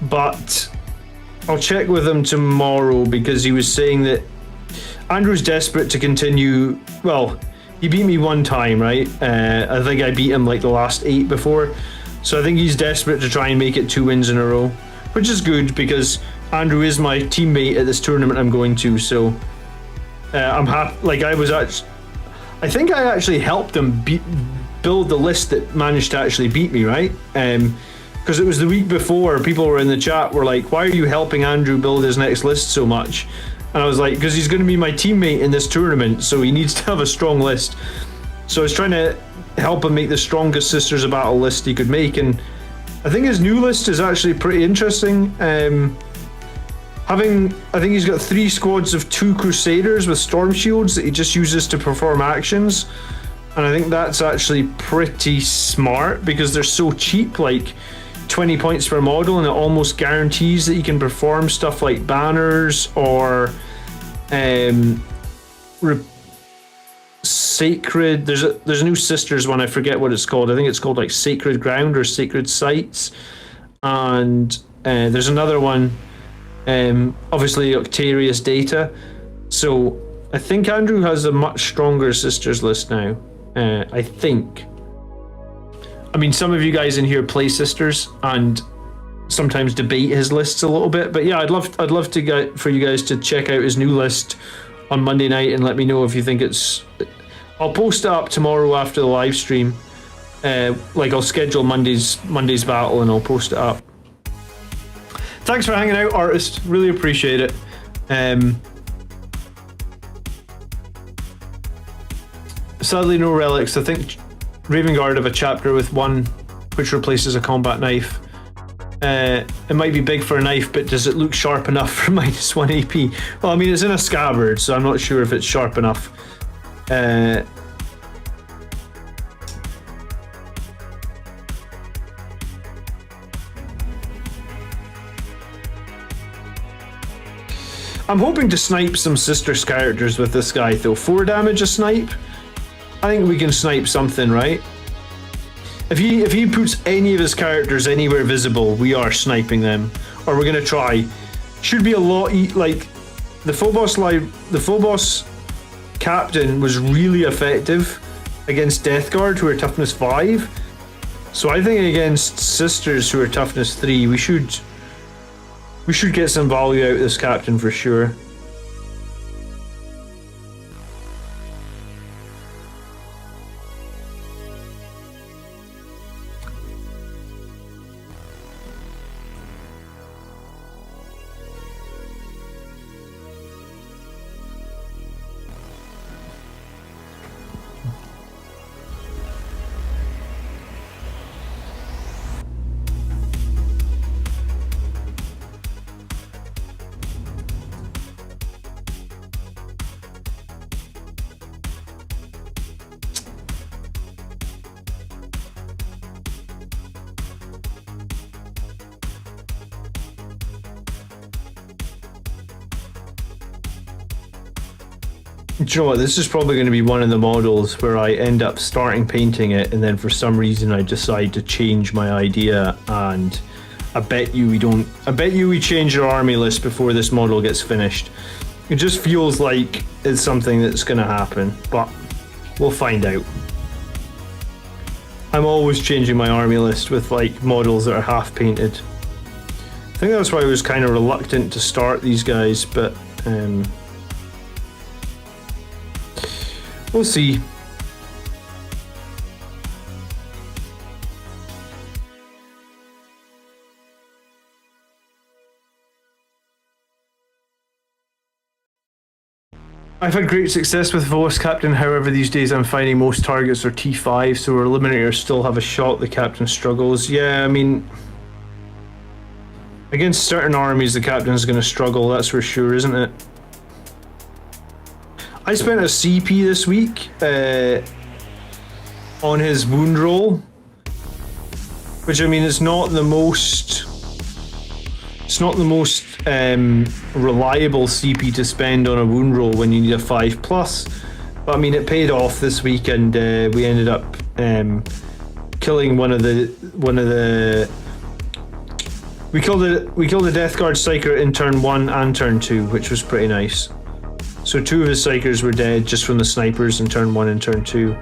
but I'll check with him tomorrow, because he was saying that Andrew's desperate to continue. Well, he beat me one time, right? I think I beat him like the last 8 before. So I think he's desperate to try and make it 2 wins in a row, which is good because Andrew is my teammate at this tournament I'm going to. So I'm happy. Like, I think I actually helped him build the list that managed to actually beat me, right? Because it was the week before. People were in the chat were like, "Why are you helping Andrew build his next list so much?" And I was like, "Because he's going to be my teammate in this tournament, so he needs to have a strong list." So I was trying to help him make the strongest Sisters of Battle list he could make, and I think his new list is actually pretty interesting. I think he's got 3 squads of 2 Crusaders with storm shields that he just uses to perform actions, and I think that's actually pretty smart because they're so cheap, like 20 points per model, and it almost guarantees that you can perform stuff like banners or sacred. There's a new Sisters one, I forget what it's called. I think it's called like Sacred Ground or Sacred Sites, and there's another one, obviously Octarius Data. So I think Andrew has a much stronger sisters list now. I think. I mean, some of you guys in here play sisters and sometimes debate his lists a little bit, but yeah, I'd love to get for you guys to check out his new list on Monday night and let me know if you think it's. I'll post it up tomorrow after the live stream. Like I'll schedule Monday's battle and I'll post it up. Thanks for hanging out, artist. Really appreciate it. Sadly, no relics. I think Vanguard have a chapter with one which replaces a combat knife. It might be big for a knife, but does it look sharp enough for -1 AP? Well, I mean, it's in a scabbard, so I'm not sure if it's sharp enough. I'm hoping to snipe some sisters characters with this guy, though. 4 damage a snipe? I think we can snipe something, right? If he puts any of his characters anywhere visible, we are sniping them. Or we're gonna try. Should be a lot like the Phobos captain was really effective against Death Guard, who are toughness 5. So I think against sisters who are toughness 3, we should get some value out of this captain for sure. Do you know what? This is probably going to be one of the models where I end up starting painting it, and then for some reason I decide to change my idea, and I bet you we don't. I bet you we change our army list before this model gets finished. It just feels like it's something that's going to happen, but we'll find out. I'm always changing my army list with like models that are half painted. I think that's why I was kind of reluctant to start these guys, but we'll see. I've had great success with Voice Captain, however these days I'm finding most targets are T5, so our eliminators still have a shot, the captain struggles. Yeah, I mean, against certain armies the captain's going to struggle, that's for sure, isn't it? I spent a CP this week on his wound roll, which I mean it's not the most reliable CP to spend on a wound roll when you need a 5+, but I mean it paid off this week, and we ended up killing we killed the Death Guard Psyker in turn 1 and turn 2, which was pretty nice. So 2 of his Psykers were dead just from the snipers in turn 1 and turn 2.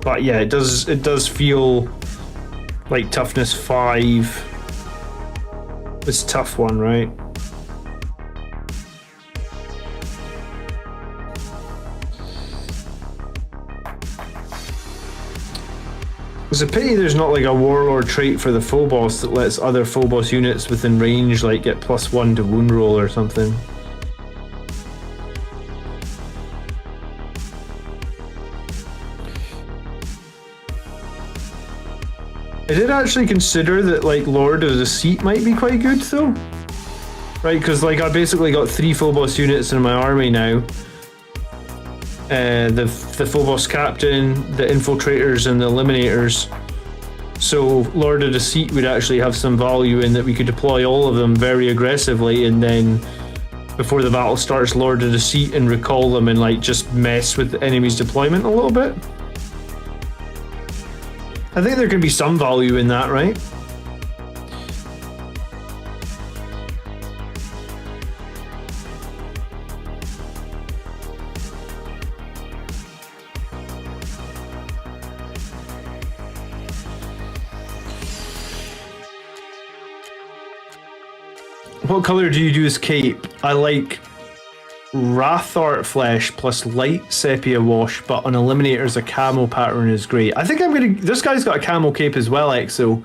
But yeah, it does feel like toughness 5. It's a tough one, right? It's a pity there's not like a warlord trait for the Phobos that lets other Phobos units within range like get +1 to wound roll or something. I did actually consider that like Lord of the Deceit might be quite good though. Right, because like I basically got 3 Phobos units in my army now. The Phobos Captain, the Infiltrators and the Eliminators. So Lord of Deceit would actually have some value in that we could deploy all of them very aggressively, and then before the battle starts Lord of Deceit and recall them and like just mess with the enemy's deployment a little bit. I think there can be some value in that, right? What color do you do as cape? I like Rathart flesh plus light sepia wash, but on Eliminators a camo pattern is great. I think I'm gonna. This guy's got a camo cape as well, Exo.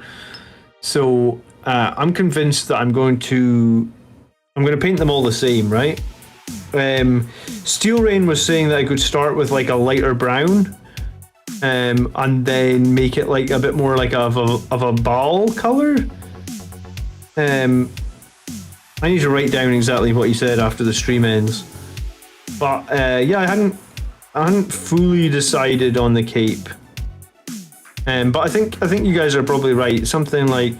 So I'm convinced that I'm going to paint them all the same, right? Steel Rain was saying that I could start with like a lighter brown, and then make it like a bit more like of a ball color. I need to write down exactly what he said after the stream ends. But yeah, I hadn't fully decided on the cape. But I think you guys are probably right. Something like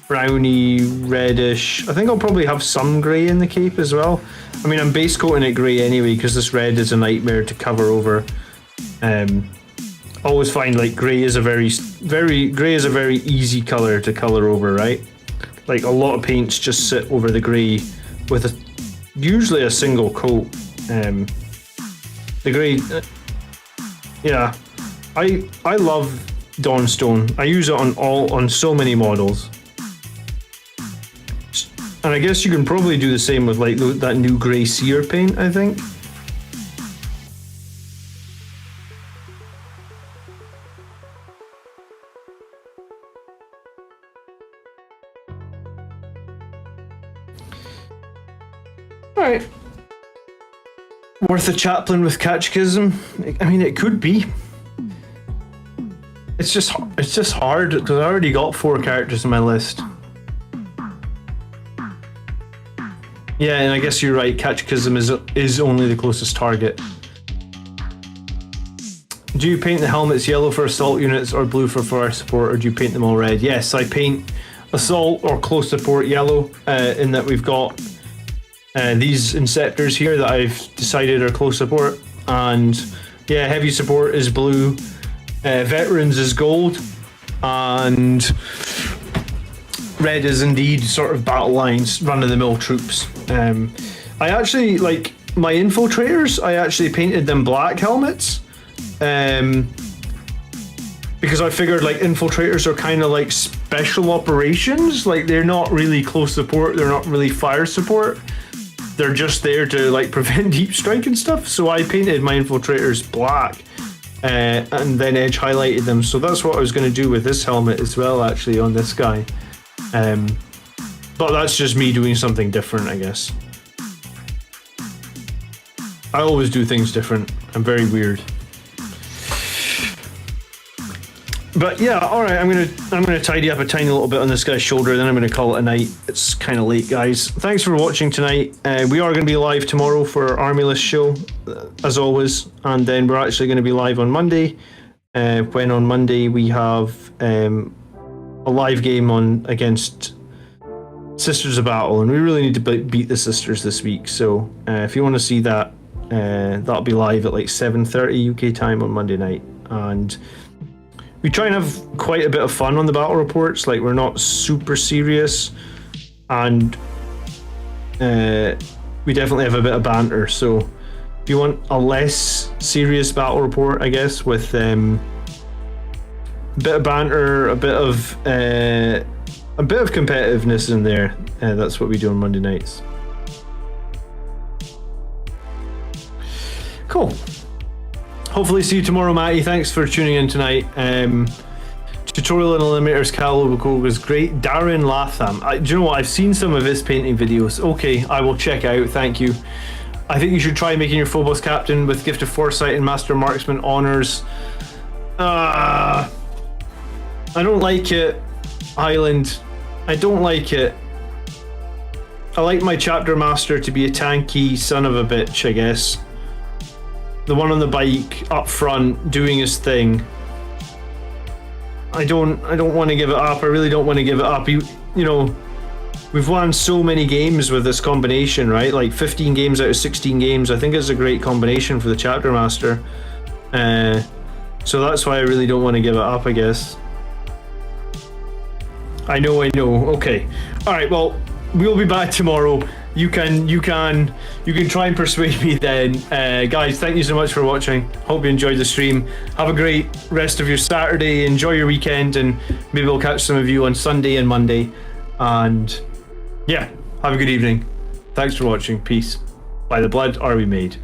browny, reddish. I think I'll probably have some grey in the cape as well. I mean, I'm base coating it grey anyway because this red is a nightmare to cover over. Always find like grey is a very easy color to color over, right? Like a lot of paints just sit over the grey with usually a single coat. The grey, yeah, I love Dawnstone. I use it on so many models, and I guess you can probably do the same with like that new grey sear paint, I think. Alright. Worth a chaplain with catechism? I mean, it could be. It's just hard because I already got 4 characters in my list. Yeah, and I guess you're right. Catechism is only the closest target. Do you paint the helmets yellow for assault units or blue for fire support, or do you paint them all red? Yes, I paint assault or close support yellow. In that we've got these Inceptors here that I've decided are close support, and yeah, heavy support is blue, veterans is gold, and red is indeed sort of battle lines, run-of-the-mill troops. I actually, like, my infiltrators, I actually painted them black helmets, because I figured like infiltrators are kind of like special operations, like they're not really close support, they're not really fire support. They're just there to like prevent deep strike and stuff. So I painted my infiltrators black, and then edge highlighted them. So that's what I was going to do with this helmet as well, actually, on this guy. But that's just me doing something different, I guess. I always do things different. I'm very weird. But yeah, all right. I'm gonna tidy up a tiny little bit on this guy's shoulder, then I'm gonna call it a night. It's kind of late, guys. Thanks for watching tonight. We are gonna be live tomorrow for our Armyless show, as always, and then we're actually gonna be live on Monday. When on Monday we have a live game on against Sisters of Battle, and we really need to beat the Sisters this week. So if you want to see that, that'll be live at like 7:30 UK time on Monday night, and we try and have quite a bit of fun on the battle reports. Like, we're not super serious, and we definitely have a bit of banter. So if you want a less serious battle report, I guess, with a bit of banter, a bit of competitiveness in there, that's what we do on Monday nights. Cool. Hopefully see you tomorrow, Matty. Thanks for tuning in tonight. Tutorial in Eliminators Calico was great. Darren Latham. Do you know what? I've seen some of his painting videos. Okay, I will check out. Thank you. I think you should try making your Phobos captain with Gift of Foresight and Master Marksman honors. I don't like it, Highland. I don't like it. I like my chapter master to be a tanky son of a bitch, I guess. The one on the bike up front doing his thing. I don't want to give it up. I really don't want to give it up. You know, we've won so many games with this combination, right? Like 15 games out of 16 games. I think it's a great combination for the chapter master. So that's why I really don't want to give it up, I guess. I know. Okay. All right. Well, we'll be back tomorrow. You can try and persuade me then. Guys, thank you so much for watching. Hope you enjoyed the stream. Have a great rest of your Saturday. Enjoy your weekend, and maybe we'll catch some of you on Sunday and Monday. And yeah, Have a good evening. Thanks for watching. Peace. By the blood are we made.